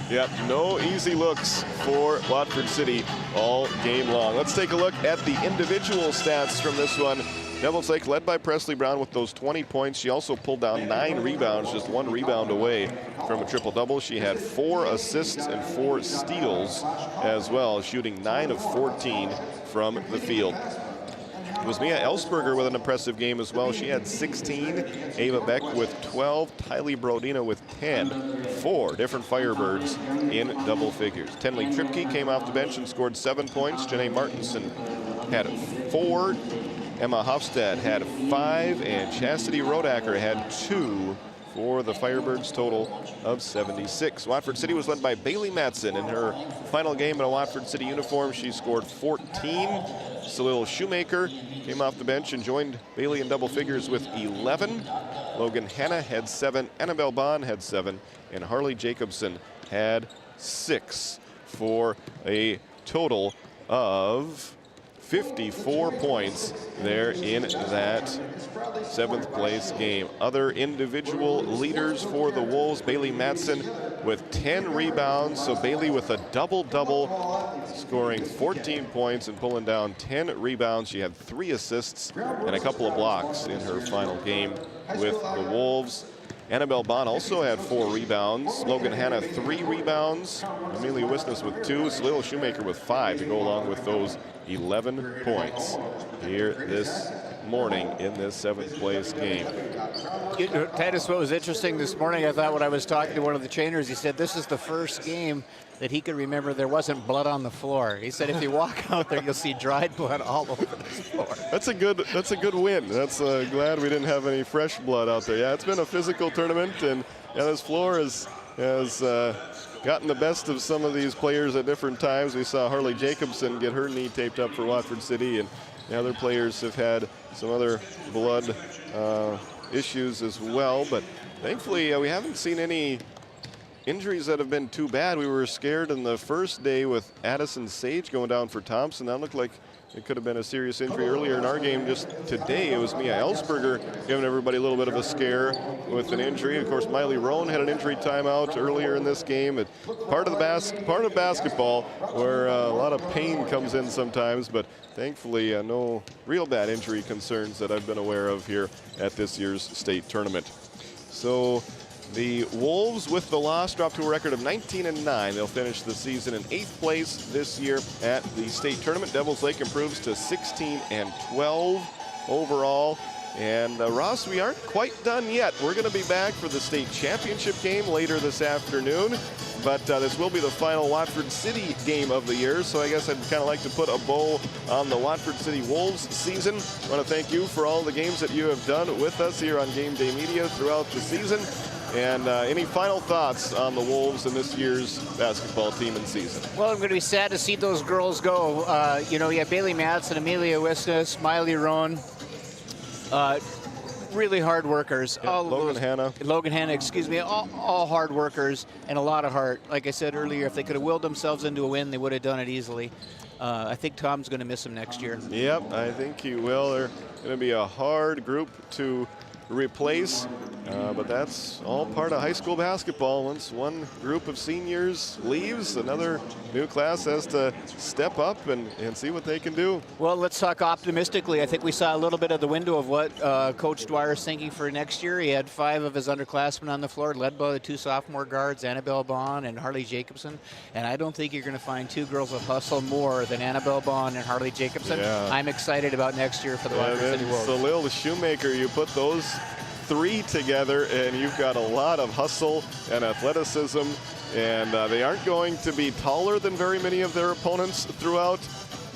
Yep, no easy looks for Watford City all game long. Let's take a look at the individual stats from this one. Devils Lake led by Presley Brown with those 20 points. She also pulled down 9 rebounds, just 1 rebound away from a triple-double. She had 4 assists and 4 steals as well, shooting 9 of 14 from the field. It was Mia Ellsberger with an impressive game as well. She had 16, Ava Beck with 12, Tylee Brodina with 10. 4 different Firebirds in double figures. Tenley Tripke came off the bench and scored 7 points. Janae Martinson had 4. Emma Hofstad had 5, and Chastity Rodacker had 2 for the Firebirds total of 76. Watford City was led by Bailey Matson in her final game in a Watford City uniform. She scored 14. Salil Shoemaker came off the bench and joined Bailey in double figures with 11. Logan Hanna had 7, Annabelle Bond had 7, and Harley Jacobson had 6 for a total of 54 points there in that 7th place game. Other individual leaders for the Wolves, Bailey Matson with 10 rebounds. So Bailey with a double-double, scoring 14 points and pulling down 10 rebounds. She had 3 assists and a couple of blocks in her final game with the Wolves. Annabelle Bond also had 4 rebounds. Logan Hanna 3 rebounds. Amelia Wisness with 2. Salil Shoemaker with 5 to go along with those 11 points here this morning in this 7th place game. Titus, what was interesting this morning, I thought when I was talking to one of the trainers, he said this is the first game that he could remember there wasn't blood on the floor. He said if you walk out there, you'll see dried blood all over this floor. That's a good win. That's glad we didn't have any fresh blood out there. Yeah, it's been a physical tournament, and yeah, this floor has gotten the best of some of these players at different times. We saw Harley Jacobson get her knee taped up for Watford City, and the other players have had some other blood issues as well. But thankfully, we haven't seen any injuries that have been too bad. We were scared in the first day with Addison Sage going down for Thompson. That looked like it could have been a serious injury earlier in our game. Just today, it was Mia Ellsberger giving everybody a little bit of a scare with an injury. Of course, Miley Roan had an injury timeout earlier in this game. It's part of basketball where a lot of pain comes in sometimes, but thankfully, no real bad injury concerns that I've been aware of here at this year's state tournament. So the Wolves, with the loss, dropped to a record of 19-9. They'll finish the season in 8th place this year at the state tournament. Devils Lake improves to 16-12 overall. And Ross, we aren't quite done yet. We're going to be back for the state championship game later this afternoon. But this will be the final Watford City game of the year. So I guess I'd kind of like to put a bow on the Watford City Wolves season. I want to thank you for all the games that you have done with us here on GameDay Media throughout the season. And any final thoughts on the Wolves and this year's basketball team and season? Well, I'm going to be sad to see those girls go. You have Bailey Madsen, Amelia Wisnes, Miley Roan. Really hard workers. Yeah, Logan Hanna, excuse me. All hard workers and a lot of heart. Like I said earlier, if they could have willed themselves into a win, they would have done it easily. I think Tom's going to miss them next year. Yep, I think he will. They're going to be a hard group to replace, but that's all part of high school basketball. Once one group of seniors leaves, another new class has to step up and see what they can do. Well, let's talk optimistically. I think we saw a little bit of the window of what Coach Dwyer is thinking for next year. He had 5 of his underclassmen on the floor, led by the 2 sophomore guards, Annabelle Bond and Harley Jacobson. And I don't think you're going to find 2 girls that hustle more than Annabelle Bond and Harley Jacobson. Yeah. I'm excited about next year for the Watford City Wolves. Salil Shoemaker, you put those 3 together and you've got a lot of hustle and athleticism, and they aren't going to be taller than very many of their opponents throughout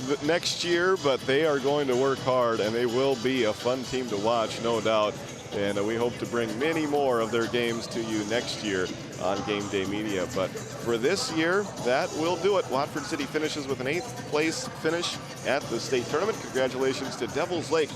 the next year, but they are going to work hard and they will be a fun team to watch, no doubt. And we hope to bring many more of their games to you next year on GameDay Media. But for this year, that will do it. Watford City finishes with an 8th place finish at the state tournament. Congratulations to Devils Lake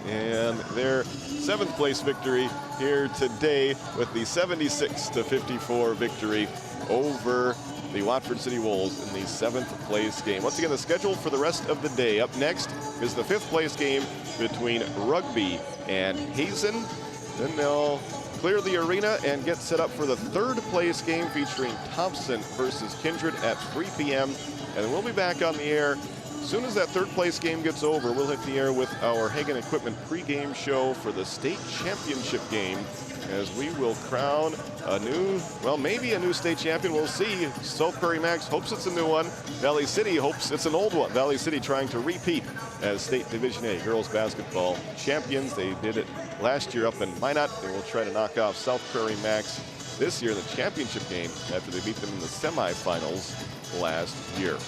and their 7th place victory here today with the 76-54 victory over the Watford City Wolves in the 7th place game. Once again, the schedule for the rest of the day. Up next is the 5th place game between Rugby and Hazen. Then they'll clear the arena and get set up for the 3rd place game featuring Thompson versus Kindred at 3 p.m. And we'll be back on the air as soon as that 3rd place game gets over. We'll hit the air with our Hagen Equipment pregame show for the state championship game, as we will crown a new, well, maybe a new state champion. We'll see. South Prairie Max hopes it's a new one. Valley City hopes it's an old one. Valley City trying to repeat as state Division A girls basketball champions. They did it last year up in Minot. They will try to knock off South Prairie Max this year in the championship game after they beat them in the semifinals last year.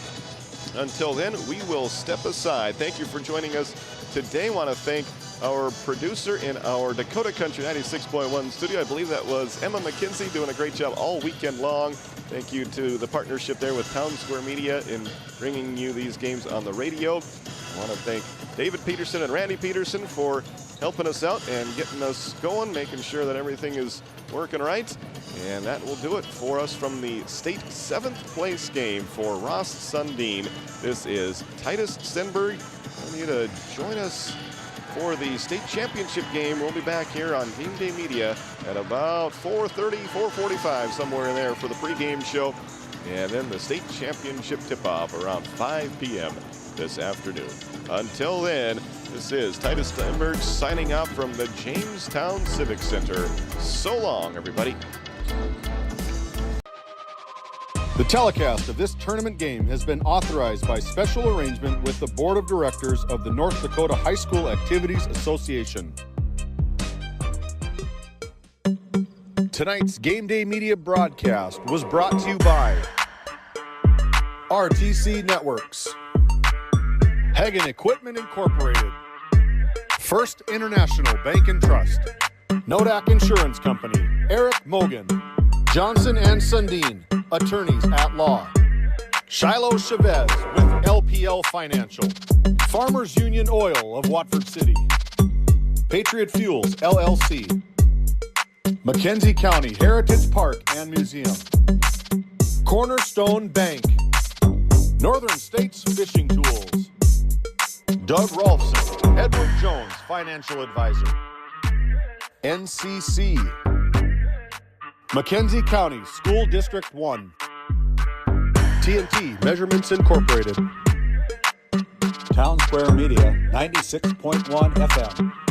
Until then, we will step aside. Thank you for joining us today. I want to thank our producer in our Dakota Country 96.1 studio. I believe that was Emma McKinsey, doing a great job all weekend long. Thank you to the partnership there with Town Square Media in bringing you these games on the radio. I want to thank David Peterson and Randy Peterson for helping us out and getting us going, making sure that everything is working right. And that will do it for us from the state 7th place game for Ross Sundin. This is Titus Stenberg. I want you to join us for the state championship game. We'll be back here on GameDay Media at about 4:30, 4:45, somewhere in there for the pregame show. And then the state championship tip-off around 5 p.m. this afternoon. Until then, this is Titus Stenberg signing off from the Jamestown Civic Center. So long, everybody. The telecast of this tournament game has been authorized by special arrangement with the Board of Directors of the North Dakota High School Activities Association. Tonight's GameDay Media broadcast was brought to you by RTC Networks, Hagen Equipment Incorporated, First International Bank and Trust, Nodak Insurance Company, Eric Mogan, Johnson and Sundin, attorneys at law, Shiloh Chavez with LPL Financial, Farmers Union Oil of Watford City, Patriot Fuels, LLC. Mackenzie County Heritage Park and Museum. Cornerstone Bank. Northern States Fishing Tools. Doug Rolfson, Edward Jones, Financial Advisor. NCC. Mackenzie County School District 1. TNT Measurements Incorporated. Town Square Media, 96.1 FM.